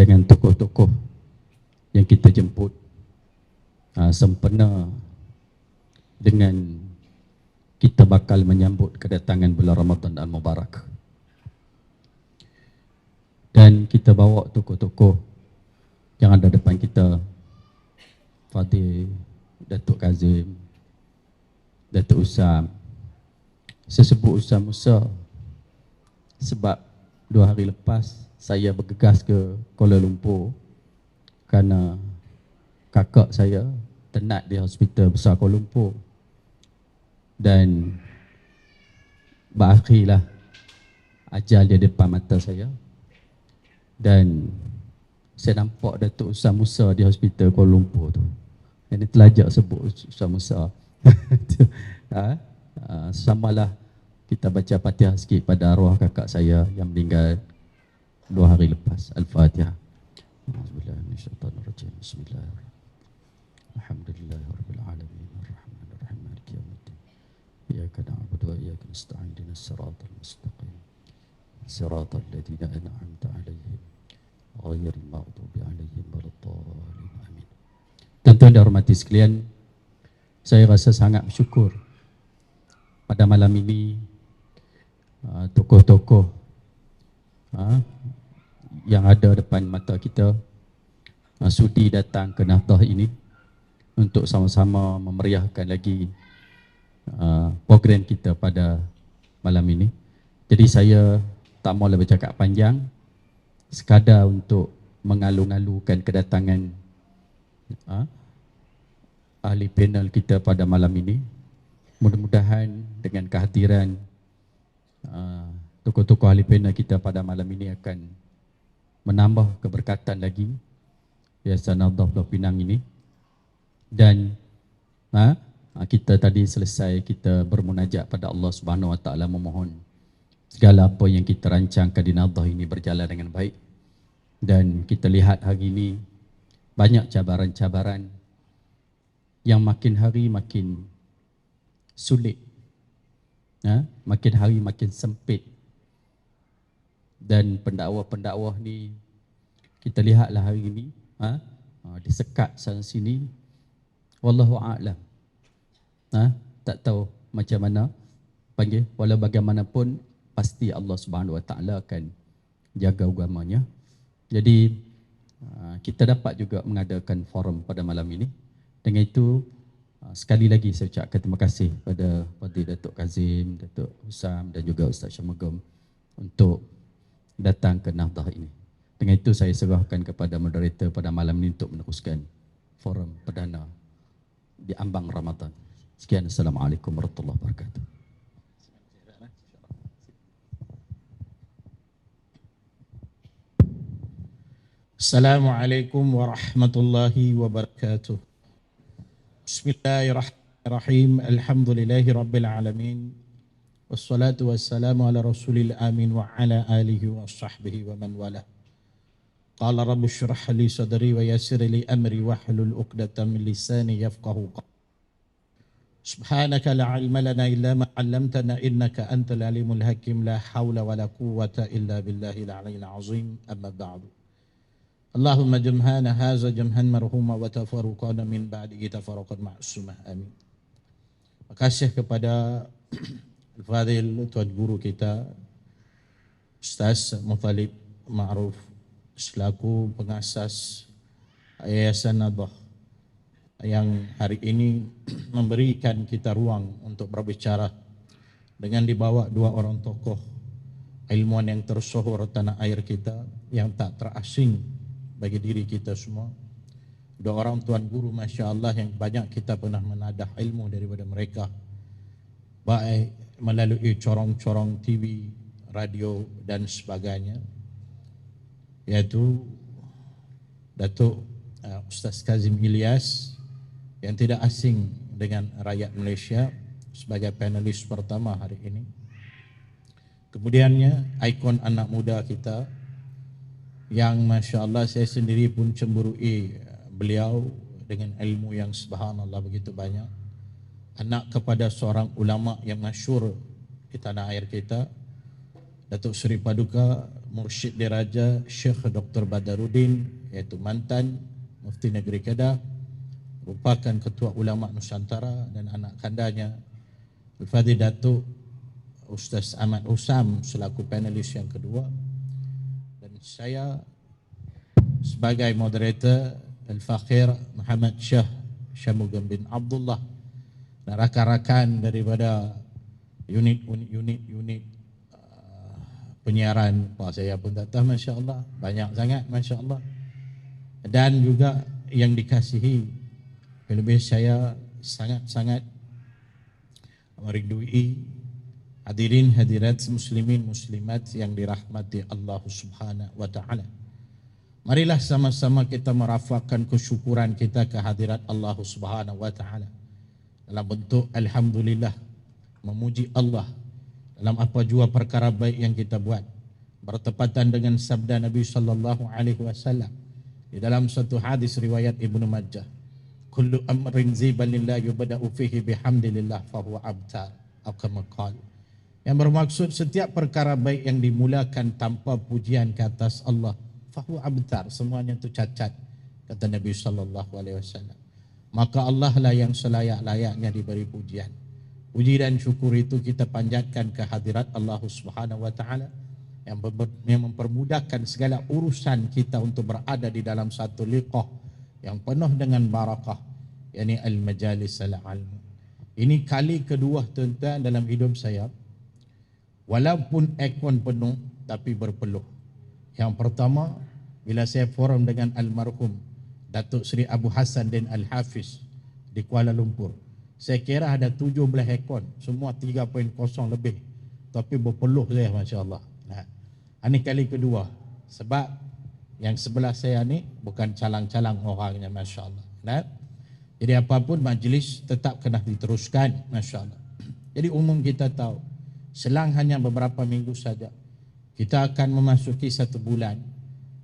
dengan tokoh-tokoh yang kita jemput sempena dengan kita bakal menyambut kedatangan bulan Ramadan Al-Mubarak. Dan kita bawa tokoh-tokoh yang ada depan kita, Fadil, Datuk Kazim, Datuk Usam. Saya sebut Usam Musa sebab 2 hari lepas saya bergegas ke Kuala Lumpur kerana kakak saya tenat di Hospital Besar Kuala Lumpur dan berakhirlah ajal dia depan mata saya. Dan saya nampak Datuk Usam Musa di Hospital Kuala Lumpur tu. Yang dia telajak sebut Usam Musa. Samalah kita baca Fatihah sikit pada arwah kakak saya yang meninggal 2 hari lepas. Al-Fatihah. Bismillahirrahmanirrahim. Bismillahirrahmanirrahim. Alhamdulillahirabbil alamin arrahmanir rahim maliki yaumiddin. Iyyaka na'budu wa iyyaka nasta'in ihdinas siratal mustaqim. Siratal ladzina an'amta 'alaihim ghairil maghdubi 'alaihim waladdallin. Amin. Tuan-tuan dan hormati sekalian, saya rasa sangat bersyukur pada malam ini tokoh-tokoh yang ada depan mata kita sudi datang ke Nahdah ini untuk sama-sama memeriahkan lagi program kita pada malam ini. Jadi saya tak maulah bercakap panjang, sekadar untuk mengalu-alukan kedatangan ahli panel kita pada malam ini. Mudah-mudahan dengan kehadiran tokoh-tokoh ahli panel kita pada malam ini akan menambah keberkatan lagi Yayasan Nahdah Pulau Pinang ini. Dan kita tadi selesai kita bermunajat pada Allah Subhanahu Wa Taala, memohon segala apa yang kita rancangkan di Nahdah ini berjalan dengan baik. Dan kita lihat hari ini banyak cabaran-cabaran yang makin hari makin sulit, makin hari makin sempit. Dan pendakwah-pendakwah ni kita lihatlah hari ini disekat sana sini. Wallahu a'lam. Tak tahu macam mana panggil. Walau bagaimanapun pasti Allah Subhanahu Wa Taala akan jaga agamanya. Jadi kita dapat juga mengadakan forum pada malam ini. Dengan itu sekali lagi saya ucapkan terima kasih kepada Fadil Datuk Kazim, Datuk Usam dan juga Ustaz Syamagam untuk datang ke Nahdah ini. Dengan itu saya serahkan kepada moderator pada malam ini untuk meneruskan forum perdana di ambang Ramadan. Sekian, Assalamualaikum warahmatullahi wabarakatuh. Assalamualaikum warahmatullahi wabarakatuh. Bismillahirrahmanirrahim. Alhamdulillahi rabbil alamin. Wassalatu wassalamu ala rasulil amin wa ala alihi wa sahbihi wa man wala. Qala rabbi syrah li sadri wa yassir li amri wahlul 'uqdatam min lisani yafqahu qawli. Subhanaka la ilma lana illa ma 'allamtana innaka antal alimul hakim. La haula wala quwwata illa billahil aliyyil azim. Amma ba'du. Allahumma jamhana haza jamhan marhuma wa tafarruqana min ba'dihi tafarruqan ma'sumah. Amin. Terima kasih kepada Al-Fadhil, Tuan Guru kita Ustaz Muttalib Ma'ruf selaku pengasas Yayasan Nahdah yang hari ini memberikan kita ruang untuk berbicara dengan dibawa 2 orang tokoh ilmuwan yang tersohor tanah air kita yang tak terasing bagi diri kita semua. 2 orang tuan guru Masya Allah yang banyak kita pernah menadah ilmu daripada mereka, baik melalui corong-corong TV, radio dan sebagainya, yaitu Datuk Ustaz Kazim Ilyas yang tidak asing dengan rakyat Malaysia sebagai panelis pertama hari ini. Kemudiannya ikon anak muda kita yang Masya Allah saya sendiri pun cemburui beliau dengan ilmu yang subhanallah begitu banyak. Anak kepada seorang ulama yang masyhur di tanah air kita, Datuk Seri Paduka Mursyid Diraja Syekh Dr. Badaruddin, iaitu mantan Mufti Negeri Kedah, merupakan Ketua Ulama Nusantara, dan anak kandanya Al-Fadhil Datuk Ustaz Ahmad Usam selaku panelis yang kedua, dan saya sebagai moderator Al-Fakir Muhammad Syah Syamugam bin Abdullah, dan rakan-rakan daripada unit penyiaran. Saya pun tak tahu, Masya Allah, banyak sangat, Masya Allah. Dan juga yang dikasihi, lebih saya sangat-sangat merindui hadirin hadirat muslimin muslimat yang dirahmati Allah Subhanahu wa taala. Marilah sama-sama kita merafakkan kesyukuran kita ke hadirat Allah Subhanahu wa taala dalam bentuk alhamdulillah, memuji Allah dalam apa jua perkara baik yang kita buat, bertepatan dengan sabda Nabi sallallahu alaihi wasallam di dalam satu hadis riwayat Ibnu Majah, kullu amrin zibalillah yubda'u fihi bihamdillah fahuwa abtar, atau kama qala, yang bermaksud setiap perkara baik yang dimulakan tanpa pujian ke atas Allah, fahuwa abtar, semuanya itu cacat, kata Nabi sallallahu alaihi wasallam. Maka Allah lah yang selayak-layaknya diberi pujian. Puji dan syukur itu kita panjatkan ke hadirat Allah Subhanahu wa taala yang mempermudahkan segala urusan kita untuk berada di dalam satu liqah yang penuh dengan barakah, yakni al-majalis al-ilm. Ini kali kedua tuan-tuan dalam hidup saya, walaupun aircon penuh tapi berpeluh. Yang pertama, bila saya forum dengan almarhum Datuk Seri Abu Hassan Din Al-Hafiz di Kuala Lumpur, saya kira ada 17 aircon, semua 3.0 lebih, tapi berpeluh saya, Masya Allah. Nah, ini kali kedua, sebab yang sebelah saya ni bukan calang-calang orangnya, Masya Allah. Nah, jadi apapun majlis tetap kena diteruskan, Masya Allah. Jadi umum kita tahu, selang hanya beberapa minggu saja, kita akan memasuki satu bulan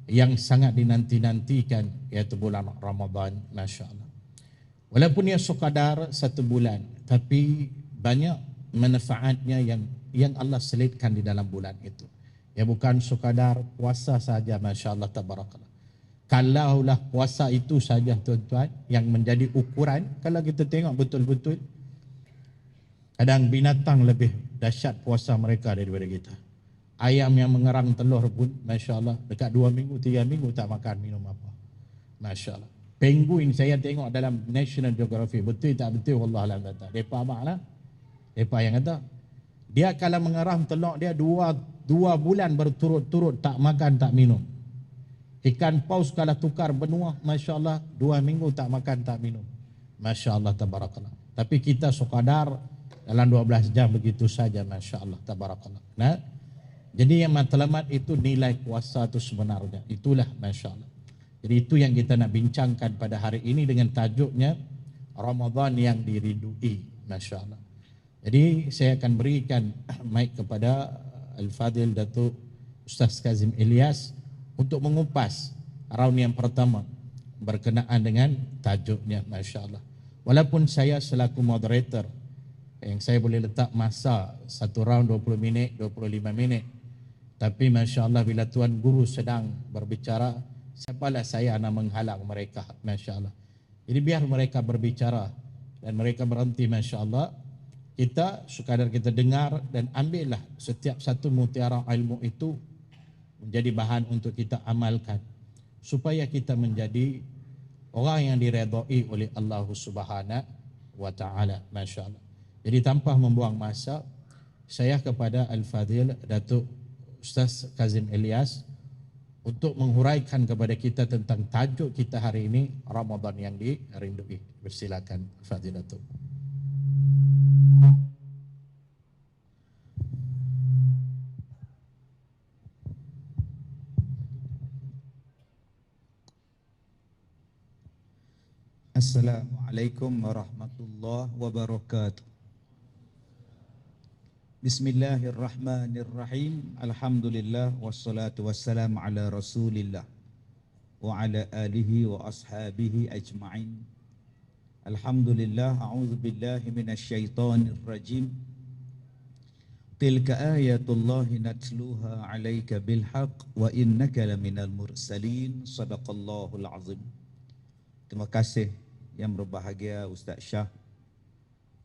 yang sangat dinanti-nantikan, yaitu bulan Ramadan, Masya Allah. Walaupun ia sekadar satu bulan, tapi banyak manfaatnya yang Allah selitkan di dalam bulan itu. Ya, bukan sekadar puasa saja, Masya Allah, tabarakallah. Kalaulah puasa itu saja, tuan-tuan, yang menjadi ukuran, kalau kita tengok betul-betul, kadang binatang lebih dahsyat puasa mereka daripada kita. Ayam yang mengerang telur pun, Masya Allah, dekat 2 minggu, 3 minggu tak makan minum apa. Masya Allah. Penguin saya tengok dalam National Geographic, betul tak betul, Wallahualam kata. Mereka maklah, mereka yang kata, dia kalau mengerang telur dia 2 bulan berturut-turut tak makan tak minum. Ikan paus kalau tukar benua, Masya Allah, 2 minggu tak makan tak minum. Masya Allah, tabarakallah. Tapi kita sekadar dalam 12 jam begitu saja, Masya Allah, tabarakallah. Nah, jadi yang matlamat itu nilai puasa itu sebenarnya. Itulah, Masya Allah. Jadi itu yang kita nak bincangkan pada hari ini dengan tajuknya Ramadan yang dirindui, Masya Allah. Jadi saya akan berikan mic kepada Al-Fadhil Datuk Ustaz Kazim Ilyas untuk mengupas round yang pertama berkenaan dengan tajuknya, Masya Allah. Walaupun saya selaku moderator, yang saya boleh letak masa satu round 20 minit, 25 minit, tapi Masya Allah bila Tuan Guru sedang berbicara, siapalah saya nak menghalang mereka, Masya Allah. Jadi biar mereka berbicara dan mereka berhenti, Masya Allah. Kita sekadar kita dengar dan ambillah setiap satu mutiara ilmu itu menjadi bahan untuk kita amalkan, supaya kita menjadi orang yang diredai oleh Allah Subhanahu wa taala, Masya Allah. Jadi tanpa membuang masa, saya kepada Al-Fadhil Datuk Ustaz Kazim Ilyas untuk menghuraikan kepada kita tentang tajuk kita hari ini, Ramadan yang dirindui. Persilakan Al-Fadhil Datuk. Assalamualaikum warahmatullahi wabarakatuh. Bismillahirrahmanirrahim. Alhamdulillah wassalatu wassalamu ala Rasulillah wa ala alihi wa ashabihi ajma'in. Alhamdulillah, a'udzu billahi minasyaitonir rajim. Tilka ayatullahi natluha 'alaika bil haqq wa innaka laminal mursalin. Sadaqallahul azim. Terima kasih yang berbahagia Ustaz Shah,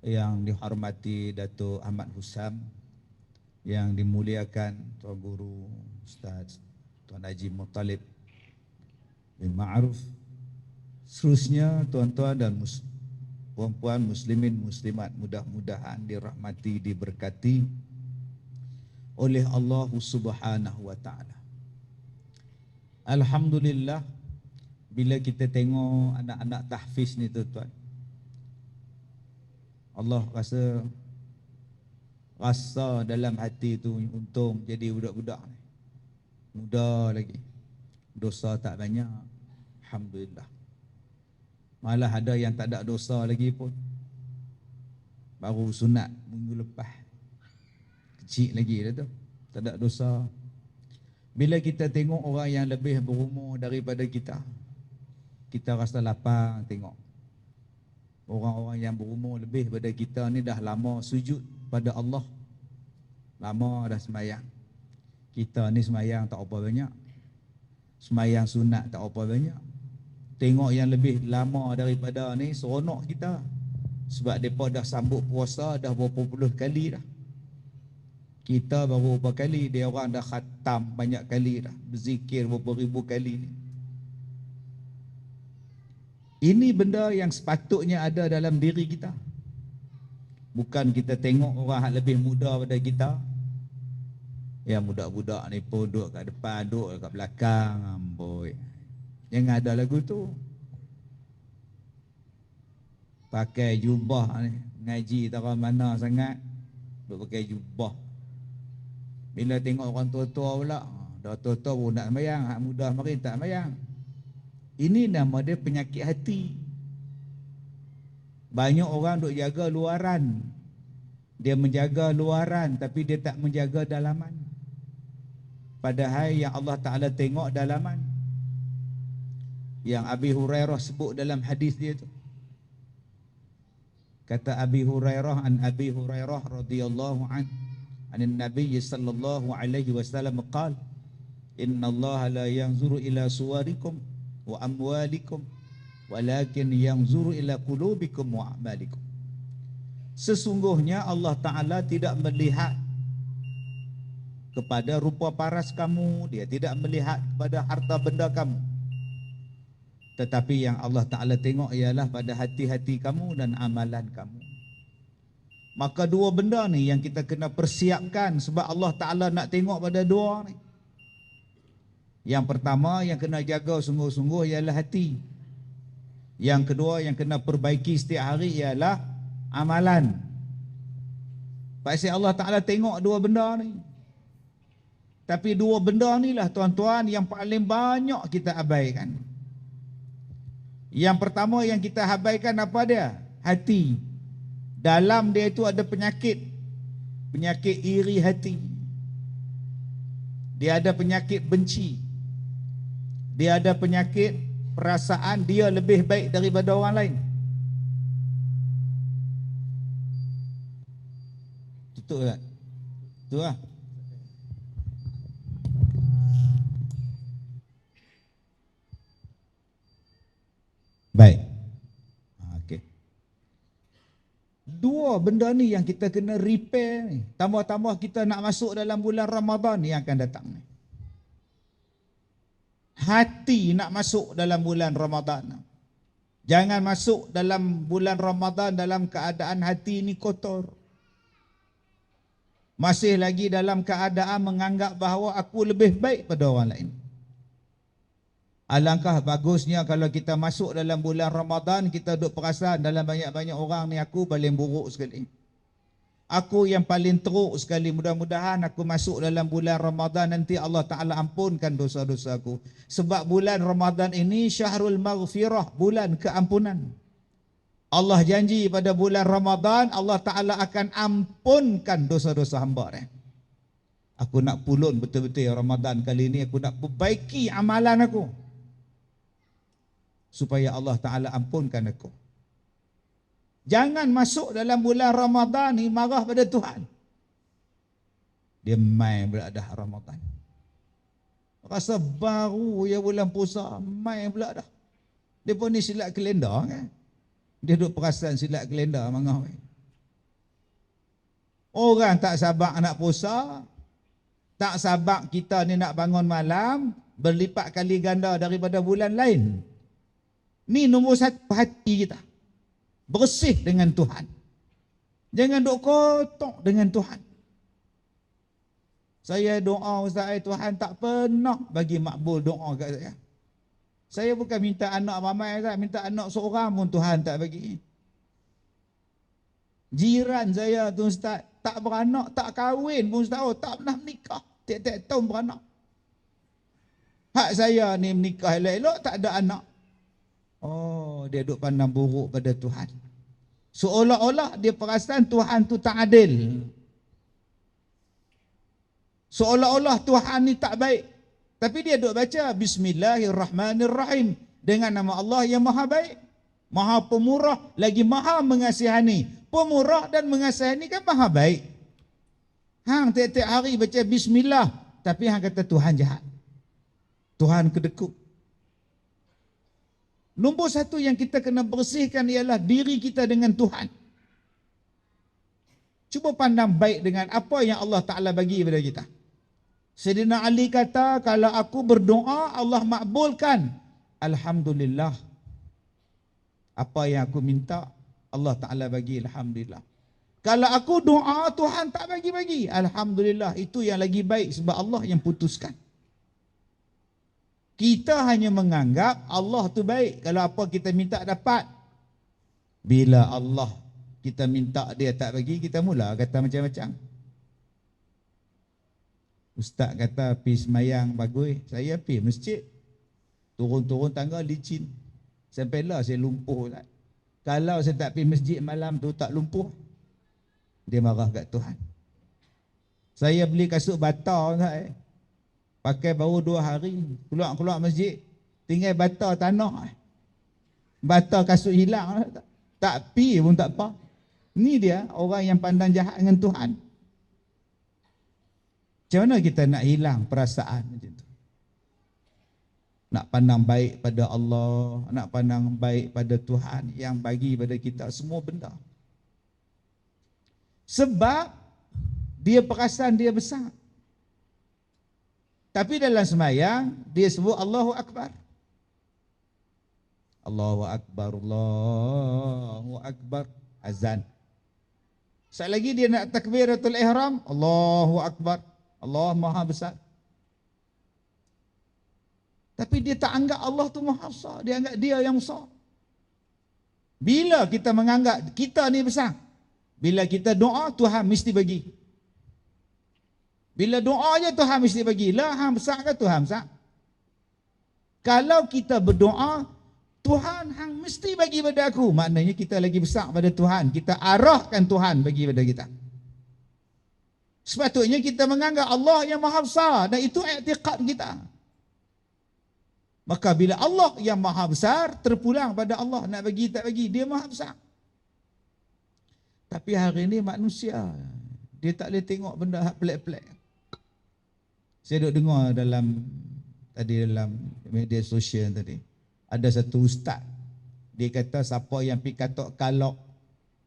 yang dihormati Datuk Ahmad Husam, yang dimuliakan Tuan Guru Ustaz Tuan Haji Muttalib bin Ma'ruf, seterusnya tuan-tuan dan puan-puan muslimin muslimat, mudah-mudahan dirahmati, diberkati oleh Allah Subhanahu wa taala. Alhamdulillah, bila kita tengok anak-anak tahfiz ni tuan-tuan, Allah rasa dalam hati tu untung jadi budak-budak ni. Muda lagi, dosa tak banyak, alhamdulillah. Malah ada yang tak ada dosa lagi pun, baru sunat minggu lepas, kecil lagi dah tu, tak ada dosa. Bila kita tengok orang yang lebih berumur daripada kita, kita rasa lapang tengok. Orang-orang yang berumur lebih daripada kita ni dah lama sujud pada Allah, lama dah semayang. Kita ni semayang tak apa banyak, semayang sunat tak apa banyak. Tengok yang lebih lama daripada ni, seronok kita. Sebab mereka dah sambut puasa dah berapa puluh kali dah. Kita baru berapa kali, dia orang dah khatam banyak kali dah, berzikir berapa ribu kali ni. Ini benda yang sepatutnya ada dalam diri kita. Bukan kita tengok orang yang lebih muda pada kita, yang budak-budak ni pun duduk kat depan, duduk kat belakang, amboi. Jangan ada lagu tu. Pakai jubah ni, ngaji tak mana sangat, duduk pakai jubah. Bila tengok orang tua-tua pula, dah tua-tua pun nak sembahyang, hak muda mari tak sembahyang. Ini nama dia penyakit hati. Banyak orang duk jaga luaran. Dia menjaga luaran tapi dia tak menjaga dalaman. Padahal yang Allah Ta'ala tengok dalaman. Yang Abi Hurairah sebut dalam hadis dia tu. Kata Abi Hurairah, an Abi Hurairah radhiyallahu an Nabi sallallahu alaihi wasallam qala, inna Allah la yanzuru ila suwarikum wa amwalikum walakin yanzuru ila qulubikum wa a'malikum. Sesungguhnya Allah Ta'ala tidak melihat kepada rupa paras kamu, dia tidak melihat kepada harta benda kamu. Tetapi yang Allah Ta'ala tengok ialah pada hati-hati kamu dan amalan kamu. Maka dua benda ni yang kita kena persiapkan, sebab Allah Ta'ala nak tengok pada dua ni. Yang pertama yang kena jaga sungguh-sungguh ialah hati. Yang kedua yang kena perbaiki setiap hari ialah amalan. Pasal Allah Ta'ala tengok dua benda ni. Tapi dua benda ni lah tuan-tuan yang paling banyak kita abaikan. Yang pertama yang kita abaikan apa dia? Hati. Dalam dia itu ada penyakit. Penyakit iri hati. Dia ada penyakit benci. Dia ada penyakit perasaan dia lebih baik daripada orang lain. Tutup tak? Tu lah. Baik. Okey. Dua benda ni yang kita kena repair ni. Tambah-tambah kita nak masuk dalam bulan Ramadan ni yang akan datang ni. Hati nak masuk dalam bulan Ramadan. Jangan masuk dalam bulan Ramadan dalam keadaan hati ni kotor. Masih lagi dalam keadaan menganggap bahawa aku lebih baik pada orang lain. Alangkah bagusnya kalau kita masuk dalam bulan Ramadan, kita duk perasan dalam banyak-banyak orang ni aku paling buruk sekali. Aku yang paling teruk sekali. Mudah-mudahan aku masuk dalam bulan Ramadan nanti Allah Ta'ala ampunkan dosa-dosaku. Sebab bulan Ramadan ini syahrul maghfirah, bulan keampunan. Allah janji pada bulan Ramadan Allah Ta'ala akan ampunkan dosa-dosa hamba ni. Aku nak pulun betul-betul Ramadan kali ini, aku nak perbaiki amalan aku supaya Allah Ta'ala ampunkan aku. Jangan masuk dalam bulan Ramadan ni marah pada Tuhan. Dia mai pula dah Ramadan. Rasa baru ya bulan puasa, mai pula dah. Dia pun ni silat kalender kan. Dia duk perasan silat kalender mangah. Orang tak sabar nak puasa, tak sabar kita ni nak bangun malam, berlipat kali ganda daripada bulan lain. Ni nombor satu hati kita. Bersih dengan Tuhan. Jangan duk kotor dengan Tuhan. Saya doa Ustaz, Tuhan tak pernah bagi makbul doa kat saya. Saya bukan minta anak ramai, minta anak seorang pun Tuhan tak bagi. Jiran saya tu Ustaz, tak beranak, tak kahwin pun Ustaz, tak pernah menikah. Tiap-tiap tahun beranak. Hak saya ni menikah elok-elok, tak ada anak. Oh, dia duk pandang buruk pada Tuhan. Seolah-olah dia perasan Tuhan tu tak adil. Seolah-olah Tuhan ni tak baik. Tapi dia duk baca Bismillahirrahmanirrahim. Dengan nama Allah yang maha baik, maha pemurah, lagi maha mengasihani. Pemurah dan mengasihani kan maha baik. Hang tiap-tiap hari baca Bismillah, tapi hang kata Tuhan jahat, Tuhan kedekut. Nombor satu yang kita kena bersihkan ialah diri kita dengan Tuhan. Cuba pandang baik dengan apa yang Allah Ta'ala bagi kepada kita. Sayyidina Ali kata, kalau aku berdoa Allah makbulkan, alhamdulillah. Apa yang aku minta Allah Ta'ala bagi, alhamdulillah. Kalau aku doa Tuhan tak bagi-bagi, alhamdulillah. Itu yang lagi baik sebab Allah yang putuskan. Kita hanya menganggap Allah tu baik kalau apa kita minta dapat. Bila Allah kita minta dia tak bagi, kita mula kata macam-macam. Ustaz kata pergi semayang bagus, saya pergi masjid, turun-turun tangga licin, sampailah saya lumpuh. Kalau saya tak pergi masjid malam tu tak lumpuh, dia marah kat Tuhan. Saya beli kasut bata, pakai baru 2 hari, keluar masjid, tinggal bata tanah, bata kasut hilang, tak pergi pun tak apa. Ni dia orang yang pandang jahat dengan Tuhan. Macam mana kita nak hilang perasaan macam tu? Nak pandang baik pada Allah, nak pandang baik pada Tuhan yang bagi pada kita semua benda. Sebab dia perasan dia besar. Tapi dalam semayang dia sebut Allahu Akbar. Allahu Akbar, Allahu Akbar, azan. Sekali lagi dia nak takbiratul ihram, Allahu Akbar, Allah Maha Besar. Tapi dia tak anggap Allah tu Maha Besar, dia anggap dia yang besar. Bila kita menganggap kita ni besar, bila kita doa Tuhan mesti bagi. Bila doa je Tuhan mesti bagi. Lah hang besar ke Tuhan besar? Kalau kita berdoa Tuhan hang mesti bagi pada aku, maknanya kita lagi besar pada Tuhan. Kita arahkan Tuhan bagi pada kita. Sepatutnya kita menganggap Allah yang maha besar, dan itu i'tiqad kita. Maka bila Allah yang maha besar terpulang pada Allah, nak bagi tak bagi, dia maha besar. Tapi hari ini manusia, dia tak boleh tengok benda pelik-pelik. Saya duk dengar dalam media sosial tadi, ada satu ustaz, dia kata siapa yang pi katok kalok,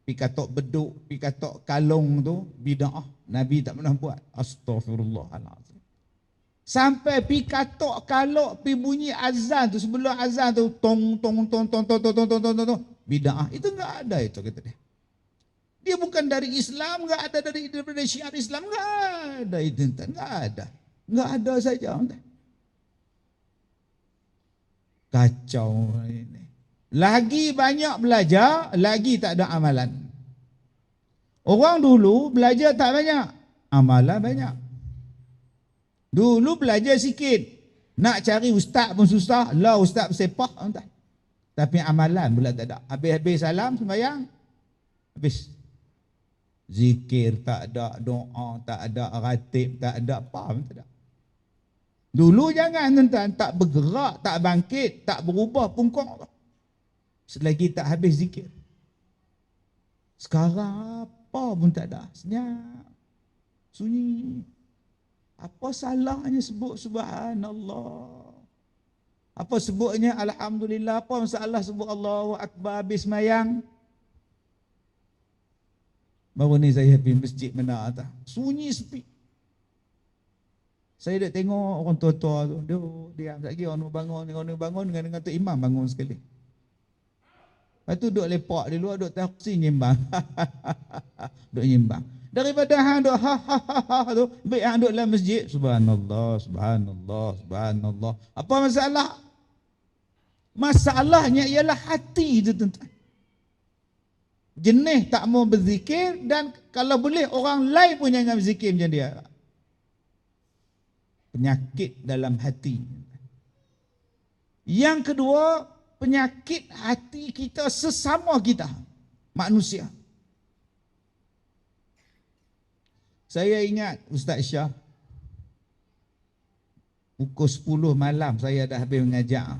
pi katok beduk, pi katok kalung tu bid'ah. Nabi tak pernah buat. Astaghfirullahalazim. Sampai pi katok kalok, pi bunyi azan tu, sebelum azan tu tong tong tong tong tong tong tong tong tong tong, bid'ah. Itu enggak ada itu, kata dia. Dia bukan dari Islam, enggak ada daripada syiar Islam, enggak ada itu, enggak ada. Enggak ada saja. Kacau ini. Lagi banyak belajar, lagi tak ada amalan. Orang dulu belajar tak banyak, amalan banyak. Dulu belajar sikit, nak cari ustaz pun susah, lah ustaz bersepah, entah. Tapi amalan pula tak ada. Habis-habis salam sembahyang, habis. Zikir tak ada, doa tak ada, ratib tak ada, apa pun tak ada. Dulu jangan tuan-tuan, tak bergerak, tak bangkit, tak berubah pungkok selagi tak habis zikir. Sekarang apa pun tak ada, senyap, sunyi. Apa salahnya sebut subhanallah? Apa sebutnya alhamdulillah? Apa masalah sebut Allahu Akbar habis sembahyang? Baru ni saya pergi masjid mana atas. Sunyi sepi. Saya dah tengok orang tua-tua tu. Diam tak kira orang bangun dengan tu imam bangun sekali. Lepas tu duduk lepak di luar, duduk taksi nyimbang. Duduk nyimbang. Daripada hang duduk ha tu, baik hang duduk dalam masjid, subhanallah, subhanallah, subhanallah. Apa masalah? Masalahnya ialah hati tu tuan-tuan. Jenis tak mau berzikir dan kalau boleh orang lain pun jangan berzikir macam dia. Penyakit dalam hati. Yang kedua, penyakit hati kita sesama kita, manusia. Saya ingat Ustaz Syah, pukul 10 malam saya dah habis mengajar.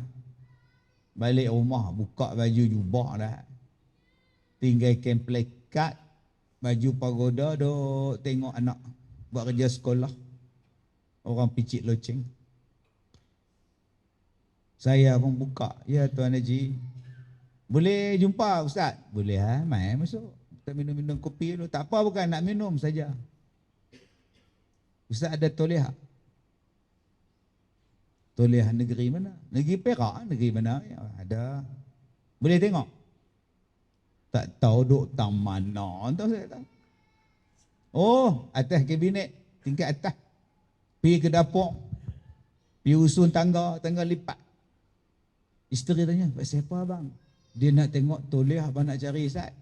Balik rumah, buka baju jubah dah. Tinggalkan plakat, baju pagoda, duk tengok anak buat kerja sekolah. Orang picit loceng. Saya pun buka. Ya Tuan Haji, boleh jumpa Ustaz? Boleh mai masuk. Kita minum-minum kopi dulu. Tak apa, bukan nak minum saja. Ustaz ada toliah? Toliah negeri mana? Negeri Perak? Negeri mana? Ya, ada. Boleh tengok? Tak tahu duk tang mana. Tahu saya tahu. Oh, atas kabinet, tingkat atas. Pergi ke dapur. Pergi usun tangga lipat. Isteri tanya, siapa abang? Dia nak tengok toliah, abang nak cari Ustaz.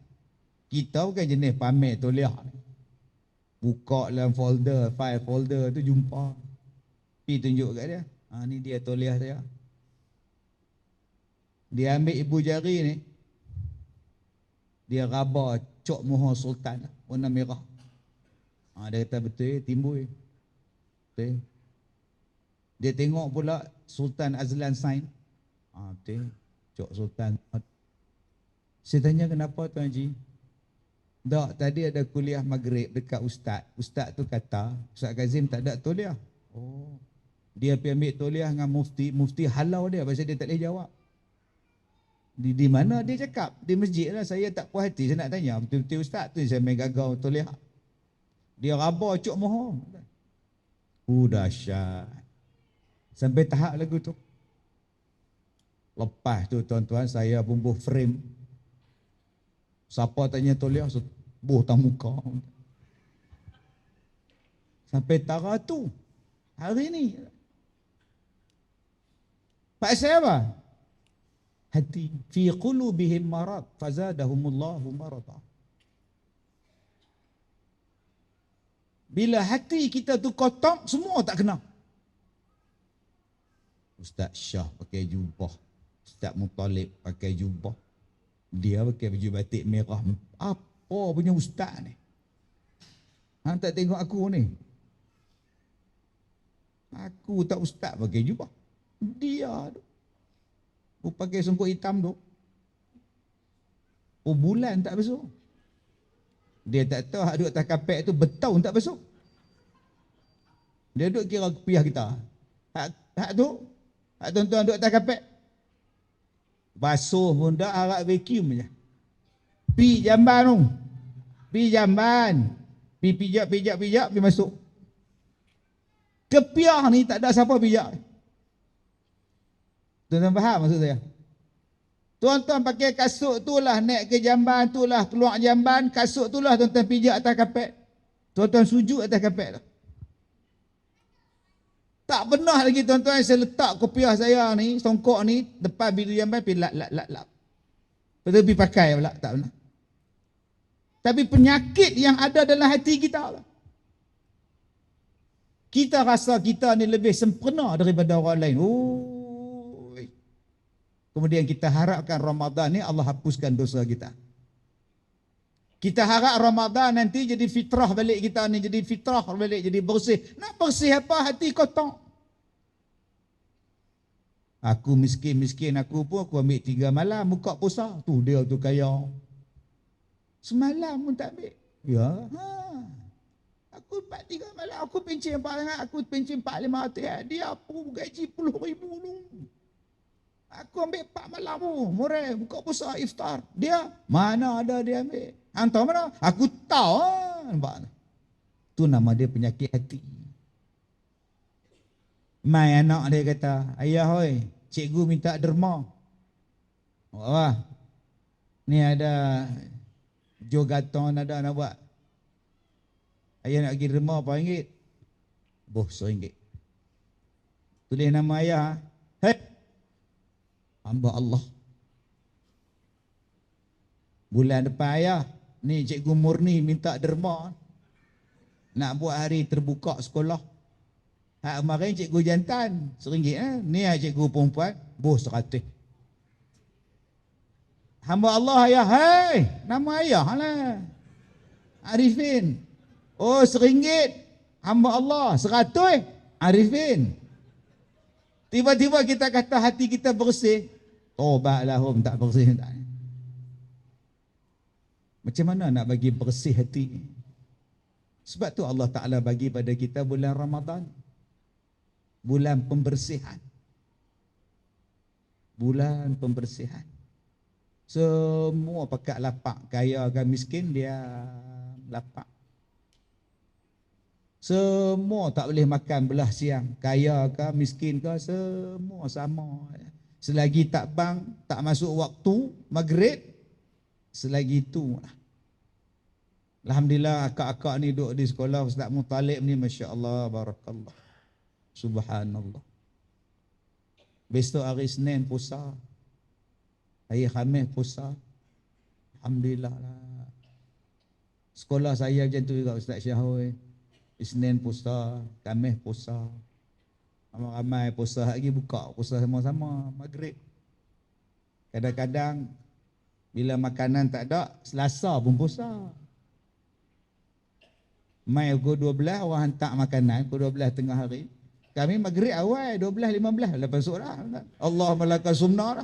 Kita bukan jenis pamer toliah. Buka dalam file folder tu jumpa. Pergi tunjuk kat dia. Ni dia toliah saya. Dia ambil ibu jari ni. Dia raba cok mohon sultan warna merah. Dia kata betul timbul. Betul. Dia tengok pula Sultan Azlan sign. Betul. Cok sultan. Saya tanya kenapa Tuan Haji? Tak, tadi ada kuliah maghrib dekat ustaz. Ustaz tu kata, Ustaz Kazim tak ada toliah. Oh. Dia pergi ambil toliah dengan mufti halau dia pasal dia tak boleh jawab. Di mana dia cakap? Di masjid lah. Saya tak puas hati, saya nak tanya. Betul-betul ustaz tu saya main gagau toliah. Dia raba cuk mohon. Dahsyat. Sampai tahap lagu tu. Lepas tu tuan-tuan saya bumbuh frame. Siapa tanya toliah, buh tang muka. Sampai tara tu. Hari ni. Pasal apa? Hati. Fi qulubihim marad fazadahumullahu marada. Bila hati kita tu kotor, semua tak kena. Ustaz Syah pakai jubah. Ustaz Muttalib pakai jubah. Dia pakai baju batik merah. Apa punya ustaz ni? Hang tak tengok aku ni? Aku tak ustaz pakai jubah. Dia tu. Pakai songkok hitam tu. Bulan tak basuh. Dia tak tahu hak duduk atas kapek tu bertahun tak basuh. Dia duduk kira kepiah kita. Hak tu, hak tuan-tuan duduk atas kapek. Basuh pun tak, harap vacuum je. Pi jamban tu. Pi jamban. Pi pijak, pi masuk. Kepiah ni tak ada siapa pijak. Tuan-tuan faham maksud saya? Tuan-tuan pakai kasut tu lah, naik ke jamban tu lah, keluar jamban, kasut tu lah tuan-tuan pijak atas kapek. Tuan-tuan sujud atas kapek tu. Tak pernah lagi tuan-tuan saya letak kopiah saya ni, songkok ni, depan biru jamban, pergi lap. Lepas tu pergi pakai pula, tak pernah. Tapi penyakit yang ada dalam hati kita lah. Kita rasa kita ni lebih sempurna daripada orang lain. Kemudian kita harapkan Ramadan ni Allah hapuskan dosa kita. Kita harap Ramadan nanti jadi fitrah balik kita ni, jadi fitrah balik, jadi bersih. Nak bersih apa? Hati kotor. Aku miskin aku pun aku ambil 3 malam buka puasa. Tu dia tu kaya. Semalam pun tak ambil. Ya. Aku 4-3 malam, aku pencen 4 sangat, aku pencen 4-5 dia apa gaji 10,000 lu. Aku ambil 4 malam tu, murah, buka puasa iftar. Dia, mana ada dia ambil. Hantar mana? Aku tahu. Nampak? Tu nama dia penyakit hati. Mai anak dia kata, ayah hoi, cikgu minta derma. Wah, ni ada jogaton ada nak buat. Ayah nak pergi derma apa ringgit? Boh, RM100. Tulis nama ayah. Hei, hamba Allah. Bulan depan ayah, ni cikgu Murni minta derma. Nak buat hari terbuka sekolah. Hak kemarin cikgu jantan RM1. Ni cikgu perempuan, boh RM100. Hamba Allah ayah, hei, nama ayah lah. Arifin. Oh RM1. Hamba Allah, RM100. Arifin. Tiba-tiba kita kata hati kita bersih. Tobatlah tak bersih. Macam mana nak bagi bersih hati? Sebab tu Allah Ta'ala bagi pada kita bulan Ramadan. Bulan pembersihan. Bulan pembersihan. Semua pakat lapak. Kaya ke miskin dia lapak. Semua tak boleh makan belah siang. Kaya ke miskin ke semua sama. Selagi tak bang, tak masuk waktu maghrib, selagi itu. Alhamdulillah akak-akak ni duduk di sekolah Ustaz Mutalib ni, Masya Allah, Barakallah, Subhanallah. Besok hari Senin puasa, hari Khamis puasa. Alhamdulillah lah. Sekolah saya macam tu juga Ustaz Syahrul. Isnin puasa, Khamis puasa. Ramai-ramai puasa lagi buka puasa sama-sama maghrib. Kadang-kadang bila makanan tak ada, Selasa pun puasa. Mai pukul 12 orang hantar makanan, pukul 12 tengah hari. Kami maghrib awal 12.15 lepas masuk dah. Allah malaka sumna dah.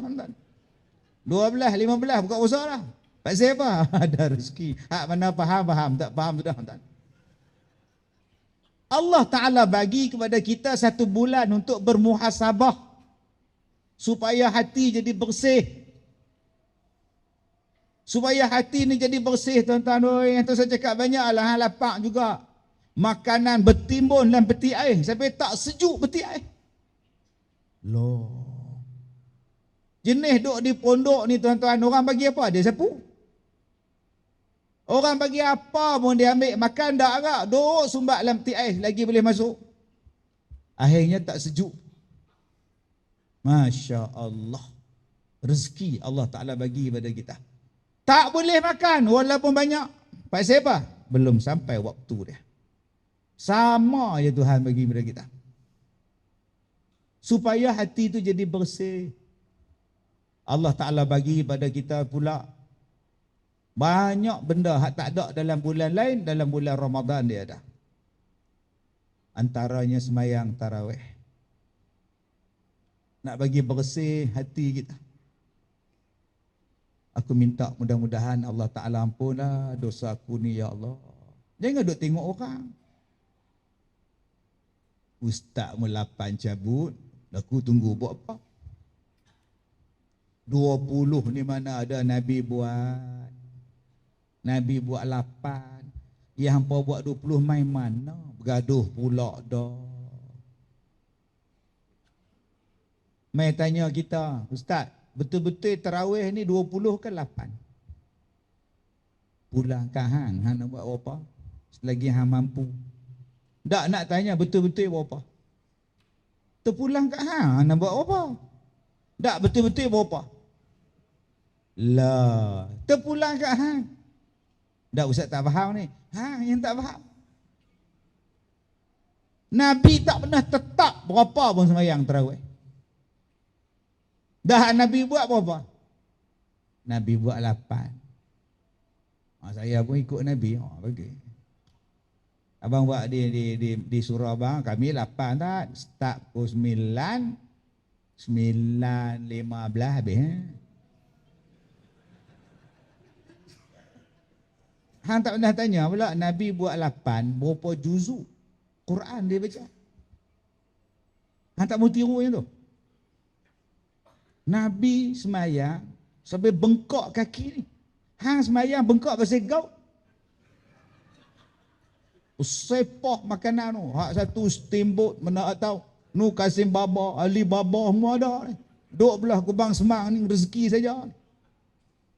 12.15 buka puasa dah. Pak siapa? Ada rezeki. Hak mana faham, tak faham sudah. Allah Ta'ala bagi kepada kita 1 bulan untuk bermuhasabah supaya hati jadi bersih. Supaya hati ni jadi bersih, tuan-tuan. Yang tu saya cakap banyak lah, lapak juga. Makanan bertimbun dalam peti air sampai tak sejuk peti air. Loh. Jenis duk di pondok ni, tuan-tuan, orang bagi apa? Dia sapu. Orang bagi apa pun dia ambil, makan tak agak, duk sumbat dalam peti air, lagi boleh masuk. Akhirnya tak sejuk. Masya Allah. Rezeki Allah Ta'ala bagi pada kita. Tak boleh makan walaupun banyak. Pasal apa? Belum sampai waktu dia. Sama je Tuhan bagi pada kita. Supaya hati itu jadi bersih. Allah Ta'ala bagi pada kita pula banyak benda hak tak ada dalam bulan lain, dalam bulan Ramadan dia ada. Antaranya semayang tarawih. Nak bagi bersih hati kita. Aku minta mudah-mudahan Allah Ta'ala ampunlah dosa aku ni ya Allah. Jangan duk tengok orang. Ustaz mulapan cabut, aku tunggu buat apa? 20 ni mana ada Nabi buat. Nabi buat 8. Yang hampa buat 20 main mana? Bergaduh pula dah. Mai tanya kita, Ustaz, betul-betul tarawih ni 20 ke 8? Pulang ke hang nak buat apa? Selagi hang mampu. Tak nak tanya betul-betul berapa? Terpulang kat hang nak buat apa? Tak betul-betul berapa? Lah, terpulang kat hang. Tak Ustaz tak faham ni. Hang yang tak faham. Nabi tak pernah tetap berapa pun sembahyang tarawih. Dah Nabi buat berapa? Nabi buat 8. Saya pun ikut Nabi. Bagi. Abang buat di surau abang, kami 8 tak? Start pukul 9, 9.15 habis. Hang tak pernah tanya pula Nabi buat 8 berapa juzuk Quran dia baca. Hang tak mau tiru yang tu. Nabi semayang sampai bengkok kaki ni. Hang semayang bengkok pasal gaut. Sepah makanan tu. Hak satu steamboat mana tahu. Nu Kasim Baba, Ali Baba semua ada ni. Duk belah Kubang Semang ni rezeki saja.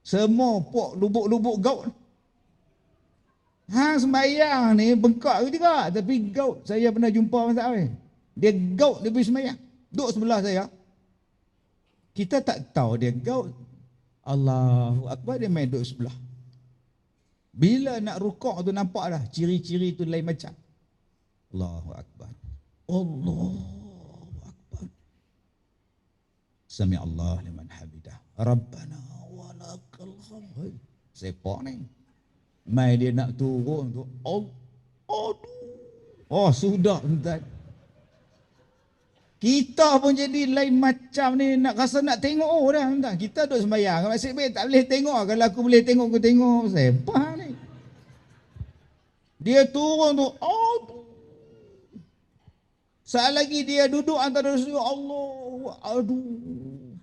Semua pok lubuk-lubuk gaut. Hang sembahyang ni bengkak ke juga, tapi gaut saya pernah jumpa Mas Awin. Dia gaut dia pergi sembahyang. Duk sebelah saya. Kita tak tahu dia gaut. Allahu Akbar dia main duk sebelah. Bila nak rukuk tu nampak dah ciri-ciri tu lain macam. Allahu Akbar. Allahu Akbar. Sami Allah liman hamidah. Rabbana wa lakal hamd. Sepak ni. Mai dia nak turun tu. Aduh. Oh sudah tuan. Kita pun jadi lain macam ni, nak rasa nak tengok dah tuan. Kita duduk sembahyang, masih baik tak boleh tengok. Kalau aku boleh tengok, aku tengok. Sepah ni. Dia turun tu, aduh. Saat lagi dia duduk antara sujud, Allah, aduh.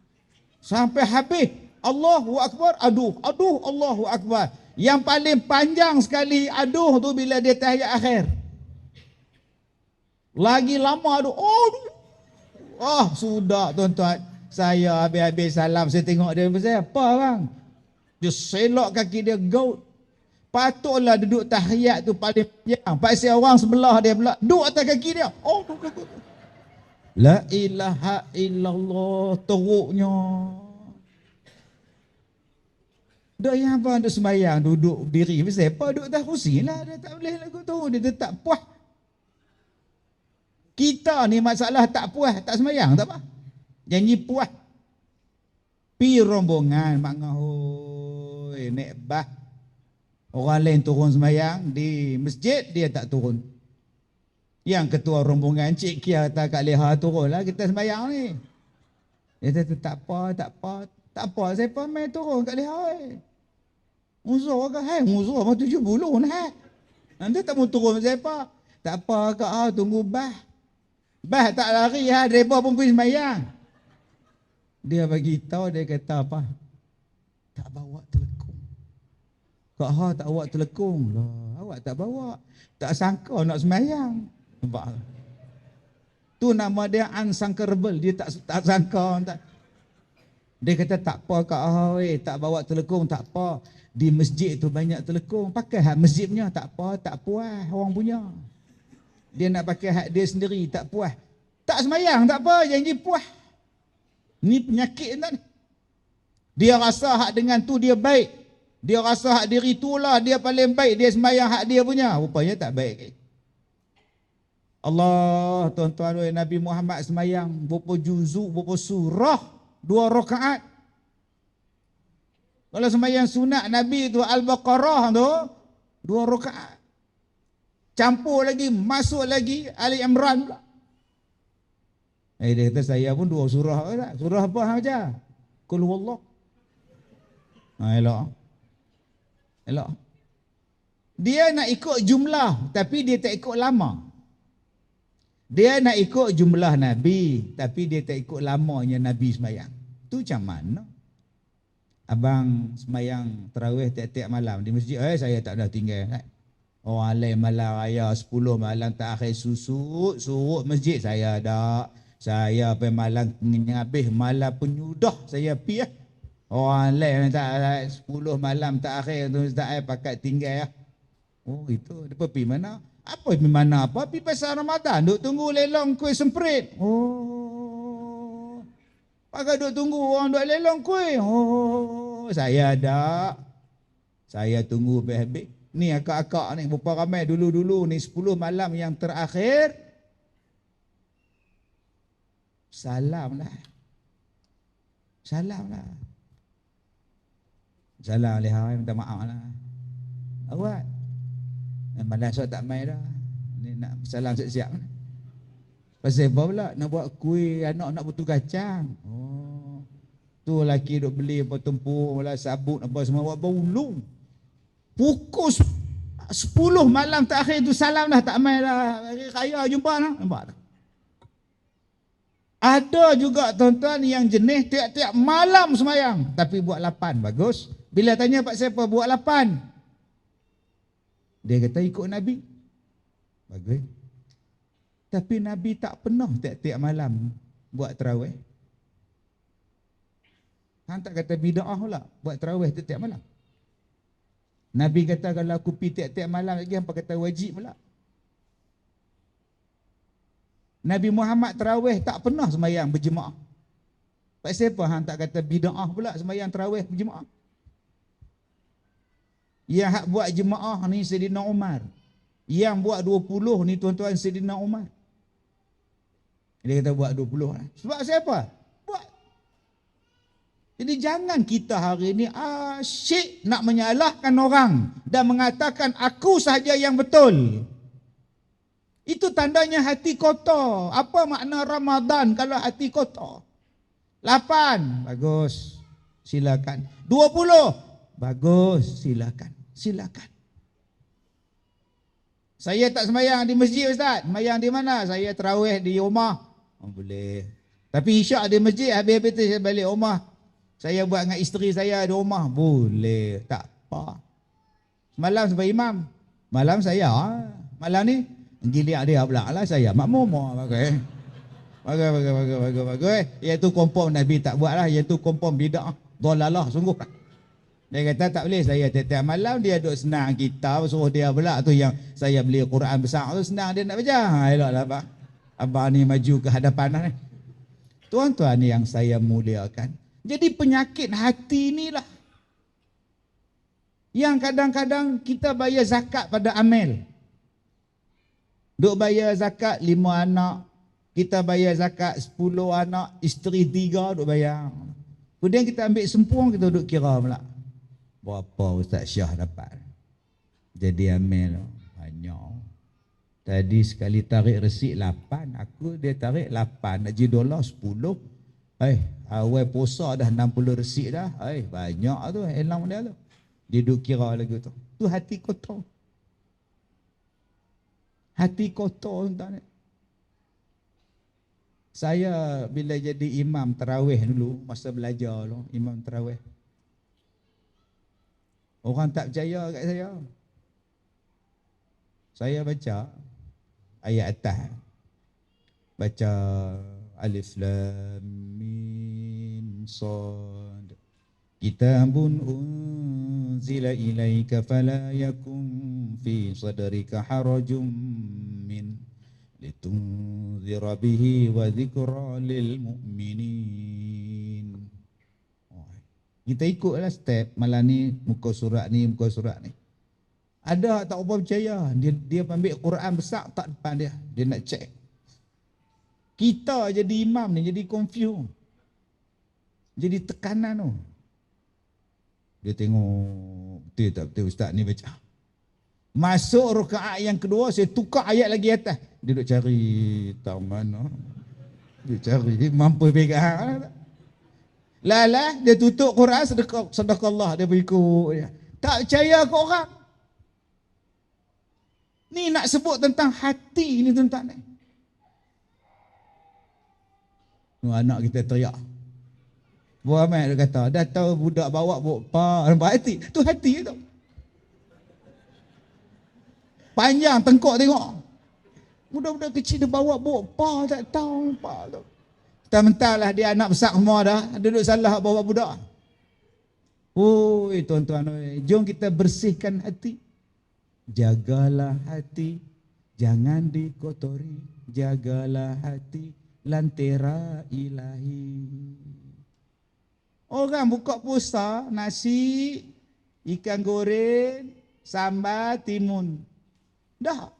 Sampai habis, Allahu Akbar, aduh, Allahu Akbar. Yang paling panjang sekali aduh tu bila dia tahiyat akhir. Lagi lama aduh, aduh. Oh sudah tuan-tuan. Saya habis-habis salam, saya tengok dia, saya apa bang? Dia selok kaki dia gaut. Patutlah duduk tahiyat tu paling panjang. Pasal orang sebelah dia pula duduk atas kaki dia. Oh, la ilaha illallah, teruknya. Dah yang apa duduk sembahyang, duduk diri. Pasal apa duduk atas kursi lah. Dia tak boleh lagu tu. Dia tetap puas. Kita ni masalah tak puas, tak sembahyang, tak apa. Janji puas. Pi rombongan, mak ngahoi, naik bah. Orang lain turun sembahyang di masjid, dia tak turun. Yang ketua rombongan Cik Kia kata kat leha turun lah kita sembahyang ni. Dia kata tak apa, saya pun main turun kat leha. Uzur ke? Hai, uzur mau 70 nah. Anda tak mau turun siapa? Tak apa kak, tunggu bah. Bah tak lari ha, driver pun pergi sembahyang. Dia bagi tahu, dia kata apa? Tak bawa telekung. Kak ha tak bawa telekung. Lah, awak tak bawa. Tak sangka nak sembahyang. Nampak? Tu nama dia unsangkable. Dia tak sangka. Tak. Dia kata tak apa kak ha, tak bawa telekung, tak apa. Di masjid tu banyak telekung. Pakai hak masjid punya, tak apa, tak puas orang punya. Dia nak pakai hak dia sendiri, tak puas. Tak sembahyang, tak apa, janji puas. Ni penyakit tak ni. Dia rasa hak dengan tu dia baik. Dia rasa hak diri tu lah dia paling baik. Dia sembahyang hak dia punya. Rupanya tak baik. Allah, tuan-tuan, Nabi Muhammad sembahyang berapa juzuk, berapa surah, 2 rakaat. Kalau sembahyang sunat Nabi tu Al-Baqarah tu 2 rakaat. Campur lagi, masuk lagi Ali Imran pula. Dia kata saya pun 2 surah ke tak? Surah apa hang baca? Qul huwallah. Elok. Dia nak ikut jumlah tapi dia tak ikut lama. Dia nak ikut jumlah Nabi tapi dia tak ikut lamanya Nabi sembahyang. Tu macam mana? Abang sembahyang tarawih tiap-tiap malam di masjid, saya tak dah tinggal. Orang lain malam raya 10 malam tak akhir surut masjid saya ada. Saya pergi malam habis malam penyudah saya pergi. Orang lain tak 10 malam tak akhir tu tak pakat tinggal. Oh itu depa pergi mana? Apa pergi mana? Apa pergi pasar Ramadan duk tunggu lelong kuih semprit. Oh. Pakai duk tunggu orang duk lelong kuih. Oh, saya ada. Saya tunggu habis. Ni akak-akak ni berapa ramai dulu-dulu ni 10 malam yang terakhir. Salam lah. Salam lehai, minta maaf lah. Awak malam so tak main dah. Ni nak salam siap-siap. Pasal apa pula? Nak buat kuih anak nak betul kacang. Oh. Tu lelaki duk beli apa tempur, sabut apa semua buat bau ulung. Pukul 10 malam terakhir tu salam dah, tak main dah. Hari raya jumpa dah. Nampak tak? Ada juga tuan-tuan yang jenis tiap-tiap malam semayang tapi buat 8. Bagus. Bila tanya Pak siapa buat 8? Dia kata ikut Nabi. Bagus. Tapi Nabi tak pernah tiap-tiap malam buat tarawih. Hang tak kata bid'ah pula buat tarawih tiap-tiap malam. Nabi kata kalau aku pergi tiap-tiap malam lagi, hampa kata wajib pula. Nabi Muhammad tarawih tak pernah sembahyang berjemaah. Pak siapa hang tak kata bid'ah pula sembahyang tarawih berjemaah? Yang hak buat jemaah ni Saidina Umar. Yang buat 20 ni tuan-tuan Saidina Umar. Dia kata buat 20 lah. Sebab siapa? Buat. Jadi jangan kita hari ni asyik nak menyalahkan orang dan mengatakan aku sahaja yang betul. Itu tandanya hati kotor. Apa makna Ramadan kalau hati kotor? 8. Bagus. Silakan. 20. Bagus. Silakan. Silakan. Saya tak sembahyang di masjid Ustaz. Sembahyang di mana? Saya tarawih di rumah. Oh, boleh. Tapi isyak di masjid, habis-habis tu saya balik rumah. Saya buat dengan isteri saya di rumah. Boleh. Tak apa. Semalam sampai imam. Malam saya. Malam ni giliak dia pula lah saya. Makmum. Bagus. Bagus. Iaitu kompom Nabi tak buat lah. Iaitu kompom bid'ah. Dolalah sungguh. Dia kata tak boleh. Saya tiap-tiap malam dia duduk senang kita. Suruh dia pula tu yang saya beli Quran besar tu senang dia nak baca. Eloklah Abang. Abang ni maju ke hadapan lah ni. Tuan-tuan yang saya muliakan. Jadi penyakit hati inilah yang kadang-kadang kita bayar zakat pada Amel. Duk bayar zakat 5 anak. Kita bayar zakat 10 anak. Isteri 3 duk bayar. Kemudian kita ambil sempurna, kita duk kira pula. Berapa Ustaz Syah dapat? Jadi Amel banyak. Tadi sekali tarik resit 8. Aku dia tarik 8. Nak jadi dolar 10. Awal puasa dah 60 resit dah. Banyak tu elang dia tu. Dia duk kira lagi tu. Tu hati kotor. Hati kotor tuan. Saya bila jadi imam tarawih dulu, masa belajar dulu, imam tarawih. Orang tak percaya kat saya. Saya baca ayat atas. Baca Alif Lam Mim Sad. Kitabun unzila ilaika fala yakun fi sadrika harajum min litunzira bihi wa dhikra lil mu'minin. Kita ikutlah step malam ni muka surat ni. Ada tak apa percaya, dia ambil Quran besar tak depan dia nak cek. Kita jadi imam ni jadi confused. Jadi tekanan tu. Dia tengok betul tak betul ustaz ni baca. Masuk rakaat yang kedua saya tukar ayat lagi atas. Dia duk cari tahu mana. Dia cari mampu pegang. Lah dia tutup Quran sedekah dia berikut dia. Tak percaya ke orang. Ni nak sebut tentang hati ni tuan-tuan. Anak kita teriak. Buat amat dia kata, dah tahu budak bawa pa, nampak hati. Tu hati tu. Panjang tengkok tengok. Budak-budak kecil dia bawa pa, tak tahu nampak tu. Mentah-mentahlah dia anak besar semua dah, duduk salah bawa budak. Oi tuan-tuan, jom kita bersihkan hati. Jagalah hati, jangan dikotori. Jagalah hati, lantera ilahi. Orang buka puasa, nasi, ikan goreng, sambal, timun. Dah.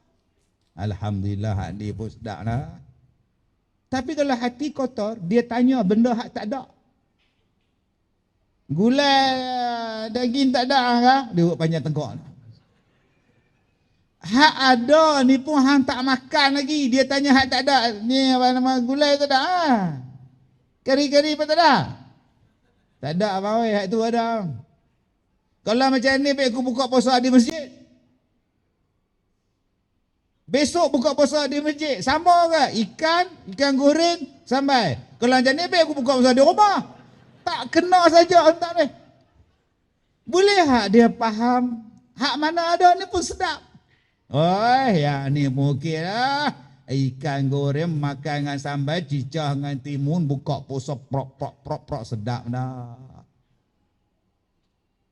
Alhamdulillah, hati pun sedap dah. Tapi kalau hati kotor, dia tanya benda hak tak ada. Gulai daging tak ada kah? Dia buat panjang tengkok. Hak ada ni pun hang tak makan lagi. Dia tanya hak tak ada. Ni apa nama gulai tak ada. Kari-kari pun tak ada. Tak ada apa hak tu ada. Kalau macam ni baik aku buka puasa di masjid. Besok buka puasa di masjid, sama ke? Ikan goreng, sambal. Kalau macam ni, aku buka puasa di rumah. Tak kena saja tak ni. Boleh hak dia faham, hak mana ada ni pun sedap. Oh, yang ni mungkin lah. Ikan goreng makan dengan sambal, cicah dengan timun, buka puasa prok sedap dah.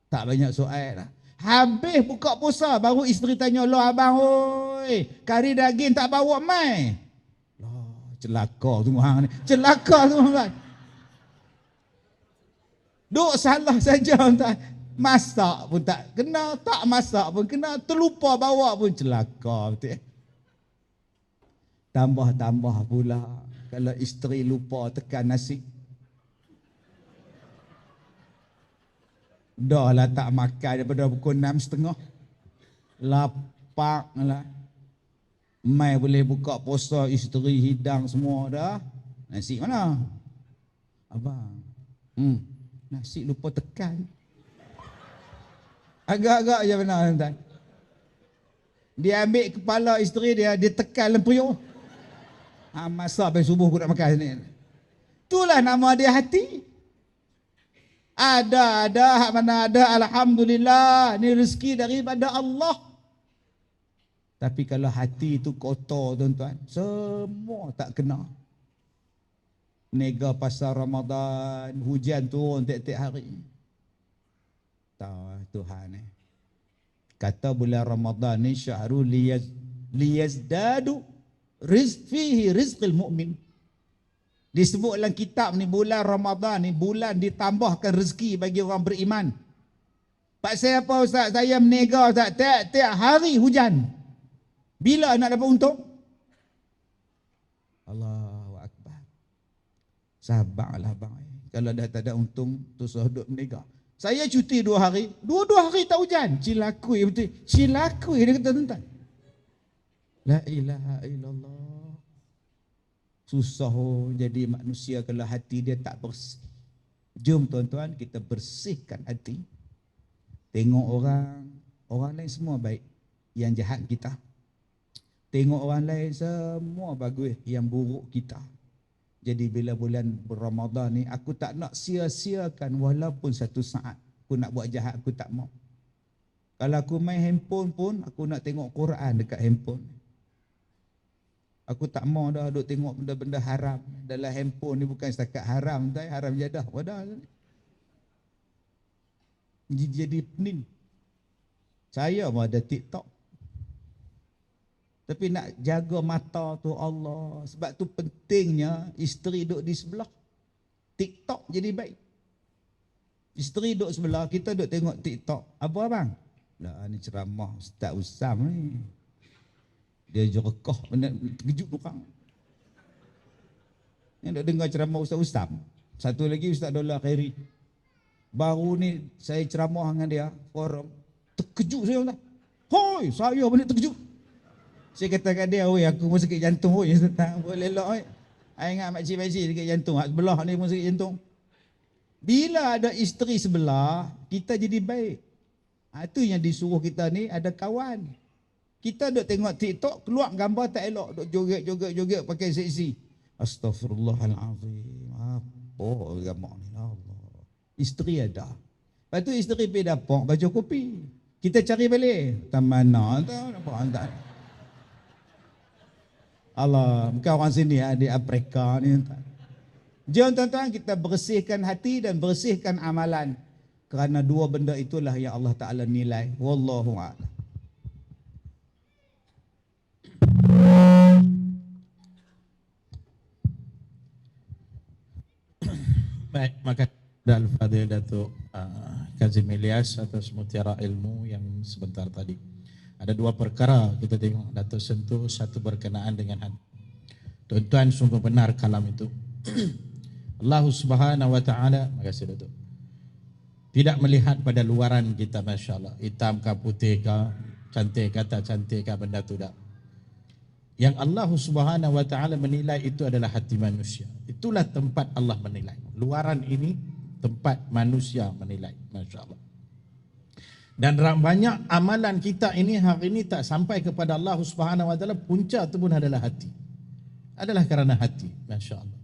Tak banyak soal lah. Habis buka puasa baru isteri tanya, "Loh abang oi, kari daging tak bawa mai?" Loh, celaka semua hang ni. Celaka semua kan. Duk salah saja entah. Masak pun tak kena, tak masak pun kena, terlupa bawa pun celaka betul. Tambah pula kalau isteri lupa tekan nasi. Dah lah tak makan daripada pukul 6.30. Lapak lah. Mai boleh buka puasa, isteri hidang semua dah. Nasi mana? Abang. Nasi lupa tekan. Agak-agak je benar tuan. Dia ambil kepala isteri dia tekan lempuyuk. Masak sampai subuh aku nak makan ni. Itulah nama dia hati. Ada hak mana ada, alhamdulillah, ni rezeki daripada Allah. Tapi kalau hati itu kotor tuan-tuan, semua tak kena. Nega pasal Ramadan, hujan turun tiap-tiap hari. Tahu Tuhan ni. Kata bulan Ramadan ni syahrul liyazdadu fihi rizqil mu'min. Disebut dalam kitab ni bulan Ramadan ni bulan ditambahkan rezeki bagi orang beriman. Pasal apa Ustaz? Saya menega Ustaz, tiap-tiap hari hujan. Bila nak dapat untung? Allahu Akbar. Sabarlah bang. Kalau dah tak ada untung, tu duduk menega. Saya cuti 2 hari, dua hari tak hujan. Cilakui betul. Cilakui dia kata tuan-tuan. La ilaha illallah. Susah jadi manusia kalau hati dia tak bersih. Jom tuan-tuan kita bersihkan hati. Tengok orang lain semua baik. Yang jahat kita. Tengok orang lain semua bagus. Yang buruk kita. Jadi bila bulan Ramadan ni aku tak nak sia-siakan walaupun satu saat. Aku nak buat jahat aku tak mau. Kalau aku main handphone pun aku nak tengok Quran dekat handphone. Aku tak mau dah duk tengok benda-benda haram. Dalam handphone ni bukan setakat haram, tapi haram jadah. Wadah. Jadi pening. Saya pun ada TikTok. Tapi nak jaga mata tu Allah. Sebab tu pentingnya isteri duduk di sebelah. TikTok jadi baik. Isteri duduk sebelah, kita duduk tengok TikTok. Apa abang? Lah ni ceramah Ustaz Usam ni. Dia jerekah, terkejut orang. Yang nak dengar ceramah Ustaz Usam. Satu lagi Ustaz Dollah Khairi. Baru ni saya ceramah dengan dia, forum. Terkejut saya. Hoi, saya boleh terkejut. Saya kata kat dia, oi aku pun sakit jantung, oi tak boleh elok oi. Ai ingat makcik-makcik sakit jantung, hak sebelah ni pun sakit jantung. Bila ada isteri sebelah, kita jadi baik. Itu yang disuruh kita ni ada kawan. Kita duk tengok TikTok, keluar gambar tak elok, duk joget-joget pakai seksi. Astaghfirullahalazim. Apa gambar ni Allah. Isteri ada. Lepas tu isteri pergi dapur baca kopi. Kita cari balik. Tak mana tahu apa hantar. Allah, bukan orang sini di Afrika ni. Jom tuan-tuan kita bersihkan hati dan bersihkan amalan. Kerana dua benda itulah yang Allah Ta'ala nilai. Wallahu a'lam. Baik, maka Al-Fadhil Datuk Kazim Ilyas atas mutiara ilmu yang sebentar tadi. Ada 2 perkara kita tengok Datuk sentuh, satu berkenaan dengan hati. Tuan-tuan sungguh benar kalam itu. Allah Subhanahu wa taala, makasih Datuk. Tidak melihat pada luaran kita, masya-Allah, hitam ke putih ke, cantik ke tak cantik ke, benda tu tak. Yang Allah Subhanahu wa taala menilai itu adalah hati manusia. Itulah tempat Allah menilai. Luaran ini tempat manusia menilai, masya-Allah. Dan banyak amalan kita ini hari ini tak sampai kepada Allah Subhanahu Wa Taala, punca itu pun adalah hati. Adalah kerana hati, masya-Allah.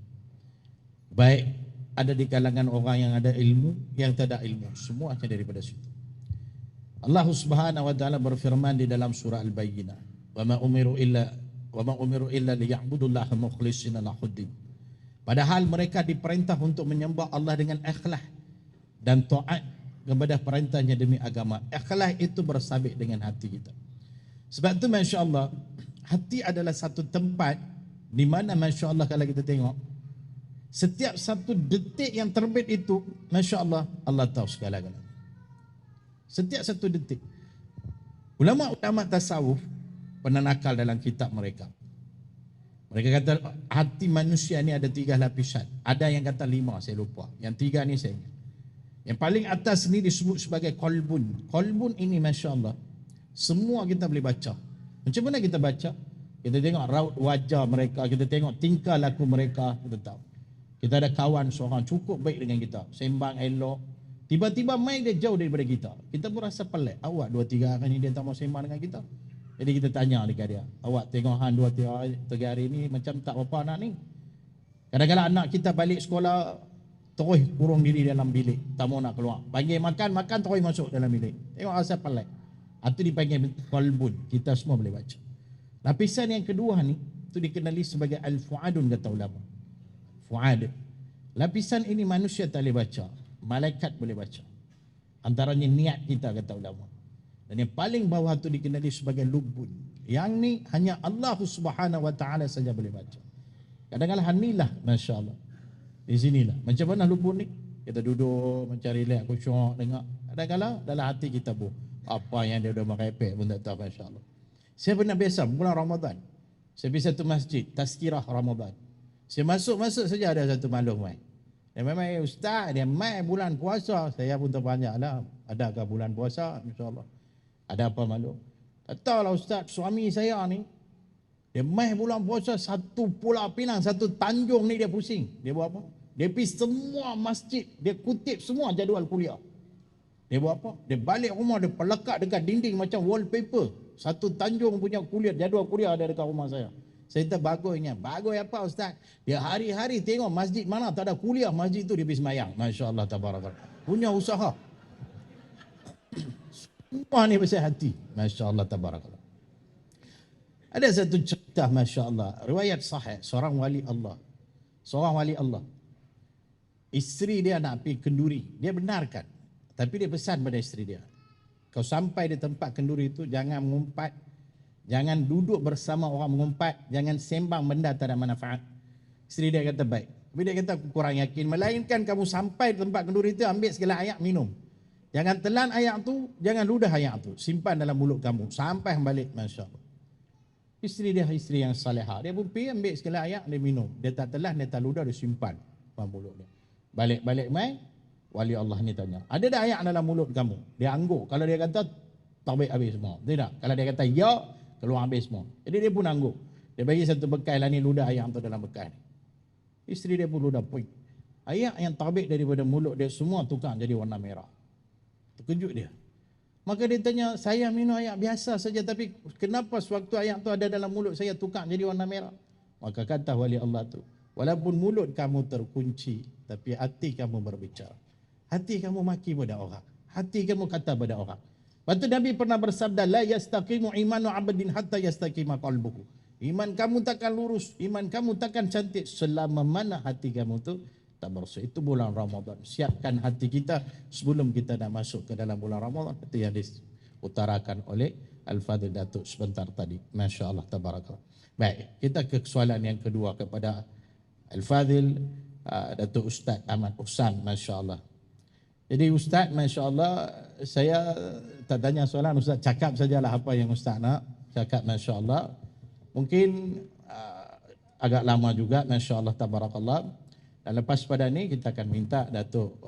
Baik ada di kalangan orang yang ada ilmu, yang tak ada ilmu, semuanya daripada situ. Allah Subhanahu Wa Taala berfirman di dalam surah Al-Bayyinah, "Wa ma umiru illa liya'budullaha mukhlishina lahuddin." Padahal mereka diperintah untuk menyembah Allah dengan ikhlas dan taat kepada perintahnya demi agama. Ikhlas itu bersabit dengan hati kita. Sebab tu masya-Allah, hati adalah satu tempat di mana masya-Allah kalau kita tengok setiap satu detik yang terbit itu, masya-Allah, Allah tahu segala-galanya. Setiap satu detik. Ulama-ulama tasawuf pernah nakal dalam kitab mereka. Mereka kata hati manusia ni ada 3 lapisan. Ada yang kata 5, saya lupa. Yang 3 ni saya ingat. Yang paling atas ni disebut sebagai qalbun. Qalbun ini masya-Allah semua kita boleh baca. Macam mana kita baca? Kita tengok raut wajah mereka, kita tengok tingkah laku mereka, kita tahu. Kita ada kawan seorang cukup baik dengan kita, sembang elok. Tiba-tiba mai dia jauh daripada kita. Kita pun rasa pelik. Awak 2-3 hari ni dia tak mau sembang dengan kita. Jadi kita tanya dekat dia, awak tengok han 2-3 hari ni macam tak apa nak ni. Kadang-kadang anak kita balik sekolah terus kurung diri dalam bilik, tak mau nak keluar. Panggil makan, terus masuk dalam bilik. Tengok asal pelik. Itu dipanggil qalbun. Kita semua boleh baca. Lapisan yang kedua ni, itu dikenali sebagai al-fuadun kata ulama. Fuad. Lapisan ini manusia tak boleh baca. Malaikat boleh baca. Antaranya niat kita kata ulama. Dan yang paling bawah itu dikenali sebagai lubun. Yang ni hanya Allah Subhanahu Wa Taala saja boleh baca. Kadang-kadang hanilah masya-Allah. Di sinilah. Macam mana lubun ni? Kita duduk macam relax, khusyuk, dengar. Kadang-kadang dalam hati kita pun apa yang dia dah merepek pun tak tahu, masya-Allah. Saya pernah biasa bulan Ramadan. Saya pergi satu masjid, tazkirah Ramadan. Saya masuk saja ada satu maklum mai. Dia memang ustaz, dia mai bulan puasa. Saya pun terpanjaklah, adakah bulan puasa? Insya-Allah. Ada apa maklum? Tak tahulah ustaz, suami saya ni dia mai bulan puasa satu Pulau Pinang, satu Tanjung ni dia pusing. Dia buat apa? Dia pergi semua masjid, dia kutip semua jadual kuliah. Dia buat apa? Dia balik rumah, dia pelekat dekat dinding macam wallpaper. Satu Tanjung punya kuliah, jadual kuliah ada dekat rumah saya. Saya kata bagusnya. Bagus apa ustaz? Dia hari-hari tengok masjid mana tak ada kuliah, masjid tu dia pergi semayang. Masya-Allah tabarakallah. Punya usaha. Semua ni pasal hati. Masya-Allah tabarakallah. Ada satu cerita masya-Allah, riwayat sahih, seorang wali Allah. Seorang wali Allah. Isteri dia nak pergi kenduri, dia benarkan. Tapi dia pesan pada isteri dia, kau sampai di tempat kenduri itu jangan mengumpat, jangan duduk bersama orang mengumpat, jangan sembang benda tak ada manfaat. Isteri dia kata baik. Tapi dia kata aku kurang yakin, melainkan kamu sampai di tempat kenduri itu ambil segala ayak minum. Jangan telan ayak tu, jangan ludah ayak tu, simpan dalam mulut kamu sampai balik, masya-Allah. Isteri dia isteri yang salihah. Dia pun pergi ambil segala ayak, dia minum. Dia tak telan, dia tak ludah, dia simpan dalam mulut dia. Balik-balik mai, wali Allah ni tanya, ada dah ayak dalam mulut kamu? Dia angguk. Kalau dia kata tak baik habis semua. Tidak. Kalau dia kata ya, keluar habis semua. Jadi dia pun angguk. Dia bagi satu bekal lah ni, ludah ayak tu dalam bekal. Isteri dia pun ludah puing. Ayak yang terbit daripada mulut dia semua tukar jadi warna merah. Terkejut dia. Maka dia tanya, saya minum ayak biasa saja, tapi kenapa sewaktu ayak tu ada dalam mulut saya tukar jadi warna merah? Maka kata wali Allah tu, walaupun mulut kamu terkunci, tapi hati kamu berbicara. Hati kamu maki pada orang. Hati kamu kata pada orang. Lepas tu Nabi pernah bersabda, la yastaqimu imanu abdin hatta yastaqima qalbuhu. Iman kamu takkan lurus, iman kamu takkan cantik selama mana hati kamu tu tak bersih. Itu bulan Ramadan. Siapkan hati kita sebelum kita nak masuk ke dalam bulan Ramadan. Itu yang diutarakan oleh Al-Fadhil Datuk sebentar tadi. Masya Allah, tabarakallah. Baik, kita ke soalan yang kedua kepada Al-Fadhil Datuk Ustaz Ahmad Uhsan. Masya Allah. Jadi Ustaz, Masya Allah, saya tak tanya soalan, Ustaz cakap sajalah apa yang Ustaz nak cakap. Masya Allah. Mungkin agak lama juga, Masya Allah, tabarakallah. Dan lepas pada ni kita akan minta Datuk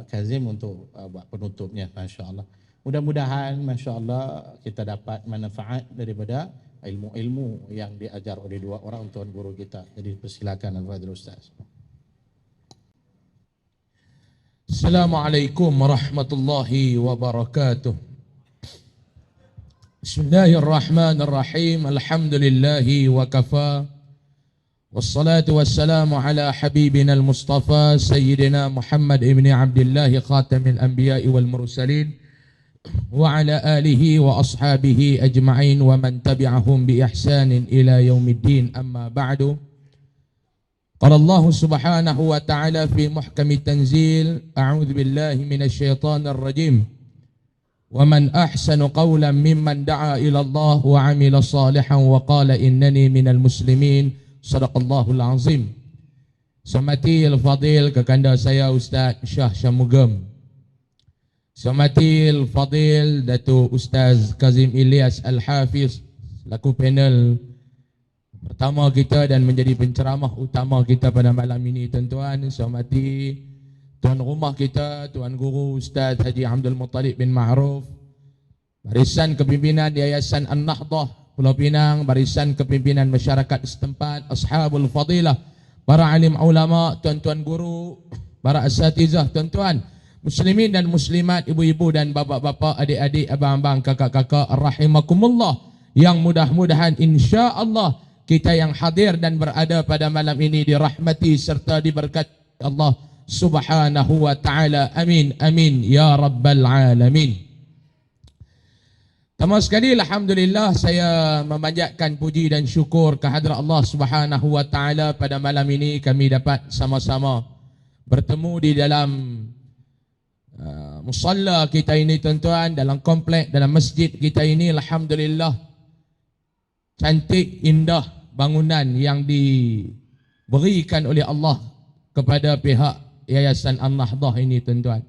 Kazim untuk buat penutupnya, Masya Allah. Mudah-mudahan, Masya Allah, kita dapat manfaat daripada ilmu-ilmu yang diajar oleh dua orang tuan guru kita. Jadi persilakan Al-Fadhil Ustaz. Assalamualaikum warahmatullahi wabarakatuh. Bismillahirrahmanirrahim. Alhamdulillahi wa kafa. Wassalatu wassalamu ala habibina al-Mustafa Sayyidina Muhammad ibn Abdullah khatamil anbiya'i wal mursalin wa ala alihi wa ashabihi ajma'in wa man tabi'ahum bi ihsanin ila yaumiddin, amma ba'du. Qala Allah subhanahu wa ta'ala fi muhkami tanzil, a'udzu billahi minasy syaithanir rajim. Wa man ahsanu qawlan mimman da'a ila Allah wa 'amila salihan wa qala innani minal muslimin. Sadaqallahul azim. Samatil fadil kekanda saya Ustaz Syah Syamugam. Samatil fadil Datuk Ustaz Kazim Ilyas Al-Hafiz laku panel pertama kita dan menjadi penceramah utama kita pada malam ini, tuan-tuan. Shamati tuan rumah kita, Tuan Guru Ustaz Haji Abdul Muttalib bin Ma'ruf, barisan kepimpinan Yayasan An-Nahdah Pulau Pinang, barisan kepimpinan masyarakat setempat, ashabul fadilah, para alim ulama, tuan-tuan guru, para asatizah, tuan-tuan muslimin dan muslimat, ibu-ibu dan bapa-bapa, adik-adik, abang-abang, kakak-kakak, rahimakumullah, yang mudah-mudahan insya-Allah kita yang hadir dan berada pada malam ini dirahmati serta diberkati Allah Subhanahu wa taala. Amin amin ya rabbal alamin. Pertama sekali, alhamdulillah, saya memanjatkan puji dan syukur kehadrat Allah Subhanahu wa taala pada malam ini kami dapat sama-sama bertemu di dalam musalla kita ini, tuan-tuan, dalam komplek, dalam masjid kita ini. Alhamdulillah, cantik, indah bangunan yang diberikan oleh Allah kepada pihak Yayasan An-Nahdah ini, tuan-tuan.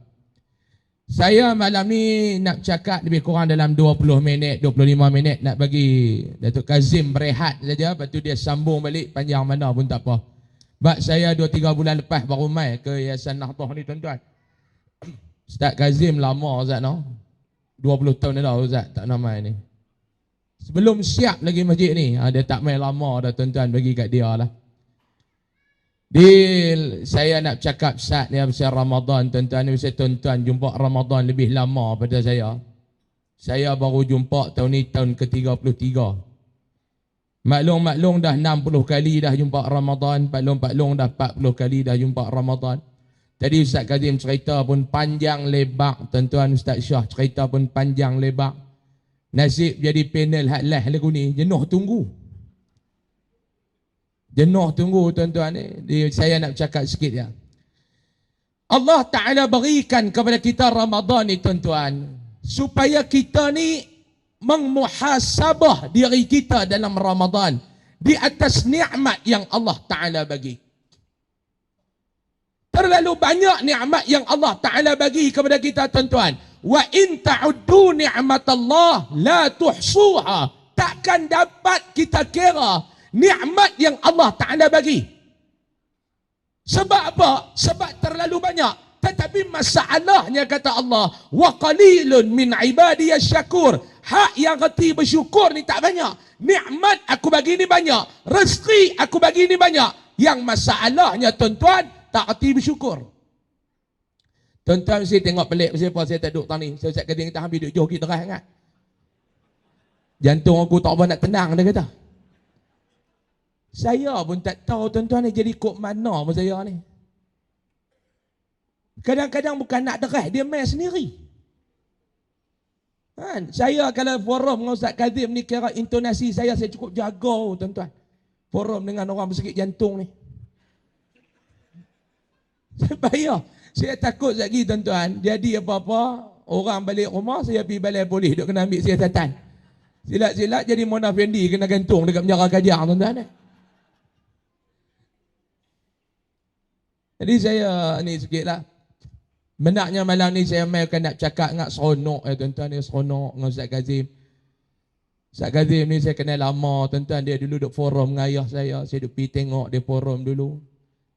Saya malam ni nak cakap lebih kurang dalam 20 minit, 25 minit, nak bagi Datuk Kazim berehat saja, lepas tu dia sambung balik panjang mana pun tak apa. Sebab saya 2-3 bulan lepas baru mai ke Yayasan Nahdah ni, tuan-tuan. Ustaz Kazim lama Ustaz, no? 20 tahun dah Ustaz tak nak mai ni. Sebelum siap lagi masjid ni, dia tak mai lama dah, tuan-tuan, bagi kat dia lah. Saya nak cakap saat ni pasal Ramadan, tuan-tuan. Pasal tuan-tuan jumpa Ramadan lebih lama pada saya. Saya baru jumpa tahun ni tahun ke-33. Maklum dah 60 kali dah jumpa Ramadan. Maklum dah 40 kali dah jumpa Ramadan. Tadi Ustaz Kazim cerita pun panjang lebar, tuan-tuan. Ustaz Syah cerita pun panjang lebar. Nasib jadi panel hak lah lagu ni, jenuh tunggu. Jenuh tunggu, tuan-tuan. Saya nak cakap sikit ya. Allah Ta'ala berikan kepada kita Ramadan ni, tuan-tuan, supaya kita ni memuhasabah diri kita dalam Ramadan di atas nikmat yang Allah Ta'ala bagi. Terlalu banyak nikmat yang Allah Ta'ala bagi kepada kita, tuan-tuan. Wa in ta'uddu ni'matallah la tuhsuha. Takkan dapat kita kira nikmat yang Allah Ta'ala bagi. Sebab apa? Sebab terlalu banyak. Tetapi masalahnya, kata Allah, wa qalilun min ibadiyas syakur. Hak yang reti bersyukur ni tak banyak. Nikmat aku bagi ni banyak. Rezeki aku bagi ni banyak. Yang masalahnya, tuan-tuan, tak reti bersyukur. Tuan-tuan, saya tengok pelik pasal apa saya tak duduk tang ni. Saya cakap kita ambil duduk jogi terah sangat. Jantung aku tak apa nak tenang, dia kata. Saya pun tak tahu, tuan-tuan, ni jadi kok mana pun saya ni. Kadang-kadang bukan nak derah, dia main sendiri. Kan? Saya kalau forum dengan Ustaz Kazim ni, kira intonasi saya cukup jaga, tuan-tuan. Forum dengan orang bersakit jantung ni. Supaya saya takut lagi, tuan-tuan, jadi apa-apa, orang balik rumah, saya pergi balai polis, duk kena ambil siasatan. Silat-silat jadi Mona Fendi kena gantung dekat penjara Kajang, tuan-tuan. Jadi saya ni sikit lah. Benarnya malam ni saya mailkan nak cakap dengan seronok, tuan-tuan, dia seronok dengan Ustaz Kazim. Ustaz Kazim ni saya kenal lama, tuan-tuan. Dia dulu duduk forum dengan ayah saya duduk pergi tengok dia forum dulu.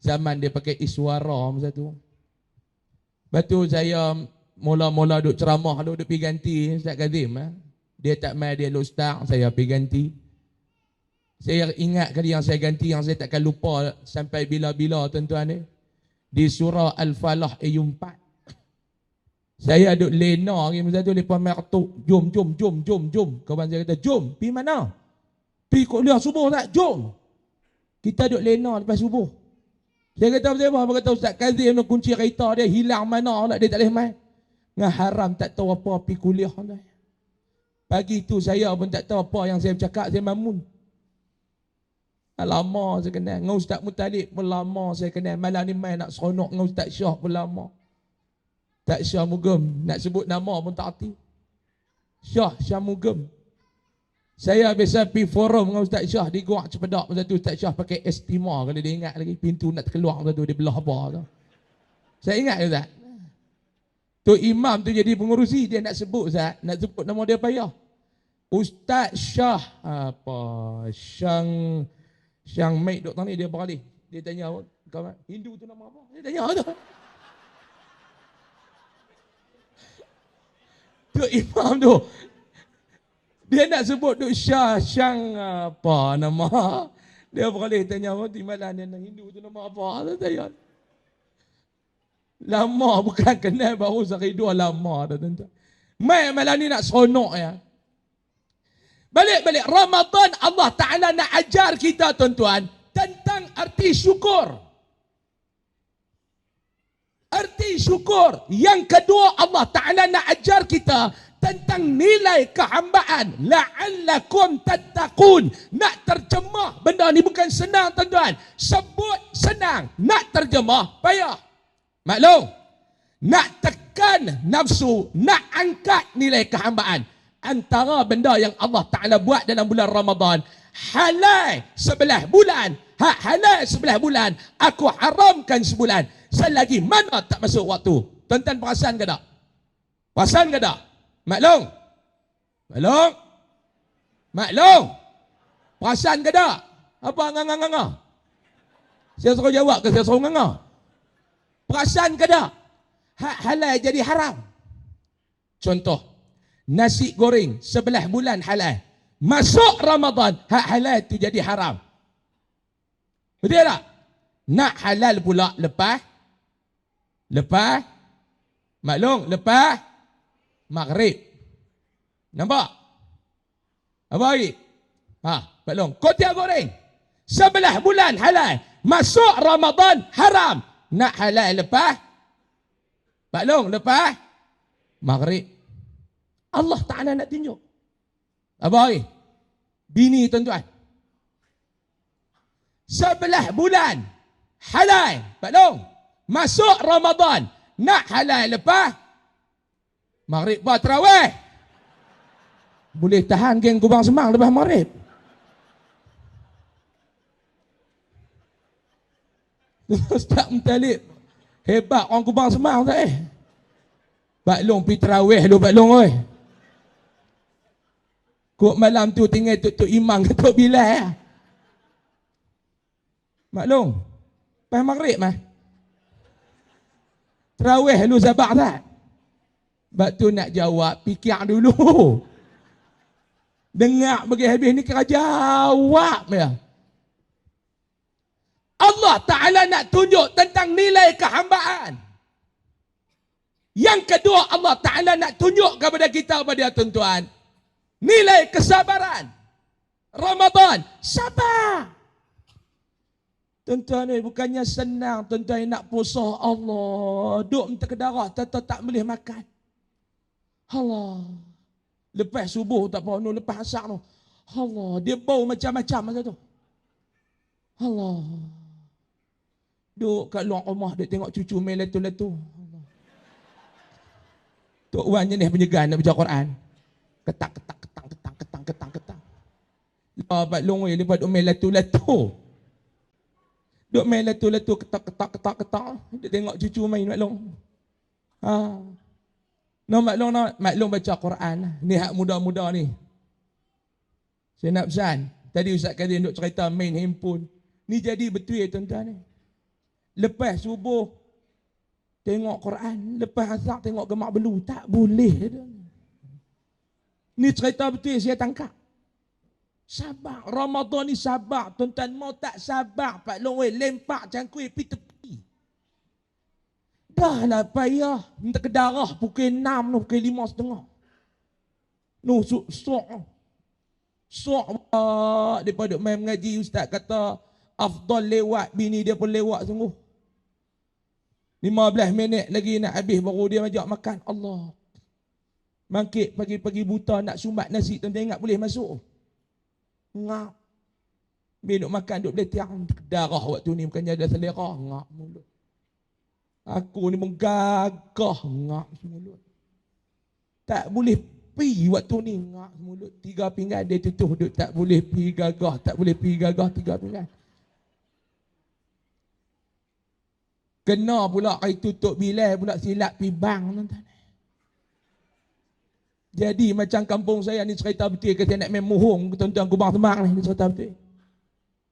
Zaman dia pakai iswara masa tu. Lepas tu saya mula-mula duduk ceramah, duduk pergi ganti Ustaz Kazim. Dia tak main, dia ustaz, saya pergi ganti. Saya ingat kali yang saya ganti, yang saya takkan lupa sampai bila-bila, tuan-tuan ni. Di surah Al-Falah ayat 4. Saya duduk lena hari masa tu lepas main ketuk. Jom. Kawan saya kata, jom. Pergi mana? Pergi kuliah subuh tak? Jom. Kita duduk lena lepas subuh. Saya kata apa? Apa kata Ustaz Kazim nak kunci kereta dia hilang mana lah, dia tak boleh main. Ngah haram tak tahu apa pergi kuliah lah. Pagi tu saya pun tak tahu apa yang saya bercakap, saya mamun. Lama saya kenal. Dengan Ustaz Mutalib pun lama saya kenal. Malam ni main nak seronok dengan Ustaz Syah pun lama. Tak Syah Mugem. Nak sebut nama pun tak hati. Syah Mugem. Saya biasa pergi forum dengan Ustaz Syah di Guak Cepedak. Masa tu Ustaz Syah pakai estima. Kalau dia ingat lagi pintu nak keluar masa tu dia belah apa tu. Saya ingat Ustaz. Tu imam tu jadi pengurusi. Dia nak sebut Ustaz. Nak sebut nama dia payah. Ustaz Syah. Syang Maid Dr. ni dia beralih. Dia tanya, Hindu tu nama apa? Dia tanya tu. Tu imam tu. Dia nak sebut tu Syang apa nama. Dia beralih tanya, timbalan dia Hindu tu nama apa? Dia tanya. Lama bukan kenal baru sehari dua lama dah tuan-tuan. Mai malam ni nak seronok ya. Balik Ramadan Allah Ta'ala nak ajar kita tuan-tuan tentang arti syukur. Arti syukur. Yang kedua Allah Ta'ala nak ajar kita tentang nilai kehambaan. La'allakum tattaqun. Nak terjemah benda ni bukan senang tuan-tuan. Sebut senang. Nak terjemah payah. Maklum. Nak tekan nafsu. Nak angkat nilai kehambaan. Antara benda yang Allah Ta'ala buat dalam bulan Ramadan, halal 11 bulan, halal 11 bulan, aku haramkan sebulan. Selagi mana tak masuk waktu. Tuan-tuan perasan ke tak? Perasan ke tak? Maklum? Perasan ke tak? Apa nganga-nganga? Saya suruh jawab ke saya suruh nganga? Perasan ke tak? Halal jadi haram. Contoh, nasi goreng 11 bulan halal. Masuk Ramadan, hak halal tu jadi haram. Betul tak? Nak halal pula lepas maklum, lepas maghrib. Nampak? Apa lagi? Maklum, kotia goreng 11 bulan halal. Masuk Ramadan haram. Nak halal lepas maklum, lepas maghrib. Allah Ta'ala nak tunjuk. Apa lagi? Bini tuan-tuan. 11 bulan. Halal. Maklum. Masuk Ramadan. Nak halal lepas. Maghrib buat terawih. Boleh tahan geng Kubang Semang lepas maghrib. Ustaz Mutalib. Hebat orang Kubang Semang tak Baklong pergi terawih lu baklong oi. Kok malam tu tinggal tuk imam ketuk Bilal Maklong. Lepas maghrib mah. Terawih lu sabak tak? Sebab tu nak jawab, fikir dulu. Dengar bagi habis ni kira jawab ya. Allah Ta'ala nak tunjuk tentang nilai kehambaan. Yang kedua Allah Ta'ala nak tunjuk kepada kita pada tuan-tuan, nilai kesabaran. Ramadan, sabar. Tuan-tuan ni bukannya senang tuan-tuan nak puasa Allah. Duk minta ke darah, tak boleh makan. Allah. Lepas subuh tak apa, lepas asar tu. Allah, dia bau macam-macam masa tu. Allah. Duk kat luar rumah dia tengok cucu main letu-letu. Tok Wan jenis penyegan nak baca Quran. Ketak. Lepas long wei lepas duk main letu-letu. Duk main letu-letu ketak. Dia tengok cucu main maklong. Maklong baca Quran. Ni hak muda-muda ni. Saya nak pesan. Tadi Ustaz Kazim duk cerita main handphone. Ni jadi betul ya tuan-tuan ni. Lepas subuh tengok Quran, lepas asar tengok gemak belu, tak boleh. Ni cerita betul saya tangkap. Sabar, Ramadan ni sabar. Tuan-tuan mau tak sabar, Pak Long wei lempak cangkui pi tepi. Dah lah payah. Minta ke darah pukul 6 tu, pukul 5:30. Sok. Sok daripada main mengaji, ustaz kata afdal lewat, bini dia pun lewat sungguh. 15 minit lagi nak habis baru dia ajak makan. Allah. Mangkit pagi-pagi buta nak sumbat nasi, tuan-tuan ingat boleh masuk? Ngap. Bila duk makan duk beletiang, darah waktu ni bukan ada selera, ngap mulut. Aku ni menggagah, ngap mulut. Tak boleh pi waktu ni, ngap mulut. 3 pinggan dia tutup duk tak boleh pi gagah, tak boleh pi gagah 3 pinggan. Kena pula kai tutup bilai pula silap pi bang, tuan-tuan. Jadi macam kampung saya ni cerita betul, kata nak main muhung, tuan-tuan Kubang Semang ni cerita betul.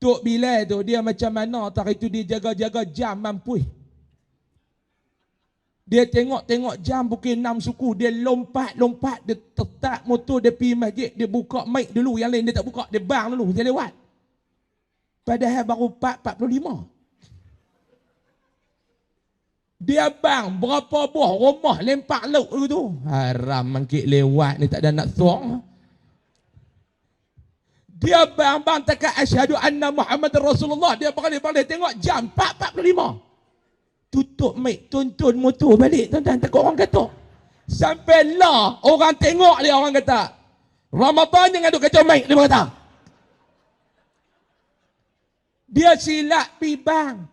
Tok bilai tu dia macam mana tak itu dia jaga-jaga jam mampu. Dia tengok-tengok jam pukul 6 suku, dia lompat-lompat, dia tetap motor, dia pergi masjid, dia buka mic dulu, yang lain dia tak buka, dia bang dulu, dia lewat. Padahal baru 4:45. Dia bang berapa buah rumah lempak laut tu. Haram mangkit lewat ni tak ada nak suang. Dia bang takat asyhadu anna Muhammad Rasulullah. Dia balik tengok jam 4:45. Tutup mic, tuntun motor balik, tuan-tuan, takut orang kata. Sampai lah orang tengok dia, orang kata Ramadan jangan duk kacau mic, dia kata. Dia silap pi bang.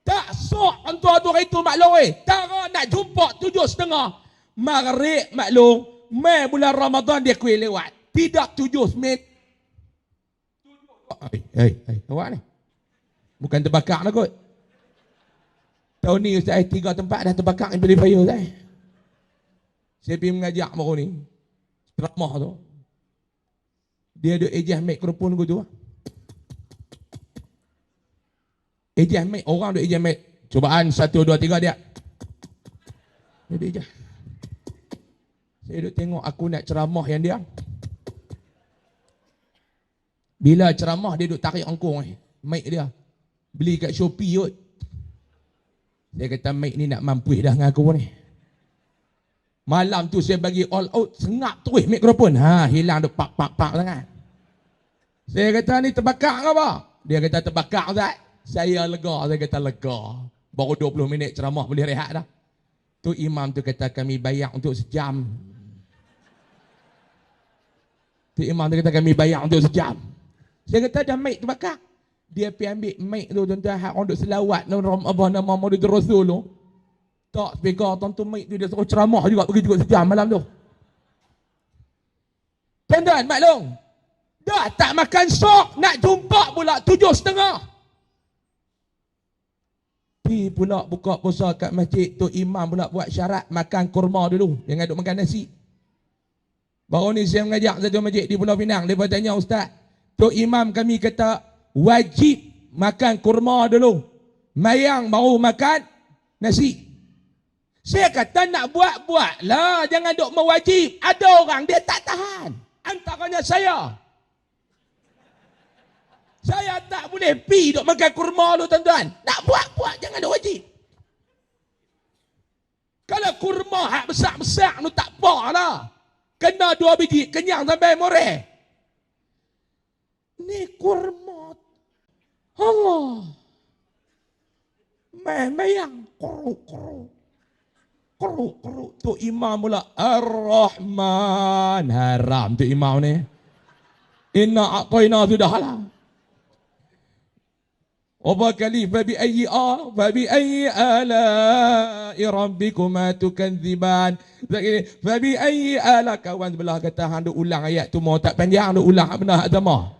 Tak sok antua tu itu maklum Tara nak jumpa 7:30. Maghrib maklum. Mai bulan Ramadan dia kuih lewat. Tidak 7 minit. Awak ni. Bukan terbakar lah kot. Tahun ni Ustaz 3 tempat dah terbakar yang beli bayar Ustaz. Saya pergi mengajak baru ni. Ceramah tu. Dia ada ejah mikrofon aku tu. Ejah mic, orang ada ejah mic. Cubaan 1, 2, 3 dia. Dia ada ejah. Saya duduk tengok aku nak ceramah yang dia. Bila ceramah dia duduk tarik angkung mic dia. Beli kat Shopee kot. Dia kata mic ni nak mampu dah dengan aku ni. Malam tu saya bagi all out, sengap terus mikrofon. Hilang tu pak sangat. Saya kata ni terbakar ke apa? Dia kata terbakar Ustaz. Saya lega, saya kata lega. Baru 20 minit ceramah boleh rehat dah. Tu imam tu kata kami bayar untuk sejam. Tu imam tu kata kami bayar untuk sejam. Saya kata dah mic terbakar. Dia pergi ambil mic tu tuan-tuan, hak orang duk selawat apa nama Maulid Rasul tu. Tak speaker tuan tu mic tu dia suruh ceramah juga, pergi juga sejam malam tu. Tuan-tuan maklum. Dah tak makan sok, nak jumpa pula 7:30. Pergi pula buka puasa kat masjid tu, imam pula buat syarat makan kurma dulu, jangan duk makan nasi. Baru ni saya mengajak satu masjid di Pulau Pinang, dia tanya ustaz, tu imam kami kata wajib makan kurma dulu, mayang baru makan nasi. Saya kata nak buat lah, jangan duk mewajib. Ada orang dia tak tahan, antaranya saya. Saya tak boleh pi duk makan kurma tu tuan-tuan. Nak buat, jangan duk wajib. Kalau kurma hak besar-besar tu tak apa lah. Kena 2 biji, kenyang sampai moreh. Ni kurma. Allah. Mayang. Keruk. Tu imam pula. Ar-Rahman. Haram tu imam ni. Inna a'tayna sudah lah. Apa kali fabi ayyi ala'i rabbikuma tukadziban. Fabi ayyi ala, kawan sebelah kata hang duk ulang ayat tu mau tak panjang, duk ulang hak benar hak sama.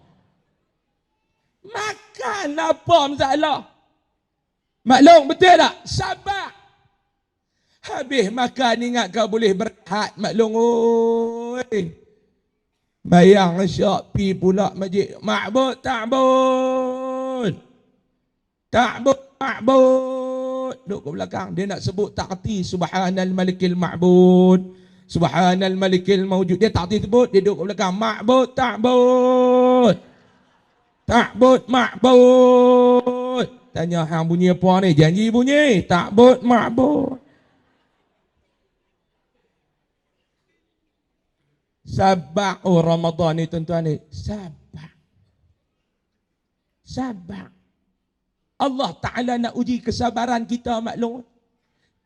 Makan apa masalah? Maklum betul tak? Sabar. Habis makan ingat kau boleh berehat maklum oi. Bayang syak pi pula masjid. Ma'bud ta'bud. Ta'bud. Duduk ke belakang. Dia nak sebut tak erti. Subhanal malikil ma'bud. Subhanal malikil mawjud. Dia tak erti sebut. Dia duduk ke belakang. Ma'bud ta'bud. Ta'bud ma'bud. Tanya hang bunyi apa ni? Janji bunyi. Tak but mak but. Sabar Ramadan ni tuan-tuan ni. Sabar. Sabar. Allah Ta'ala nak uji kesabaran kita maklum.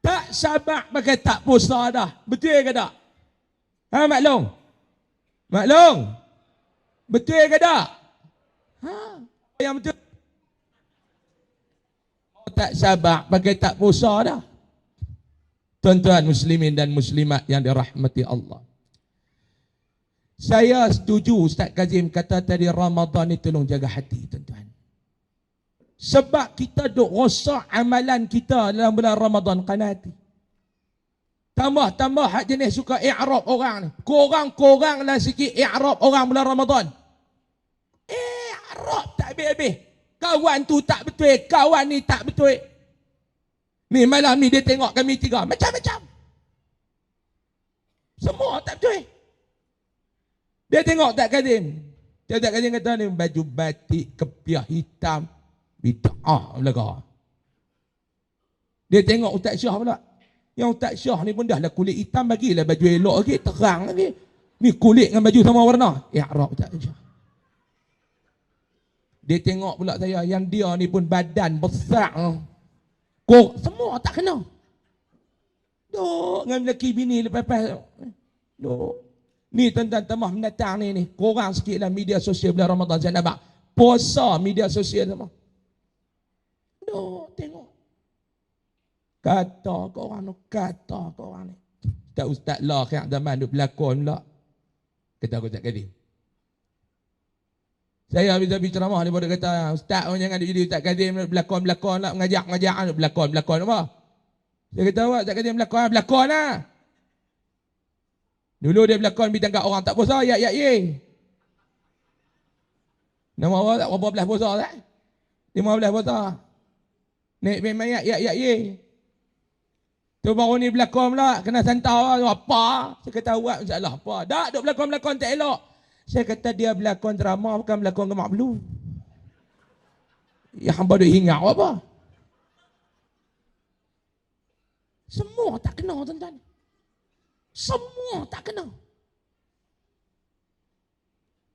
Tak sabar pakai tak puasa dah. Betul ke tak? Ha maklum? Maklum? Betul ke tak? Ha, yang betul. Tak sabar pakai tak puasa dah. Tuan-tuan muslimin dan muslimat yang dirahmati Allah. Saya setuju Ustaz Kazim kata tadi Ramadan ni tolong jaga hati tuan-tuan. Sebab kita duk rosak amalan kita dalam bulan Ramadan kanati. Tambah hak jenis suka i'rab orang ni. Korang lah sikit i'rab orang bulan Ramadan. I'rab tak habis-habis. Kawan tu tak betul, kawan ni tak betul. Ni malam ni dia tengok kami tiga macam-macam. Semua tak betul. Dia tengok tak Kazim. Dia tak Kazim kata ni baju batik kepiah hitam. Bid'ah belaka. Dia tengok Ustaz Syah pula. Yang Ustaz Syah ni pun dah lah kulit hitam bagilah baju elok lagi, terang lagi. Ni kulit dengan baju sama warna. I'rab Ustaz Syah. Dia tengok pula saya yang dia ni pun badan besar. Kok semua tak kena. Duk dengan lelaki bini lepas-lepas. Duk. Ni tuan-tuan tamah mendatang ni. Korang sikitlah media sosial bulan Ramadan. Saya nampak puasa media sosial sama. Tengok. Kata korang ni. Ustaz lah yang zaman duk berlakon pula. Kata aku tak kata. Saya habis-habis ceramah dia boleh kata, Ustaz jangan jadi Ustaz Kazim berlakon-berlakon lah, mengajak-ngajak berlakon apa. Saya kata awak Ustaz Kazim berlakon lah. Dulu dia berlakon bidang kat orang tak puasa, ya ye. Nama awak tak berapa belas puasa tak? 15 puasa. Naik memang ya ye. Tu baru ni berlakon pula, kena santau apa? Saya kata awak insya-Allah apa? Tak duk berlakon tak elok. Saya kata dia berlakon drama bukan berlakon gemak belu. Ya hamba duk ingat apa? Semua tak kena tuan-tuan. Semua tak kena.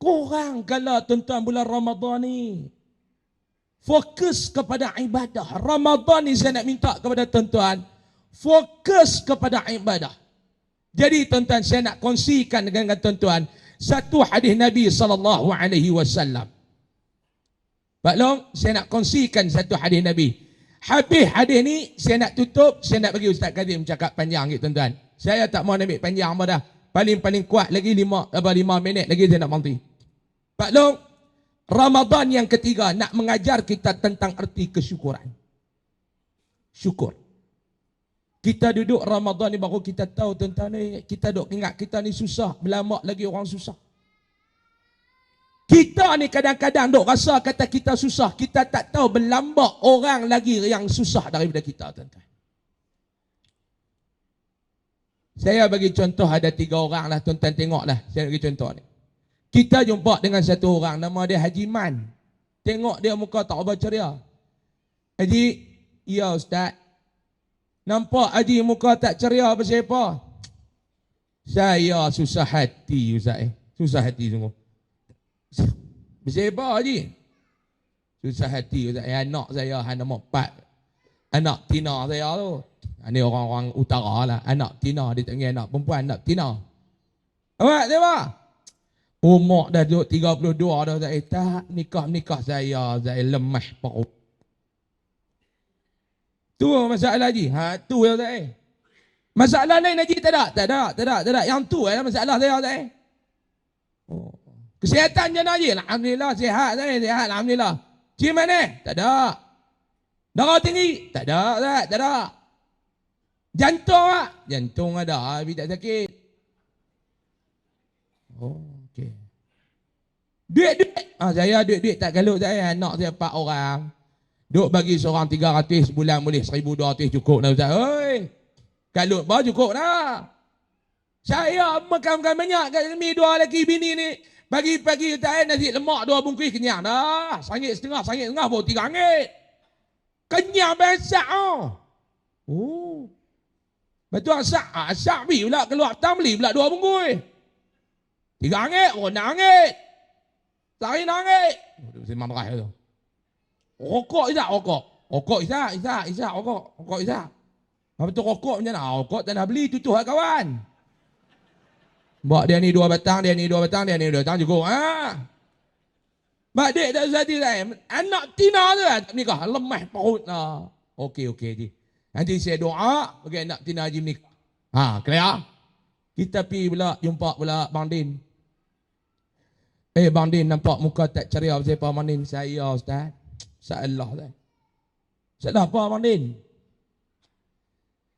Korang kalau tuan-tuan bulan Ramadan ni fokus kepada ibadah. Ramadan ni saya nak minta kepada tuan-tuan fokus kepada ibadah. Jadi tuan-tuan saya nak kongsikan dengan tuan-tuan satu hadis Nabi SAW. Pak Long, saya nak kongsikan satu hadis Nabi. Habis hadis ni, saya nak tutup, saya nak bagi Ustaz Kazim cakap panjang gitu tuan-tuan. Saya tak mau ambil panjang apa dah. Paling kuat lagi 5 minit lagi saya nak berhenti. Pak Long, Ramadan yang ketiga nak mengajar kita tentang erti kesyukuran. Syukur. Kita duduk Ramadan ni baru kita tahu tuan-tuan ni, kita duduk ingat kita ni susah, berlama lagi orang susah. Kita ni kadang-kadang duk rasa kata kita susah, kita tak tahu berlambak orang lagi yang susah daripada kita tuan-tuan. Saya bagi contoh ada 3 orang lah tuan-tuan tengoklah, saya bagi contoh ni. Kita jumpa dengan satu orang nama dia Haji Man. Tengok dia muka tak apa ceria. Haji, ya Ustaz. Nampak Haji muka tak ceria pasal apa? Saya susah hati Ustaz. Susah hati sungguh. Pasal apa Haji? Susah hati Ustaz. Anak saya nama 4. Anak tina saya tu. Ini orang-orang utara lah. Anak tina. Dia tak ingat anak perempuan. Anak tina. Awak siapa? Umur dah 32 dah. Tak nikah saya lemah perut. Tu masalah Haji. Tu ya Ustaz. Masalah lain Haji tak ada. Yang tu masalah saya Ustaz. Oh. Kesihatan je Haji. Alhamdulillah sihat saya. Sihat alhamdulillah. Cik mana? Tak ada. Darah tinggi? Tak ada Ustaz. Tak ada. Jantung tak? Jantung ada. Tapi tak sakit. Oh, okey. Duit. Saya duit tak galut saya. Anak saya 4 orang. Duk bagi seorang 300 sebulan boleh 1,200 cukup dah Ustaz. Oi. Kalut baru cukup dah. Saya makan banyak kat kami 2 lelaki bini ni. Pagi-pagi Ustaz nasi lemak 2 bungkus kenyang dah. RM1.5 pun RM3. Kenyang biasa. Oh. Betul asak beli pula keluar petang beli pula 2 bungkus. 3 ringgit, oh 6 ringgit. Sehari 6 ringgit. Mesti marah tu. Rokok Izzat, rokok. Rokok Izzat, rokok. Rokok Izzat. Apa tu rokok macam mana? Rokok tak nak beli, tutup kawan. Buat dia ni 2 batang, dia ni 2 batang, dia ni 2 batang cukup. Mak dek tak usah saya. Anak tina tu lah tak menikah. Lemah perut lah. Okey je. Nanti saya doa bagi anak tina Haji menikah. Clear? Kita pergi pula jumpa pula Bang Din. Bang Din nampak muka tak ceria pasal apa Bang Din? Saya Ustaz. Salah Ustaz. Salah apa Bang Din?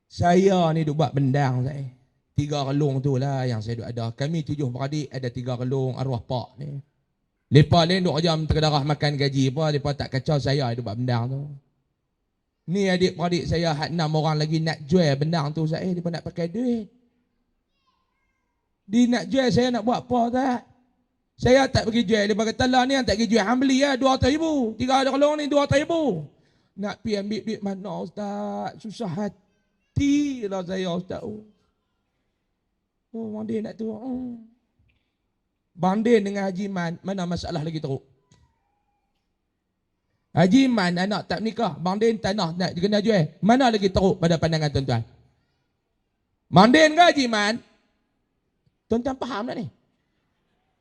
Saya ni duk buat bendang saya. 3 relung tu lah yang saya duk ada. Kami 7 beradik ada 3 relung arwah pak ni. Lepas lain duk jam terdarah makan gaji apa, lepas tak kacau saya duk buat bendang tu. Ni adik-beradik saya 6 orang lagi nak jual bendang tu saya, dia nak pakai duit. Dia nak jual saya nak buat apa tak? Saya tak pergi jual, dia kata lah ni yang tak pergi jual, hang beli lah 200,000. 3 relung ni 200,000. Nak pergi ambil duit mana Ustaz? Susah hati lah saya Ustaz. Oh, Bang Din nak tu. Bang Din dengan Haji Man, mana masalah lagi teruk? Haji Man anak tak menikah, Bang Din tanah nak kena jual. Mana lagi teruk pada pandangan tuan-tuan? Bang Din ke Haji Man? Tuan-tuan faham tak ni?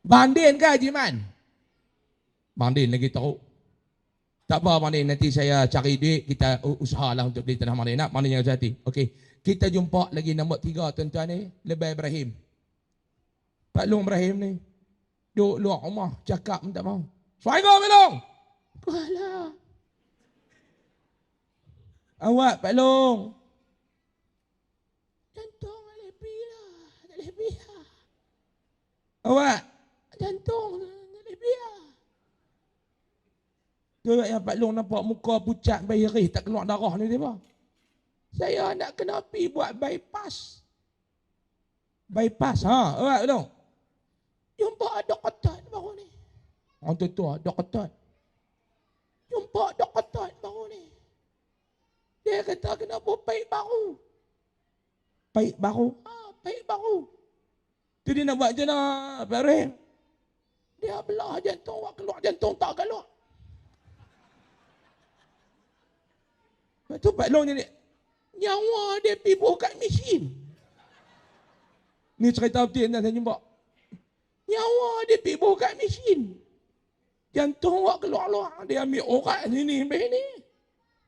Bang Din ke Haji Man? Bang Din lagi teruk. Tak apa Bang Din, nanti saya cari duit, kita usahalah untuk beli tanah Bang Din. Nak Bang Din jangan hati. Okey, kita jumpa lagi nombor 3 tuan-tuan ni, Lebay Ibrahim. Pak Long Ibrahim ni. Duduk luar rumah, cakap minta mau. Assalamualaikum Pak Long. Alah. Awak Pak Long. Jantung lebih lah, tak lebih lah. Awak jantung tak lebih lah. Tu yang Pak Long nampak muka pucat bayarih tak keluar darah ni dia apa? Saya nak kena pergi buat bypass. Bypass awak Pak Long. Jumpa doktor baru ni. Orang tua doktor. Jumpa doktor baru ni. Dia kata kena buat paip baru. Paip baru? Paip baru. Tu dia nak buat macam mana, Pak Ibrahim? Dia belah jantung, keluar jantung tak keluar. Lepas tu Pak Long jadi, nyawa dia pergi buka mesin. Ni cerita betul yang saya jumpa. Nyawa dia pergi buka mesin. Jantung awak keluar-keluar. Dia ambil urat ni.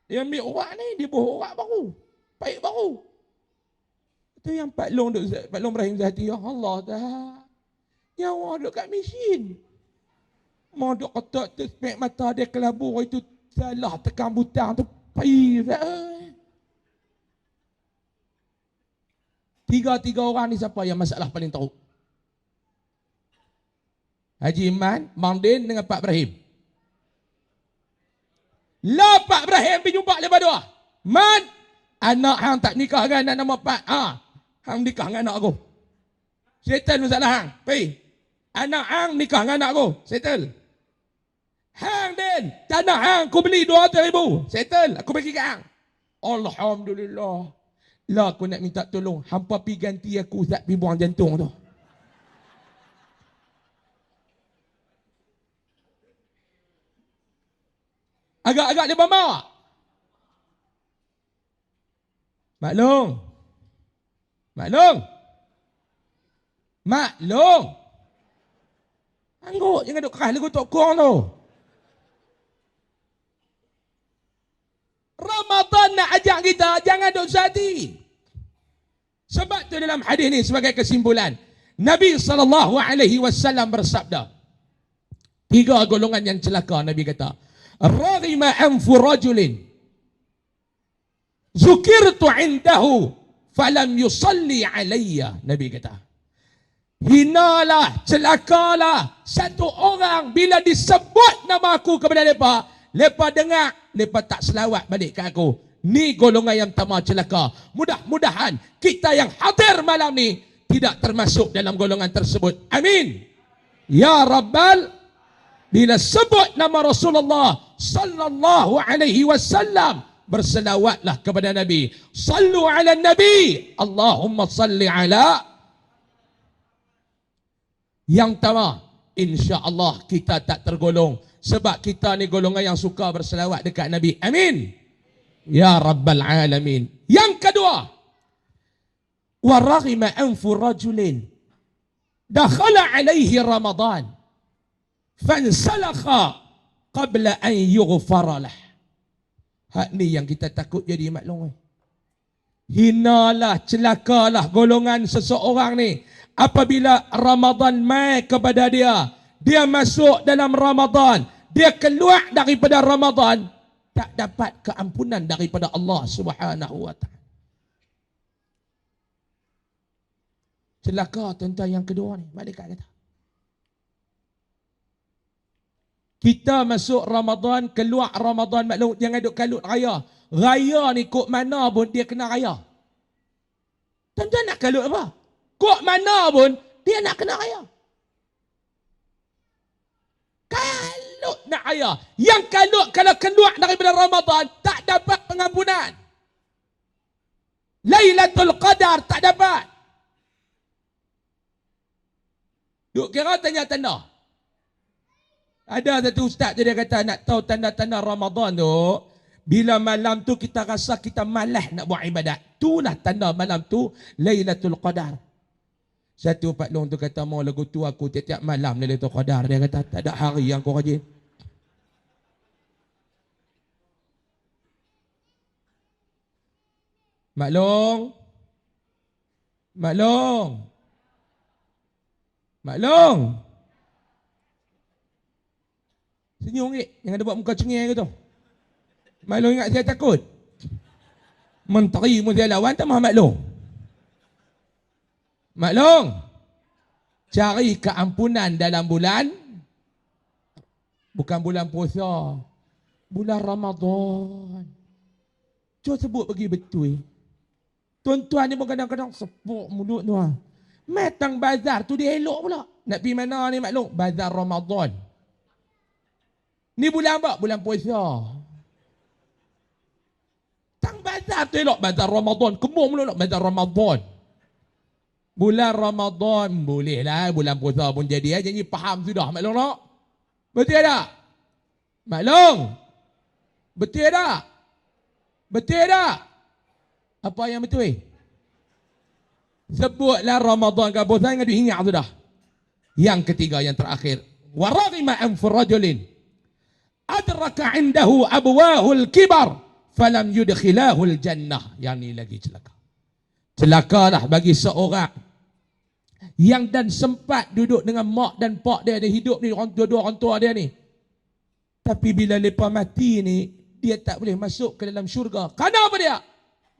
Dia ambil urat ni, dia buh urat baru. Paip baru. Itu yang Pak Long Ibrahim Zahati. Ya Allah dah. Nyawa duduk kat mesin. Mau duduk kotak tu, spek mata dia kelabur itu. Salah tekan butang tu. Paip dah. 3 orang ni siapa yang masalah paling teruk? Haji Iman, Bang Din dengan Pak Ibrahim. Lah Pak Ibrahim pergi jumpa lepas dua. Man, anak hang tak nikah kan anak nama Pak. Hang nikah dengan anak aku. Settle masalah hang. Pergi. Anak hang nikah dengan anak aku. Settle. Hang Din, tanah hang aku beli 200,000. Settle. Aku bagi kat hang. Alhamdulillah. Lah aku nak minta tolong. Hampa pergi ganti aku tak pergi buang jantung tu. Agak-agak dia bawa. Maklum. Angguk jangan duk keras lagu tok kong tu. Ramadan nak ajak kita jangan duk sadi. Sebab tu dalam hadis ni sebagai kesimpulan, Nabi SAW bersabda, 3 golongan yang celaka. Nabi kata, Raghima anfu rajulin Zukirtu indahu Falam yusalli alayya. Nabi kata, hinalah, celakalah satu orang bila disebut nama aku kepada mereka, mereka dengar, mereka tak selawat balik ke aku. Ni golongan yang pertama celaka. Mudah-mudahan kita yang hadir malam ni tidak termasuk dalam golongan tersebut. Amin. Ya Rabbal. Bila sebut nama Rasulullah sallallahu alaihi wasallam, berselawatlah kepada Nabi. Sallu ala Nabi. Allahumma salli ala. Yang pertama, insya-Allah kita tak tergolong sebab kita ni golongan yang suka berselawat dekat Nabi. Amin. Ya Rabbal Alamin. Yang kedua, wa raghima anfu rajulin dakhala alaihi Ramadan fansalakha qabla an yughfara lah. Hak ni yang kita takut jadi maklum. Hinalah, celakalah golongan seseorang ni apabila Ramadan mai kepada dia, dia masuk dalam Ramadan, dia keluar daripada Ramadan, tak dapat keampunan daripada Allah Subhanahu wa taala. Celaka tuan-tuan yang kedua ni, malaikat kata. Kita masuk Ramadan, keluar Ramadan, maklum jangan duk kalut raya. Raya ni kok mana pun dia kena raya. Tuan-tuan nak kalut apa? Kok mana pun dia nak kena raya. Kalut nak raya. Yang kalut kalau keluar daripada Ramadan tak dapat pengampunan. Lailatul Qadar tak dapat. Duk kira tanya-tanda. Ada satu ustaz dia kata nak tahu tanda-tanda Ramadan tu, bila malam tu kita rasa kita malas nak buat ibadat. Itulah tanda malam tu Lailatul Qadar. Satu Pak Long tu kata mau lagu tu aku tiap-tiap malam Lailatul Qadar. Dia kata tak ada hari yang kau rajin. Mak Long. Mak Long. Mak Long. Senyum ni, jangan ada buat muka cengeng gitu. Mak Long ingat saya takut. Menteri mu saya lawan tak Mak Long. Mak Long, cari keampunan dalam bulan, bukan bulan puasa, bulan Ramadan. Cuba sebut bagi betul. Tuan-tuan ni pun kadang-kadang sepuk mulut tu. Metang bazar tu dia elok pula. Nak pergi mana ni Mak Long? Bazar Ramadan. Ni bulan apa? Bulan puasa. Tang bazar tu elok. Bazar Ramadan. Kemur mula bazar Ramadan. Bulan Ramadan boleh lah. Bulan puasa pun jadi. Jadi faham sudah Mak Long tak? Betul tak? Mak Long? Betul tak? Betul tak? Apa yang betul? Sebutlah Ramadan ke puasa. Ingat ingat sudah. Yang ketiga, yang terakhir. Waraghima anfu rajulin adraka indahu abwahul kibar falam yudkhilahul jannah. Yang ni lagi celaka. Celakalah bagi seorang yang dan sempat duduk dengan mak dan pak dia hidup ni, dua-dua orang tua dia ni. Tapi bila lepas mati ni, dia tak boleh masuk ke dalam syurga. Kenapa dia?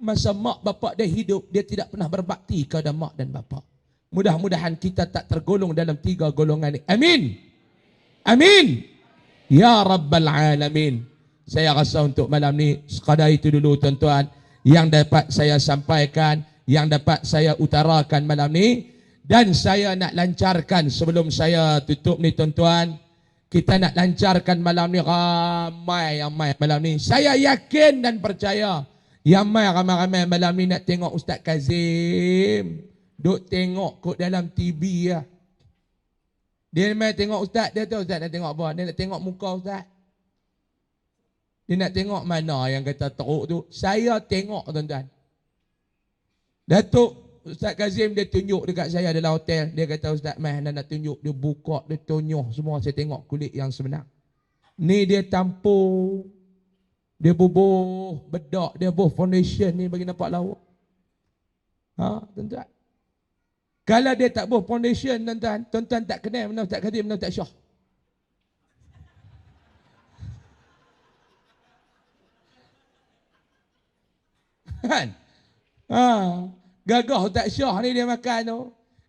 Masa mak bapak dia hidup, dia tidak pernah berbakti kepada mak dan bapak. Mudah-mudahan kita tak tergolong dalam tiga golongan ni. Amin. Amin. Ya Rabbal Alamin. Saya rasa untuk malam ni sekadar itu dulu tuan-tuan yang dapat saya sampaikan, yang dapat saya utarakan malam ni. Dan saya nak lancarkan sebelum saya tutup ni tuan-tuan, kita nak lancarkan malam ni ramai malam ni. Saya yakin dan percaya yang ramai malam ni nak tengok Ustaz Kazim. Duk tengok kot dalam TV lah. Dia main tengok Ustaz, dia tahu Ustaz nak tengok apa. Dia nak tengok muka Ustaz. Dia nak tengok mana yang kata teruk tu. Saya tengok tuan-tuan. Datuk Ustaz Kazim dia tunjuk dekat saya dalam hotel. Dia kata Ustaz Mah nak tunjuk. Dia buka, dia tunjuk semua. Saya tengok kulit yang sebenar. Ni dia tampur. Dia bubuh bedak. Dia bubuh foundation ni bagi nampak lawa. Tuan-tuan. Kalau dia tak bubuh foundation tuan-tuan. Tuan-tuan tak kenal mana Ustaz Kazim, mana Ustaz Syah. Kan? Gagah Ustaz Syah ni dia makan tu.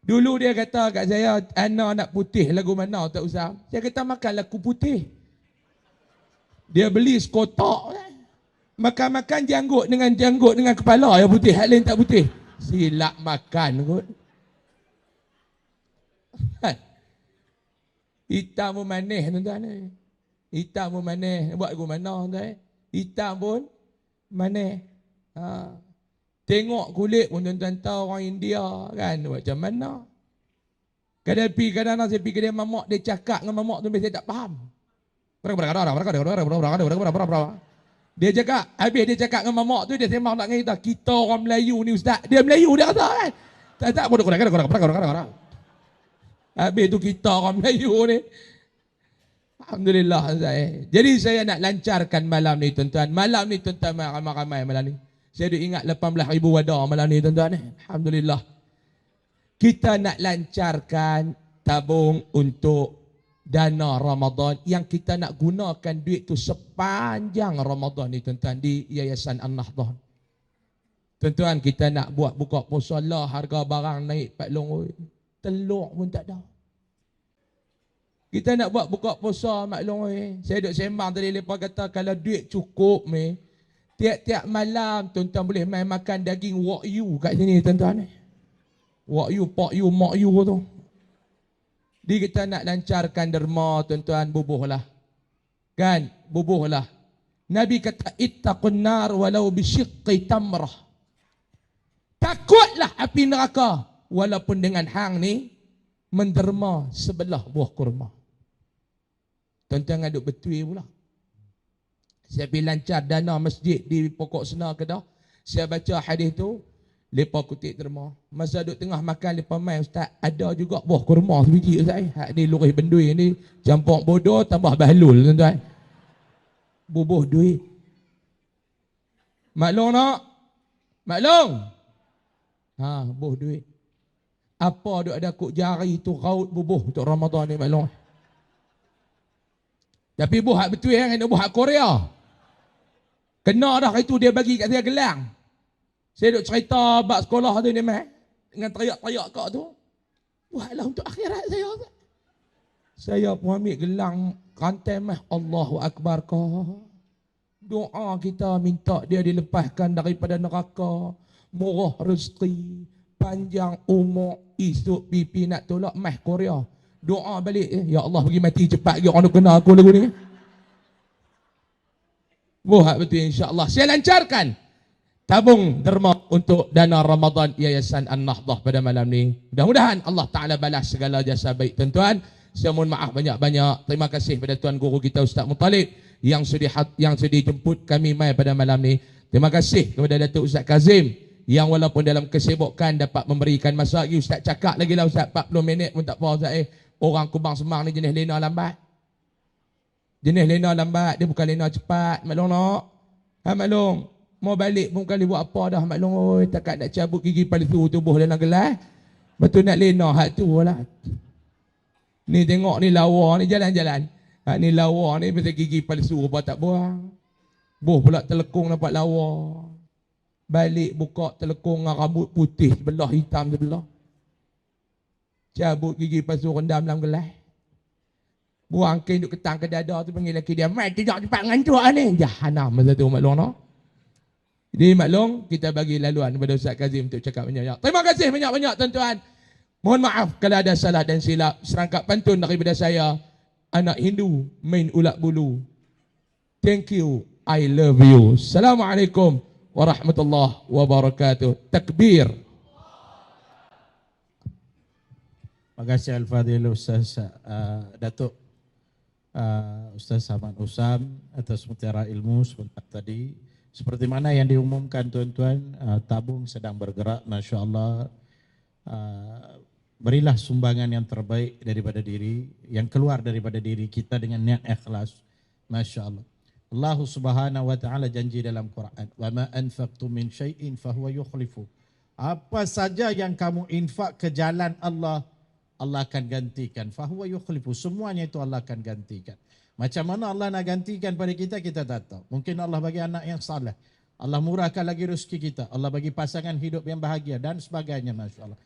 Dulu dia kata kat saya, Ana nak putih lagu mana Ustaz Usam? Saya kata makan lagu putih. Dia beli sekotak. Makan-makan janggut dengan kepala yang putih. Hal lain tak putih. Silap makan kot. Hitam pun manis tuan-tuan. Hitam pun manis. Buat lagu mana tuan-tuan? Hitam pun Mana? Ha. Tengok kulit pun tuan-tuan tahu orang India kan macam mana. Kadang saya pergi kedai mamak, dia cakap dengan mamak tu saya tak faham. Dia cakap, habis dia cakap dengan mamak tu, dia sembang nak dengan kita orang Melayu ni ustaz. Dia Melayu dia kata kan. Tak kurang. Habis tu kita orang Melayu ni. Alhamdulillah saya. Jadi saya nak lancarkan malam ni tuan-tuan. Malam ni tuan-tuan ramai-ramai malam ni. Saya dah ingat 18,000 wadah malam ni tuan-tuan. Alhamdulillah. Kita nak lancarkan tabung untuk dana Ramadan yang kita nak gunakan duit tu sepanjang Ramadan ni tuan-tuan di Yayasan An-Nahdah. Tuan-tuan kita nak buat buka puasa lah harga barang naik Pak Long. Telur pun tak ada. Kita nak buat buka puasa Mak Long. Saya duduk sembang tadi lepas kata kalau duit cukup tiap-tiap malam tuan-tuan boleh main makan daging wok yu kat sini tuan-tuan. Wok yu, pak yu, mak yu tu. Jadi kita nak lancarkan derma tuan-tuan, bubuhlah. Kan? Bubuhlah. Nabi kata ittaqun nar walau bisyiqqi tamrah. Takutlah api neraka walaupun dengan hang ni menderma sebelah buah kurma. Tuan-tuan aduk betul pula. Saya pergi lancar dana masjid di Pokok Senar Kedah. Saya baca hadis tu, lepas kutip derma. Masa duduk tengah makan lepas main ustaz, ada juga buah kurma sebiji ustaz. Hak ni lurih bendui ni campur bodoh tambah bahlul tuan-tuan. Bubuh duit. Maklum nak? Maklum? Ha, bubuh duit. Apa duk ada kuk jari tu raut bubuh untuk Ramadan ni maklum. Tapi buh hak betul yang ada buh hak Korea. Kena dah itu dia bagi kat saya gelang. Saya duk cerita bab sekolah tu ni meh dengan teriak-teriak kat tu. Buatlah untuk akhirat saya. Saya pun ambil gelang rantai meh Allahu Akbar kau. Doa kita minta dia dilepaskan daripada neraka, murah rezeki, panjang umur, esok pipi nak tolak meh Korea. Doa balik, ya Allah bagi mati cepat lagi orang tu kena aku lagu ni. Buat betul insya-Allah. Saya lancarkan tabung derma untuk dana Ramadan Yayasan An-Nahdah pada malam ni. Mudah-mudahan Allah Taala balas segala jasa baik tuan-tuan. Saya mohon maaf banyak-banyak. Terima kasih pada tuan guru kita Ustaz Muttalib yang sudi jemput kami mai pada malam ni. Terima kasih kepada Datuk Ustaz Kazim yang walaupun dalam kesibukan dapat memberikan masa lagi. Ustaz cakap lagi lah Ustaz 40 minit pun tak apa Ustaz. Orang Kubang Semang ni jenis lena lambat. Jenis lena lambat, dia bukan lena cepat. Maklum nak? Ha maklum. Mau balik pun kali buat apa dah maklum. Oi, takat nak cabut gigi palsu tubuh dalam gelas. Betul nak lena hak tu lah. Ni tengok ni lawa ni jalan-jalan. Hak ni lawa ni pasal gigi palsu apa tak buang. Boh pula telekung nampak lawa. Balik buka telekung dengan rambut putih sebelah, hitam sebelah. Cabut gigi palsu rendam dalam gelas. Buang kain duk ketang ke dada tu panggil lelaki dia. Mai tidak cepat ngantuk ni. Jahanam masa tu maklum no. Jadi maklum kita bagi laluan kepada Ustaz Kazim untuk cakap banyak-banyak. Terima kasih banyak-banyak tuan-tuan. Mohon maaf kalau ada salah dan silap. Serangkap pantun daripada saya. Anak Hindu main ulat bulu. Thank you. I love you. Assalamualaikum warahmatullahi wabarakatuh. Takbir. Terima kasih Al-Fadhil Ustaz Datuk Ustaz Ahmad Usam atas mutiara ilmu sebentar tadi. Seperti mana yang diumumkan tuan-tuan, tabung sedang bergerak, Masya Allah. Berilah sumbangan yang terbaik daripada diri, yang keluar daripada diri kita dengan niat ikhlas, Masya Allah. Allah Subhanahu wa taala janji dalam Quran, "Wa ma anfaqtum min syai'in fahuwa yukhlifu." Apa saja yang kamu infak ke jalan Allah, Allah akan gantikan. Fahuwa yukhlifu. Semuanya itu Allah akan gantikan. Macam mana Allah nak gantikan pada kita, kita tak tahu. Mungkin Allah bagi anak yang saleh. Allah murahkan lagi rezeki kita. Allah bagi pasangan hidup yang bahagia dan sebagainya, Masya Allah.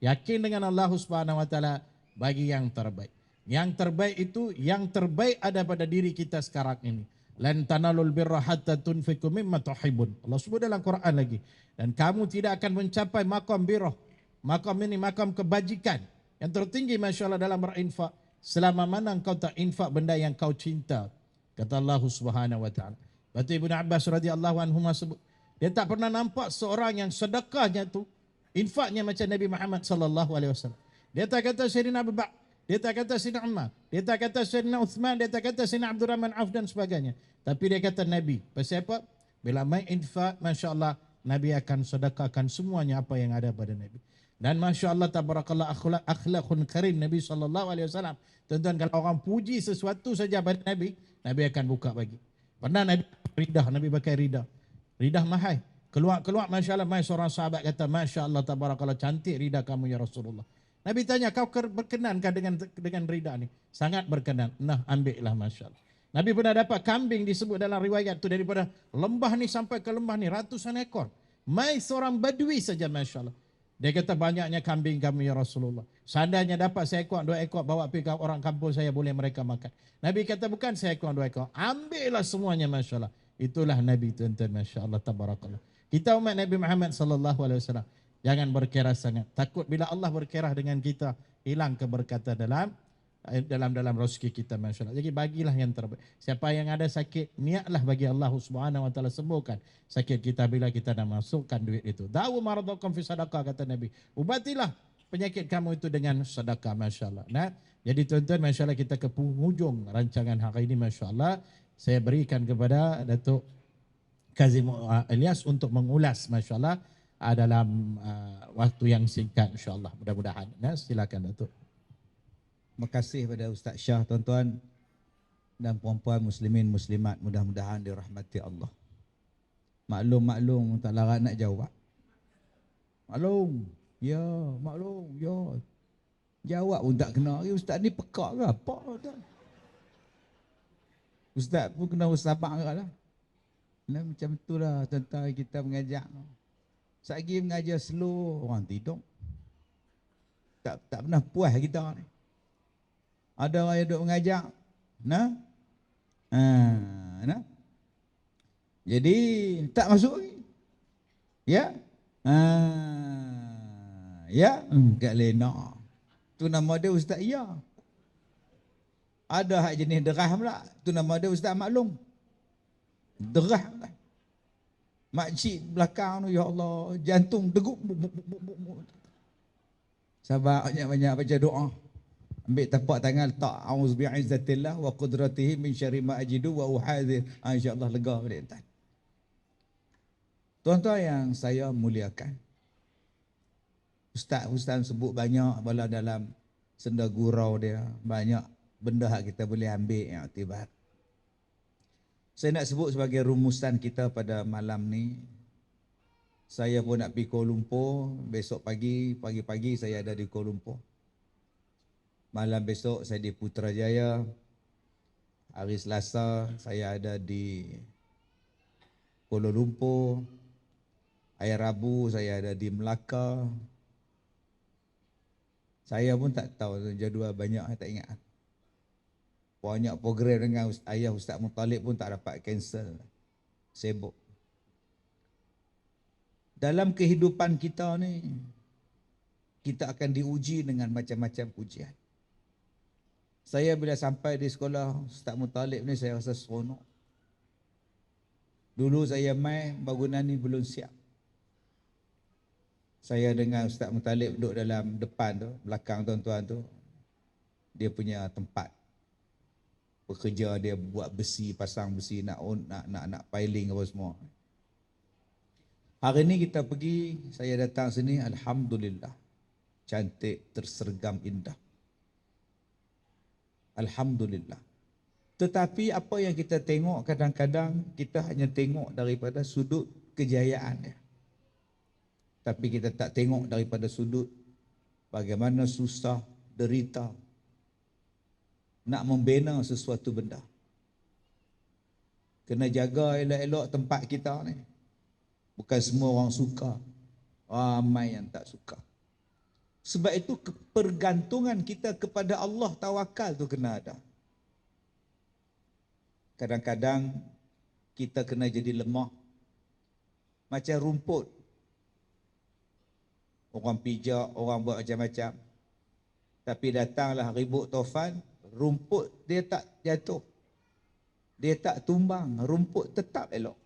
Yakin dengan Allah Subhanahu wa taala bagi yang terbaik. Yang terbaik itu, yang terbaik ada pada diri kita sekarang ini. Lan tanalul birra hatta tunfiqu mimma tuhibbun. Allah sebut dalam Quran lagi. Dan kamu tidak akan mencapai maqam birrah. Maqam ini maqam kebajikan yang tertinggi, Masya Allah, dalam berinfak selama mana engkau tak infak benda yang kau cinta. Kata Allah Subhanahu wa taala, Lepas tu Ibnu Abbas radhiyallahu anhu sebut, dia tak pernah nampak seorang yang sedekahnya tu, infaknya macam Nabi Muhammad sallallahu alaihi wasallam. Dia tak kata Sayyidina Abu Bakar, dia tak kata Sayyidina Umar, dia tak kata Sayyidina Uthman, dia tak kata Sayyidina Abdul Rahman Auf dan sebagainya. Tapi dia kata Nabi. Pasal apa? Bila main infak, masya-Allah, Nabi akan sedekahkan semuanya apa yang ada pada Nabi. Dan masya-Allah tabarakallah akhlakun karim Nabi sallallahu alaihi wasallam. Tuan-tuan, kalau orang puji sesuatu saja pada Nabi, Nabi akan buka bagi. Pernah Nabi ridah, Nabi pakai ridah. Ridah mahal. Keluar masya-Allah, mai seorang sahabat kata, masya-Allah tabarakallah, cantik ridah kamu ya Rasulullah. Nabi tanya, kau berkenankah dengan ridah ni? Sangat berkenan. Nah, ambillah masya-Allah. Nabi pernah dapat kambing, disebut dalam riwayat tu, daripada lembah ni sampai ke lembah ni ratusan ekor. Mai seorang badui saja masya-Allah. Dia kata, banyaknya kambing kami ya Rasulullah. Seandainya dapat seekor, 2 ekor, bawa pergi ke orang kampung saya, boleh mereka makan. Nabi kata, bukan seekor, 2 ekor. Ambillah semuanya masya-Allah. Itulah Nabi, tuan-tuan, masya-Allah tabarakallah. Kita umat Nabi Muhammad sallallahu alaihi wasallam, jangan berkira sangat. Takut bila Allah berkira dengan kita, hilang keberkatan dalam rezeki kita masya-Allah. Jadi bagilah yang terbaik. Siapa yang ada sakit, niatlah bagi Allah Subhanahu wa taala sembuhkan sakit kita bila kita dah masukkan duit itu. Dawu maradakum fi sadaqah, kata Nabi. Ubatilah penyakit kamu itu dengan sedekah masya-Allah. Nah, jadi tuan-tuan, masya-Allah, kita ke penghujung rancangan hari ini masya-Allah. Saya berikan kepada Datuk Kazim Ilyas untuk mengulas masya-Allah dalam waktu yang singkat insya-Allah, mudah-mudahan. Nah, silakan Datuk. Terima kasih pada Ustaz Shah, tuan-tuan dan puan-puan muslimin muslimat, mudah-mudahan dirahmati Allah. Maklum tak larat nak jawab. Maklum, ya, maklum, ya. Jawab pun tak kena. Ustaz ni pekak ke apa tuan? Ustaz pun kena bersabar lah. Nah, macam itulah tuan-tuan, kita mengajar. Sagi mengajar slow, orang tidur. Tak pernah puas kita ni. Ada orang yang duk mengajak, nah, jadi tak masuk lagi, ya, ya, kat lena, tu nama dia Ustaz Ya. Ada hak jenis derah pula, tu nama dia Ustaz Maklum, derah pula. Makcik belakang tu, ya Allah, jantung degup, sabar banyak-banyak baca doa. Ambil tapak tangan, letak auzubi'izzatillah wa qudratihi min syarri ma ajidu wa uhadzir. InsyaAllah lega balik tuan. Tuan-tuan yang saya muliakan, Ustaz sebut banyak bala dalam senda gurau dia, banyak benda yang kita boleh ambil yang iktibar. Saya nak sebut sebagai rumusan kita pada malam ni. Saya pun nak pergi Kuala Lumpur, besok pagi saya ada di Kuala Lumpur. Malam besok saya di Putrajaya. Hari Selasa saya ada di Kuala Lumpur. Hari Rabu saya ada di Melaka. Saya pun tak tahu, jadual banyak, saya tak ingat. Banyak program dengan ayah Ustaz Muttalib pun tak dapat cancel. Sibuk. Dalam kehidupan kita ni, kita akan diuji dengan macam-macam ujian. Saya bila sampai di sekolah Ustaz Muttalib ni, saya rasa seronok. Dulu saya main, bangunan ni belum siap. Saya dengan Ustaz Muttalib duduk dalam depan tu, belakang tuan-tuan tu. Dia punya tempat bekerja, dia buat besi, pasang besi, nak piling apa semua. Hari ni kita pergi, saya datang sini, alhamdulillah. Cantik, tersergam, indah. Alhamdulillah. Tetapi apa yang kita tengok, kadang-kadang kita hanya tengok daripada sudut kejayaan dia. Tapi kita tak tengok daripada sudut bagaimana susah, derita nak membina sesuatu benda. Kena jaga elok-elok tempat kita ni. Bukan semua orang suka. Ramai yang tak suka. Sebab itu kepergantungan kita kepada Allah, tawakal tu kena ada. Kadang-kadang kita kena jadi lemah. Macam rumput. Orang pijak, orang buat macam-macam. Tapi datanglah ribut tofan, rumput dia tak jatuh. dia tak tumbang, rumput tetap elok.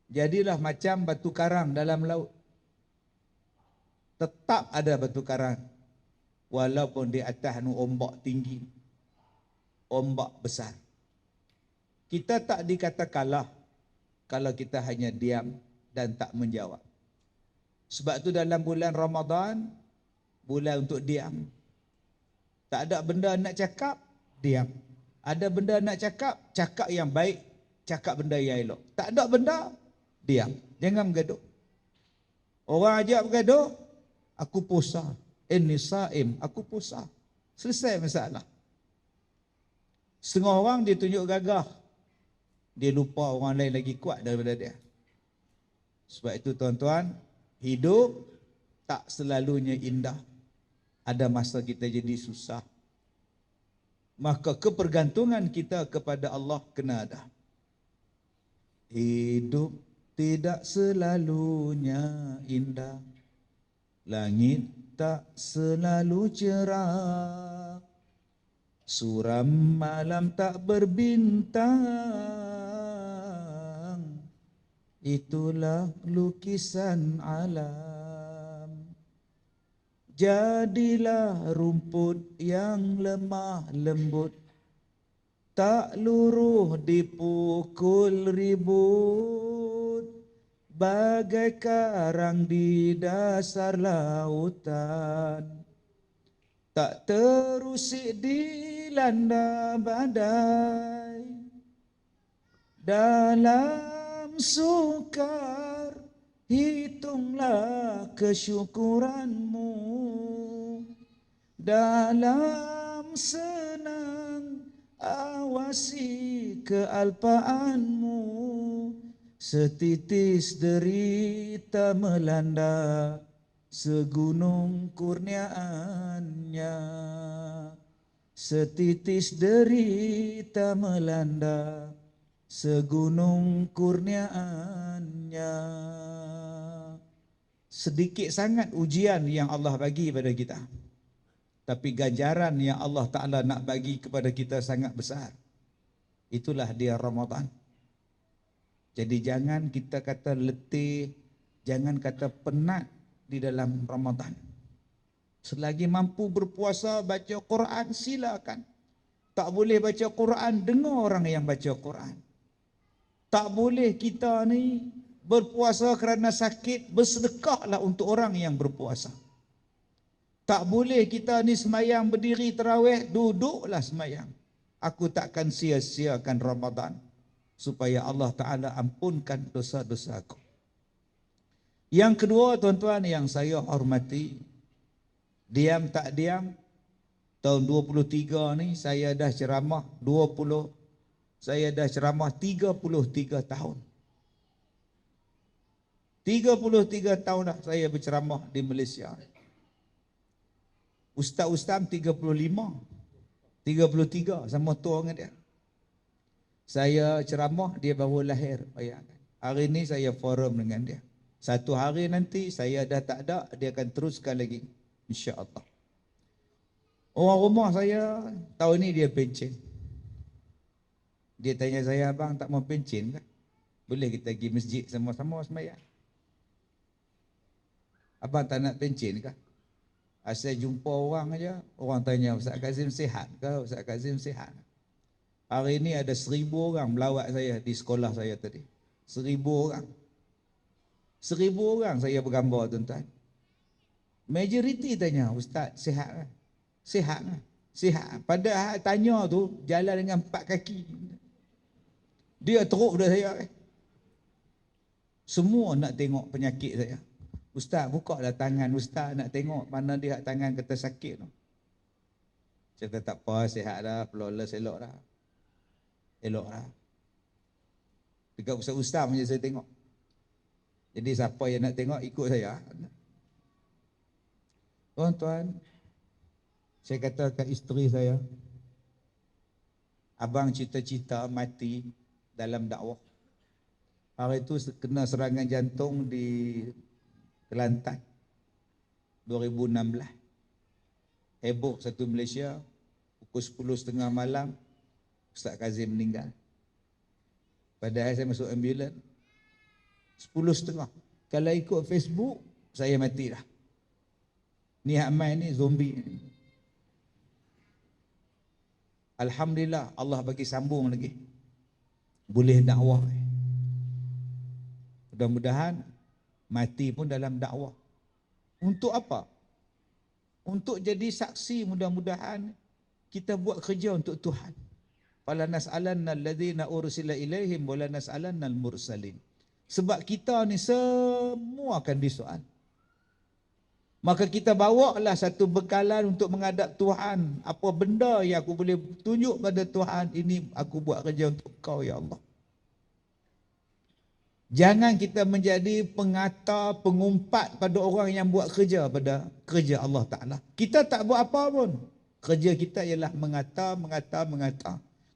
Jadilah macam batu karang dalam laut. Tetap ada batu karang. Walaupun di atas nu ombak tinggi, ombak besar. Kita tak dikata kalah kalau kita hanya diam dan tak menjawab. Sebab tu dalam bulan Ramadan, bulan untuk diam. Tak ada benda nak cakap, diam. Ada benda nak cakap, cakap yang baik, cakap benda yang elok. Tak ada benda, diam. Jangan bergaduh. Orang ajak bergaduh, aku puasa. Inni saim, aku puasa. Selesai masalah. Setengah orang dia tunjuk gagah. Dia lupa orang lain lagi kuat daripada dia. Sebab itu tuan-tuan, hidup tak selalunya indah. Ada masa kita jadi susah. Maka kepergantungan kita kepada Allah kena ada. Hidup tidak selalunya indah. Langit tak selalu cerah. Suram malam tak berbintang. Itulah lukisan alam. Jadilah rumput yang lemah lembut, tak luruh dipukul ribut, bagai karang di dasar lautan, tak terusik dilanda badai. Dalam sukar hitunglah kesyukuranmu, dalam senang awasi kealpaanmu. Setitis derita melanda, segunung kurniaannya. Setitis derita melanda, segunung kurniaannya. Sedikit sangat ujian yang Allah bagi pada kita, tapi ganjaran yang Allah Ta'ala nak bagi kepada kita sangat besar. Itulah dia Ramadan. Jadi jangan kita kata letih, jangan kata penat di dalam Ramadan. Selagi mampu berpuasa, baca Quran, silakan. Tak boleh baca Quran, dengar orang yang baca Quran. Tak boleh kita ni berpuasa kerana sakit, bersedekahlah untuk orang yang berpuasa. Tak boleh kita ni semayang berdiri tarawih, duduklah semayang. Aku takkan sia-siakan Ramadan supaya Allah Ta'ala ampunkan dosa-dosa aku. Yang kedua tuan-tuan yang saya hormati, diam tak diam, tahun 23 ni saya dah ceramah 33 tahun. 33 tahun dah saya berceramah di Malaysia. Ustaz-ustaz 33 sama tua dengan dia. Saya ceramah, dia baru lahir, bayangkan. Hari ni saya forum dengan dia. Satu hari nanti saya dah tak ada, dia akan teruskan lagi, insya-Allah. Orang rumah saya tahun ni dia pencen. Dia tanya saya, abang tak mau pencen ke? Boleh kita pergi masjid sama-sama sembahyang? Abang tak nak pencen ke? Asal jumpa orang aja, orang tanya, Ustaz Kazim sihat ke? Ustaz Kazim sihat. Hari ini ada 1000 orang melawat saya di sekolah saya tadi. 1000 orang. 1000 orang saya bergambar tuan-tuan. Majoriti tanya, Ustaz sihat ke? Sihat ke? Sihat. Padahal tanya tu jalan dengan 4 kaki. Dia teruk dah saya. Semua nak tengok penyakit saya. Ustaz, bukalah tangan Ustaz nak tengok mana dia tangan kata sakit tu. Saya kata tak apa, sihat dah, flawless, elok dah. Elok dah. Dekat ustaz-ustaz saja saya tengok. Jadi siapa yang nak tengok ikut saya. Tuan-tuan, saya kata kat isteri saya, abang cita-cita mati dalam dakwah. Hari itu kena serangan jantung di Kelantan 2016. Heboh satu Malaysia, pukul 10.30 malam Ustaz Kazim meninggal. Padahal saya masuk ambulan 10.30. Kalau ikut Facebook, saya mati dah. Ni Ahmad ni zombie. Alhamdulillah Allah bagi sambung lagi. Boleh dakwah. Mudah-mudahan mati pun dalam dakwah. Untuk apa? Untuk jadi saksi, mudah-mudahan kita buat kerja untuk Tuhan. Fala nas'alanna alladhina ursila ilaihim wala nas'alanna al-mursalin. Sebab kita ni semua akan disoal. Maka kita bawalah satu bekalan untuk menghadap Tuhan. Apa benda yang aku boleh tunjuk pada Tuhan, ini aku buat kerja untuk kau ya Allah. Jangan kita menjadi pengata, pengumpat pada orang yang buat kerja pada kerja Allah Ta'ala. Kita tak buat apa pun. Kerja kita ialah mengata.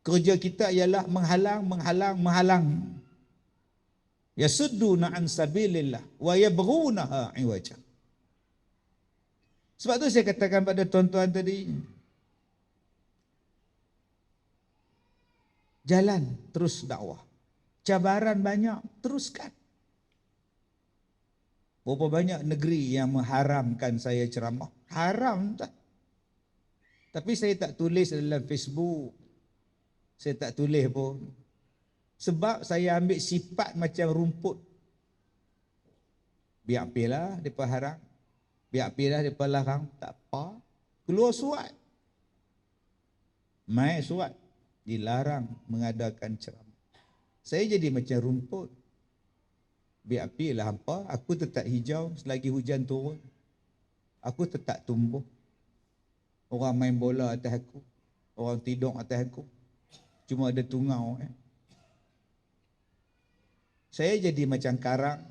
Kerja kita ialah menghalang. Yasudduna an sabilillah wa yabghunaha iwaja. Sebab tu saya katakan pada tuan-tuan tadi, jalan terus dakwah. Cabaran banyak, teruskan. Berapa banyak negeri yang mengharamkan saya ceramah. Haram tak? Tapi saya tak tulis dalam Facebook. Saya tak tulis pun. Sebab saya ambil sifat macam rumput. Biar apilah mereka haram. Biar apilah mereka larang. Tak apa. Keluar surat. Mai surat. Dilarang mengadakan ceramah. Saya jadi macam rumput. Biar apilah hampa. Aku tetap hijau selagi hujan turun. Aku tetap tumbuh. Orang main bola atas aku. Orang tidur atas aku. Cuma ada tungau. Saya jadi macam karang.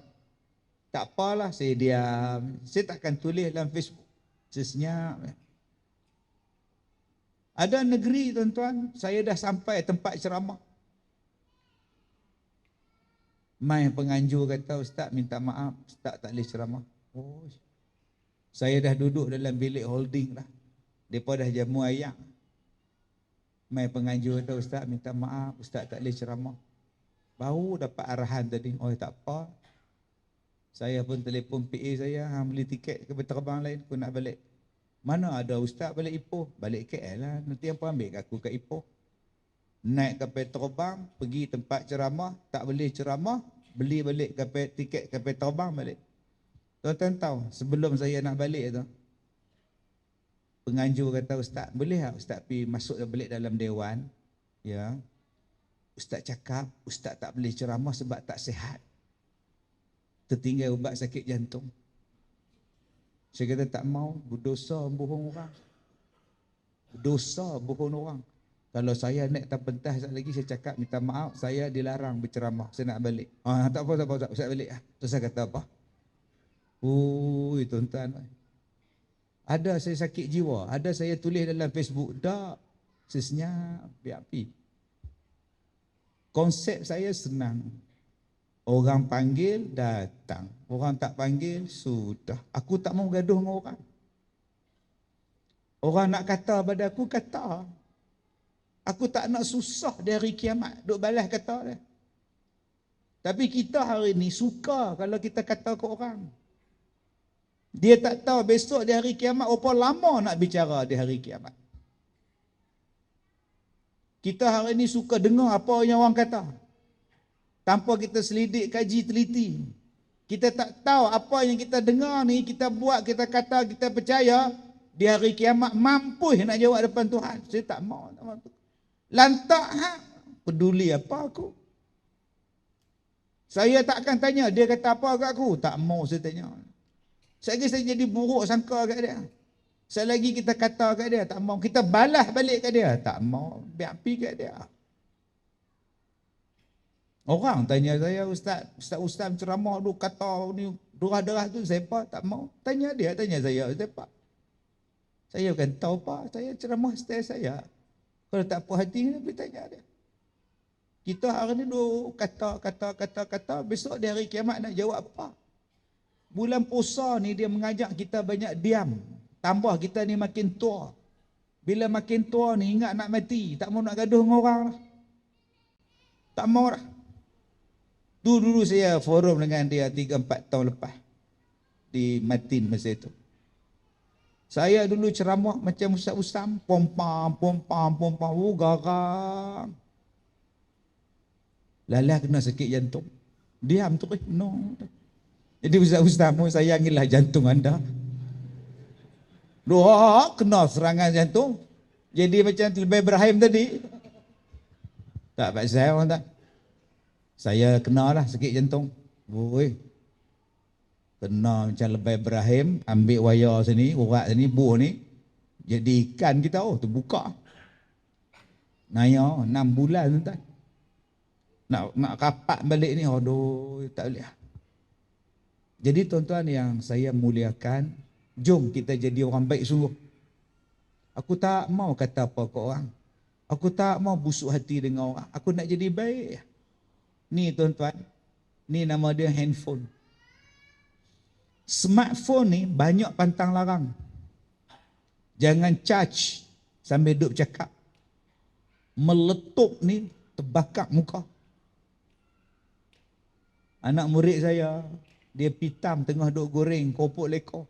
Tak apalah, saya diam. Saya takkan tulis dalam Facebook. Saya senyap. Ada negeri tuan-tuan, saya dah sampai tempat ceramah. Mai penganjur kata, Ustaz minta maaf, Ustaz tak boleh ceramah. Oh, saya dah duduk dalam bilik holding dah. Mereka dah jamu ayam. Mai penganjur kata, Ustaz minta maaf, Ustaz tak boleh ceramah. Baru dapat arahan tadi. Oh tak apa. Saya pun telefon PA saya, beli tiket ke terbang lain, aku nak balik. Mana ada Ustaz balik Ipoh? Balik KL lah. Nanti apa ambil aku kat Ipoh? Naik kapal terbang, pergi tempat ceramah, tak boleh ceramah, beli balik kapal tiket kapal terbang balik. Tuan-tuan tahu, sebelum saya nak balik tu, penganjur kata, Ustaz, boleh tak Ustaz pergi masuk balik dalam dewan? Ya. Ustaz cakap, Ustaz tak boleh ceramah sebab tak sihat. Tertinggal ubat sakit jantung. Saya kata tak mau, berdosa bohong orang. Berdosa bohong orang. Kalau saya naik atas pentas sekali lagi, saya cakap minta maaf, saya dilarang berceramah, saya nak balik. Tak apa, Ustaz balik lah. Terus saya kata apa? Ui tuan-tuan. Ada saya sakit jiwa, ada saya tulis dalam Facebook. Tak, saya senyap, biar api. Konsep saya senang. Orang panggil, datang. Orang tak panggil, sudah. Aku tak mau gaduh dengan orang. Orang nak kata pada aku, kata. Aku tak nak susah di hari kiamat. Duk balas kata dia. Tapi kita hari ni suka kalau kita kata ke orang. Dia tak tahu besok di hari kiamat, berapa lama nak bicara di hari kiamat. Kita hari ni suka dengar apa yang orang kata. Tanpa kita selidik, kaji, teliti. Kita tak tahu apa yang kita dengar ni, kita buat, kita kata, kita percaya. Di hari kiamat mampu nak jawab depan Tuhan. Saya tak mau. Lantak, peduli apa aku? Saya tak akan tanya, dia kata apa kat aku? Tak mau saya tanya. Saya jadi buruk sangka kat dia. Selagi kita kata kat dia, tak mau. Kita balas balik kat dia, tak mau. Biar api kat dia. Orang tanya saya, Ustaz ceramah tu kata ni darah tu siapa? Tak mau. Tanya dia, tanya saya siapa? Saya bukan tahu apa, saya ceramah style saya. Kalau tak puas hati, pergi tanya dia. Kita hari ni duk kata, besok di hari kiamat nak jawab apa? Bulan puasa ni dia mengajak kita banyak diam. Tambah kita ni makin tua. Bila makin tua ni ingat nak mati, tak mau nak gaduh dengan orang lah. Tak mau lah. Dulu saya forum dengan dia 3-4 tahun lepas di Matin masa itu. Saya dulu ceramah macam Ustaz Usam, pompam, garang. Lalah kena sakit jantung. Diam tu no. Jadi Ustaz Usam, sayangilah jantung anda. Doa kena serangan jantung. Jadi macam Lebay Ibrahim tadi. Tak pasal orang tak. Saya kenalah sakit jantung. Oi. Kena macam Lebay Ibrahim, ambil wayar sini, urat sini, buah ni. Jadi ikan kita terbuka. Naya 6 bulan tuan. Nak rapat balik ni, aduh tak boleh. Jadi tuan-tuan yang saya muliakan, jom kita jadi orang baik sungguh. Aku tak mau kata apa ke orang. Aku tak mau busuk hati dengan orang. Aku nak jadi baik. Ni tuan-tuan, ni nama dia handphone. Smartphone ni banyak pantang larang. Jangan charge sambil duduk cakap. Meletup ni terbakar muka. Anak murid saya, dia pitam tengah duduk goreng kopok lekor.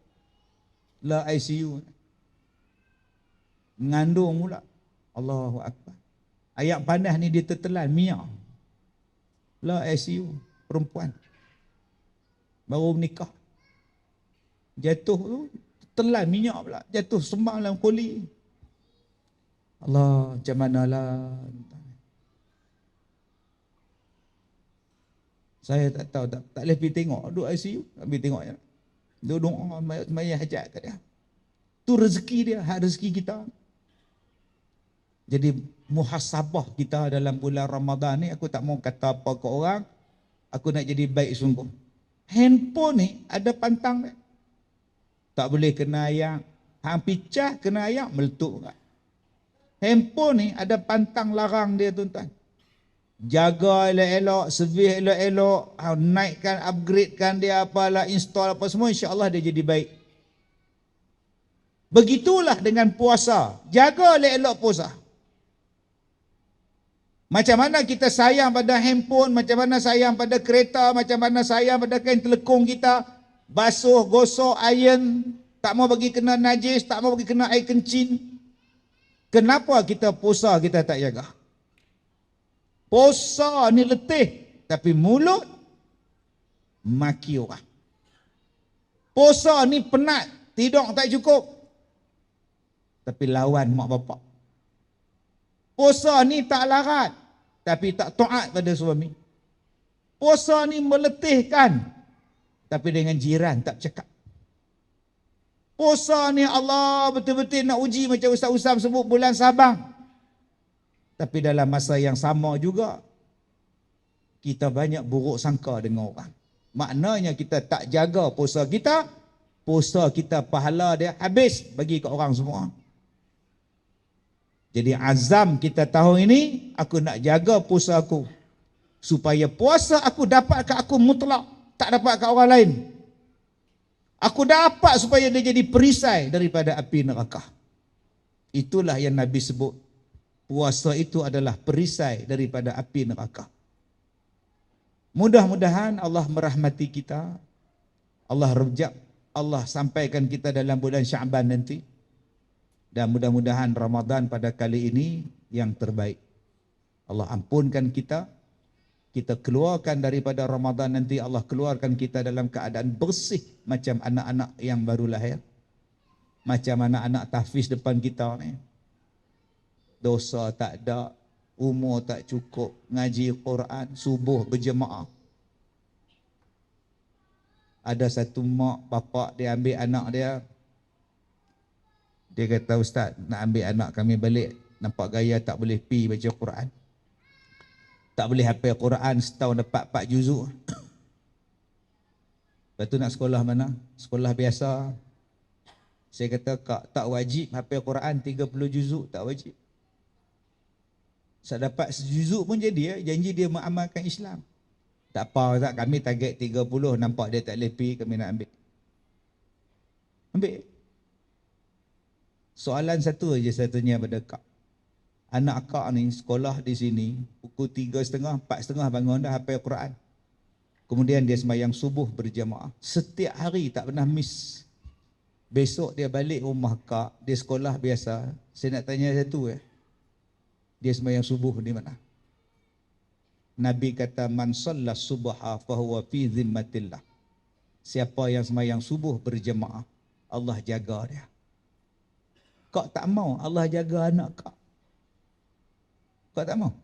La ICU. Mengandung pula. Allahu Akbar. Ayat panas ni dia tertelan minyak. La ICU. Perempuan. Baru menikah. Jatuh tu telan minyak pula. Jatuh sembang dalam koli. Allah, macam manalah. Saya tak tahu, tak boleh pergi tengok. Duduk ICU, tak pergi tengok je. Duduk mayat hajat kat dia. Tu rezeki dia, hak rezeki kita. Jadi muhasabah kita dalam bulan Ramadan ni, aku tak mau kata apa ke orang. Aku nak jadi baik sungguh. Handphone ni ada pantang dia. Tak boleh kena ayak. Hang picah kena ayak, meletup. Handphone ni ada pantang larang dia tuan-tuan. Jaga elok-elok, servis elok-elok, naikkan, upgradekan dia apalah, install apa semua, insya-Allah dia jadi baik. Begitulah dengan puasa. Jaga elok-elok puasa. Macam mana kita sayang pada handphone, macam mana sayang pada kereta, macam mana sayang pada kain telekung kita, basuh, gosok, iron, tak mau bagi kena najis, tak mau bagi kena air kencing. Kenapa kita puasa kita tak jaga? Puasa ni letih, tapi mulut maki orang. Puasa ni penat, tidur tak cukup, tapi lawan mak bapak. Puasa ni tak larat, tapi tak taat pada suami. Puasa ni meletihkan, tapi dengan jiran tak cakap. Puasa ni Allah betul-betul nak uji macam Ustaz Usam sebut bulan Sabang. Tapi dalam masa yang sama juga, kita banyak buruk sangka dengan orang. Maknanya kita tak jaga puasa kita pahala dia habis bagi ke orang semua. Jadi azam kita tahun ini, aku nak jaga puasa aku. Supaya puasa aku dapat ke aku mutlak, tak dapat ke orang lain. Aku dapat supaya dia jadi perisai daripada api neraka. Itulah yang Nabi sebut. Puasa itu adalah perisai daripada api neraka. Mudah-mudahan Allah merahmati kita. Allah rejab. Allah sampaikan kita dalam bulan Sya'ban nanti. Dan mudah-mudahan Ramadan pada kali ini yang terbaik. Allah ampunkan kita. Kita keluarkan daripada Ramadan nanti, Allah keluarkan kita dalam keadaan bersih macam anak-anak yang baru lahir. Macam anak-anak tahfiz depan kita ni. Dosa tak ada, umur tak cukup, ngaji Quran, subuh berjemaah. Ada satu mak, bapak dia ambil anak dia. Dia kata, Ustaz, nak ambil anak kami balik. Nampak gaya tak boleh pi baca Quran. Tak boleh hafal Quran setahun dapat 4 juzuk. Lepas tu nak sekolah mana? Sekolah biasa. Saya kata, Kak, tak wajib hafal Quran 30 juzuk, tak wajib. Saya dapat sejuzuk pun jadi, janji dia mengamalkan Islam. Tak apa, tak, kami target 30, nampak dia tak boleh pi, kami nak ambil. Ambil. Soalan satu aja saya tanya pada kak. Anak kak ni sekolah di sini pukul 3.30, 4.30 bangun dah hafal Quran. Kemudian dia sembahyang subuh berjamaah. Setiap hari tak pernah miss. Besok dia balik rumah kak, dia sekolah biasa. Saya nak tanya satu dia sembahyang subuh di mana? Nabi kata man shalla subha fahuwa fi zimmatillah. Siapa yang sembahyang subuh berjamaah, Allah jaga dia. Kak tak mau Allah jaga anak kak. Kak tak mau.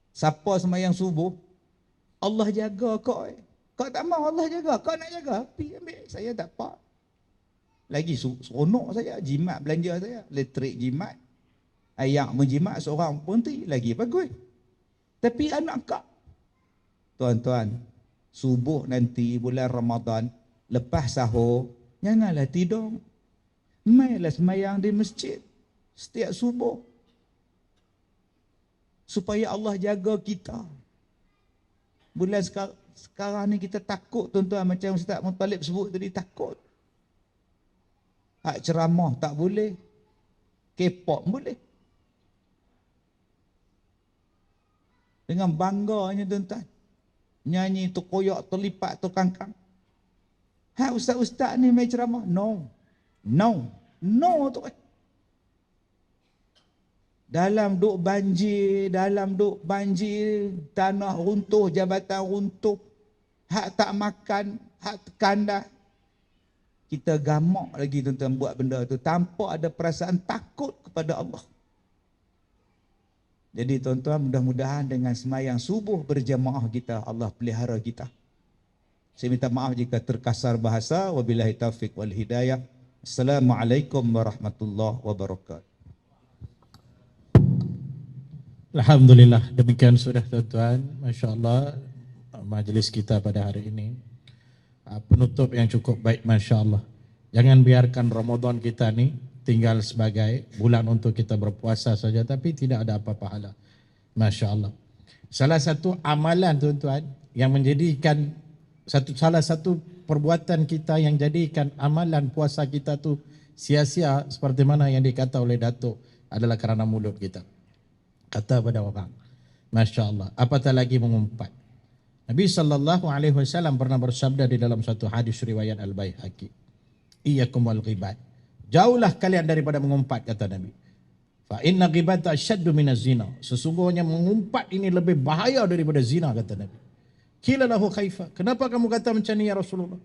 Siapa sembahyang subuh, Allah jaga kak. Kak tak mau Allah jaga. Kak nak jaga, pergi ambil. Saya tak apa. Lagi seronok saya, jimat belanja saya. Elektrik jimat. Ayak menjimat seorang berhenti. Lagi bagus. Tapi anak kak. Tuan-tuan, subuh nanti bulan Ramadan, lepas sahur, janganlah tidur. Mailah sembahyang di masjid. Setiap subuh. Supaya Allah jaga kita. Bulan sekarang ni kita takut tuan-tuan, macam Ustaz Muttalib sebut tadi, takut. Hak ceramah tak boleh. K-pop boleh. Dengan bangganya tuan-tuan. Nyanyi tu koyak, tu lipat, tu kangkang. Hak ustaz-ustaz ni main ceramah. No. Tu dalam duk banjir, tanah runtuh, jabatan runtuh, hak tak makan, hak kandah. Kita gamak lagi tuan-tuan buat benda tu tanpa ada perasaan takut kepada Allah. Jadi tuan-tuan, mudah-mudahan dengan sembahyang subuh berjamaah kita, Allah pelihara kita. Saya minta maaf jika terkasar bahasa. Wabillahi taufiq wal hidayah. Assalamualaikum warahmatullahi wabarakatuh. Alhamdulillah, demikian sudah tuan-tuan. Masya Allah, majlis kita pada hari ini penutup yang cukup baik, Masya Allah. Jangan biarkan Ramadan kita ni tinggal sebagai bulan untuk kita berpuasa saja, tapi tidak ada apa pahala. Masya Allah. Salah satu amalan tuan-tuan yang menjadikan salah satu perbuatan kita yang jadikan amalan puasa kita tu sia-sia seperti mana yang dikata oleh Datuk adalah kerana mulut kita. Kata pada orang, Masya Allah, apatah lagi mengumpat. Nabi SAW pernah bersabda di dalam satu hadis riwayat Al-Baihaqi, iyyakum wal ghibat, jauhlah kalian daripada mengumpat, kata Nabi. Fa inna ghibata asyaddu minaz zina, sesungguhnya mengumpat ini lebih bahaya daripada zina, kata Nabi. Qila lahu kaifa, kenapa kamu kata macam ni ya Rasulullah?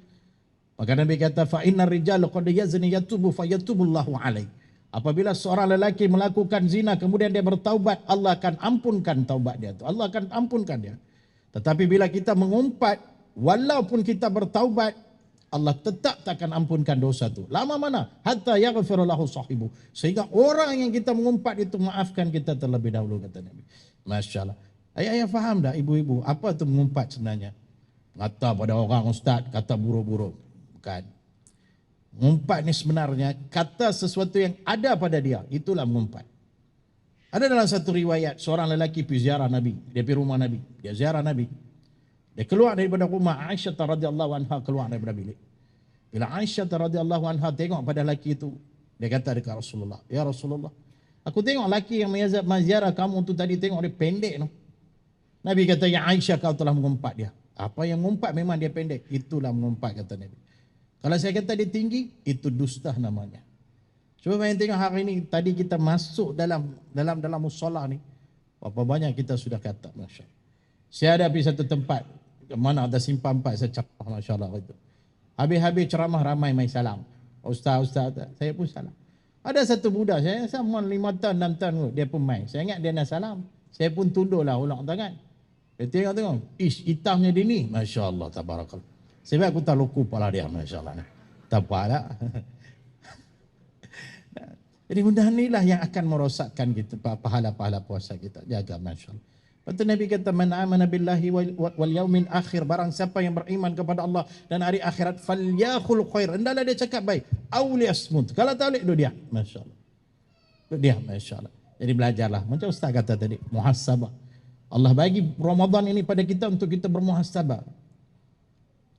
Maka Nabi kata, fa innar rijala qad yazni yatubu fa yatubullahu alaihi. Apabila seorang lelaki melakukan zina kemudian dia bertaubat, Allah akan ampunkan taubat dia tu. Allah akan ampunkan dia. Tetapi bila kita mengumpat, walaupun kita bertaubat, Allah tetap takkan ampunkan dosa tu. Lama mana? Hatta yaghfir lahu sahibu. Sehingga orang yang kita mengumpat itu maafkan kita terlebih dahulu, kata Nabi. Masya Allah. Ayah faham dah ibu-ibu, apa tu mengumpat sebenarnya? Kata pada orang ustaz, kata buruk-buruk. Bukan. Mengumpat ni sebenarnya kata sesuatu yang ada pada dia, itulah mengumpat. Ada dalam satu riwayat, seorang lelaki pergi ziarah Nabi, dia pergi rumah Nabi, dia ziarah Nabi. Dia keluar daripada rumah Aisyah radhiyallahu anha, keluar daripada bilik. Bila Aisyah radhiyallahu anha tengok pada lelaki itu, dia kata dekat Rasulullah, ya Rasulullah, aku tengok lelaki yang menziarah kamu tu tadi, tengok dia pendek tu. Nabi kata, ya Aisyah, kau telah mengumpat dia. Apa yang mengumpat memang dia pendek, itulah mengumpat, kata Nabi. Kalau saya kata dia tinggi, itu dusta namanya. Cuba bayang tengok hari ini, tadi kita masuk dalam musola ni, berapa banyak kita sudah kata, Masya Allah. Saya ada pergi satu tempat, mana ada simpang 4, saya cakap, Masya Allah itu. Habis-habis ceramah ramai main salam. Ustaz, saya pun salam. Ada satu budak, saya sama 5 tahun, 6 tahun, dia pun main. Saya ingat dia nak salam. Saya pun tunduklah ulang tangan. Dia tengok, hitamnya dia ni, Masya Allah, tabarakallah. Sebab aku tak luku pala dia, Masya Allah. Tak apa lah. Jadi mudah inilah yang akan merosakkan kita, pahala-pahala puasa kita. Jaga, Masya Allah. Lepas tu Nabi kata, man amana billahi wal yaumil akhir, barang siapa yang beriman kepada Allah dan hari akhirat, falyakhul khair, hendaklah dia cakap baik, aw liyasmut, kalau tak boleh, dia, Masya Allah. Dia, Masya Allah. Jadi belajarlah, macam Ustaz kata tadi, muhasabah. Allah bagi Ramadan ini pada kita untuk kita bermuhasabah.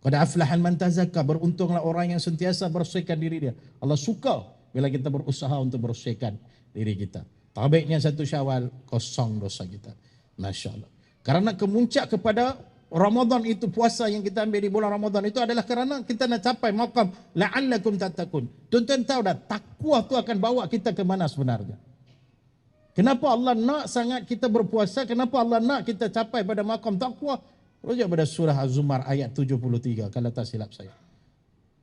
Qad aflaha man tazakka, beruntunglah orang yang sentiasa bersihkan diri dia. Allah suka bila kita berusaha untuk bersihkan diri kita. Tabiatnya 1 Syawal, kosong dosa kita. Masya Allah. Karena kemuncak kepada Ramadan itu, puasa yang kita ambil di bulan Ramadan itu adalah kerana kita nak capai maqam la'allakum tattaqun. Tuan-tuan tahu dah, takwa tu akan bawa kita ke mana sebenarnya. Kenapa Allah nak sangat kita berpuasa? Kenapa Allah nak kita capai pada maqam takwa? Rujuk pada surah Az-Zumar ayat 73 kalau tak silap saya.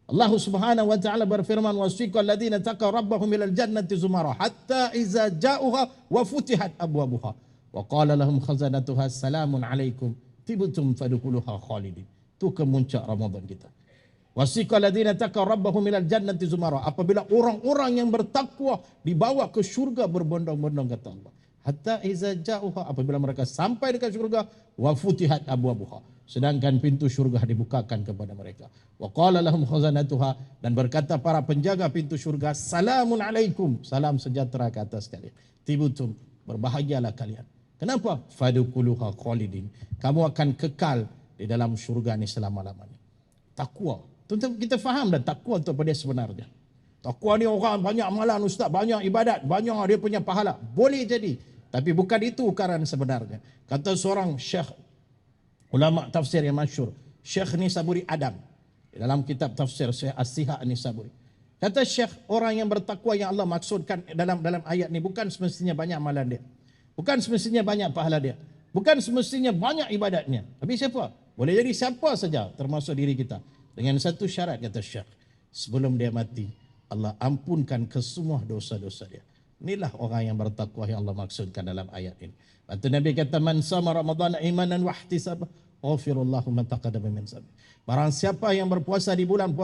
Allah Subhanahu wa taala berfirman, wasiqal ladzina taqaw rabbahum ilal jannati zumara hatta iza ja'uha wa futihat abwabuha wa qala lahum khazanatuha salamun alaikum tibtum fadkhuluha khalidin. Itu kemuncak Ramadan kita. Wasiqal ladzina taqaw rabbahum ilal jannati zumara. Apabila orang-orang yang bertakwa dibawa ke syurga berbondong-bondong kata Allah. Hatta iza ja'uha, apabila mereka sampai dekat syurga, wa futihat abwabuha, sedangkan pintu syurga dibukakan kepada mereka. Wa qala lahum khazanatuha, dan berkata para penjaga pintu syurga, salamun alaikum, salam sejahtera ke atas kalian. Tibtum, berbahagialah kalian. Kenapa? Fadkhuluha khalidin, kamu akan kekal di dalam syurga ni selama-lamanya. Takwa. Tuan-tuan, kita faham dah takwa itu apa dia sebenarnya. Takwa ni orang banyak amalan ustaz, banyak ibadat, banyak dia punya pahala. Boleh jadi, tapi bukan itu ukaran sebenarnya. Kata seorang syekh ulama tafsir yang masyhur, Syekh Nisaburi Adam, dalam kitab tafsir Syekh As-Siha Nisaburi. Kata syekh, orang yang bertakwa yang Allah maksudkan dalam ayat ni bukan semestinya banyak amalan dia. Bukan semestinya banyak pahala dia. Bukan semestinya banyak ibadatnya. Tapi siapa? Boleh jadi siapa saja, termasuk diri kita. Dengan satu syarat, kata syekh, sebelum dia mati, Allah ampunkan kesemua dosa-dosa dia. Inilah orang yang bertakwa yang Allah maksudkan dalam ayat ini. Lepas Nabi kata, man sama Ramadan imanan wa ihtisaba, ghafirallahu man taqaddama min dhanbi. Barang siapa yang berpuasa di bulan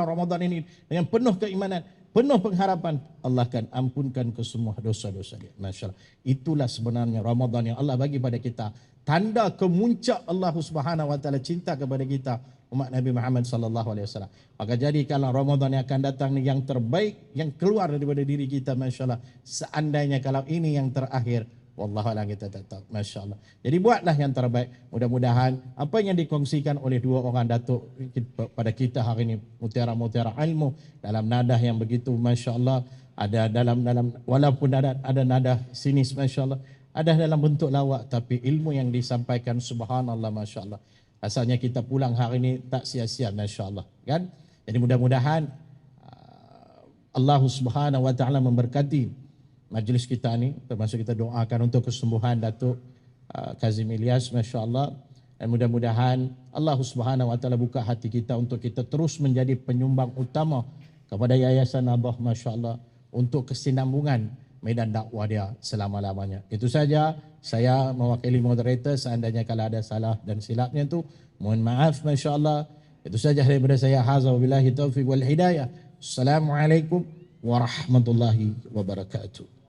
Ramadan ini dengan penuh keimanan, penuh pengharapan, Allah akan ampunkan kesemua dosa-dosa dia. Masya-Allah. Itulah sebenarnya Ramadan yang Allah bagi pada kita. Tanda kemuncak Allah Subhanahu wa taala cinta kepada kita, umat Nabi Muhammad sallallahu alaihi wasallam. Maka jadikanlah Ramadan yang akan datang ni yang terbaik yang keluar daripada diri kita, masya-Allah. Seandainya kalau ini yang terakhir, wallahu a'lam, kita tak tahu, masya-Allah. Jadi buatlah yang terbaik. Mudah-mudahan apa yang dikongsikan oleh dua orang datuk pada kita hari ini, mutiara-mutiara ilmu dalam nadah yang begitu, masya-Allah, ada dalam walaupun ada nadah sinis, masya-Allah, ada dalam bentuk lawak, tapi ilmu yang disampaikan, subhanallah, masya-Allah. Asalnya kita pulang hari ini tak sia-sia, masya-Allah, kan? Jadi mudah-mudahan Allah Subhanahu wa taala memberkati majlis kita ni, termasuk kita doakan untuk kesembuhan Datuk Kazim Ilyas, masya-Allah, dan mudah-mudahan Allah Subhanahu wa taala buka hati kita untuk kita terus menjadi penyumbang utama kepada Yayasan Abah, masya-Allah, untuk kesinambungan medan dakwah dia selama-lamanya. Itu saja, saya mewakili moderator, seandainya kalau ada salah dan silapnya tu mohon maaf, masya-Allah. Itu saja daripada saya. Hadza wabillahi taufiq wal hidayah. Assalamualaikum warahmatullahi wabarakatuh.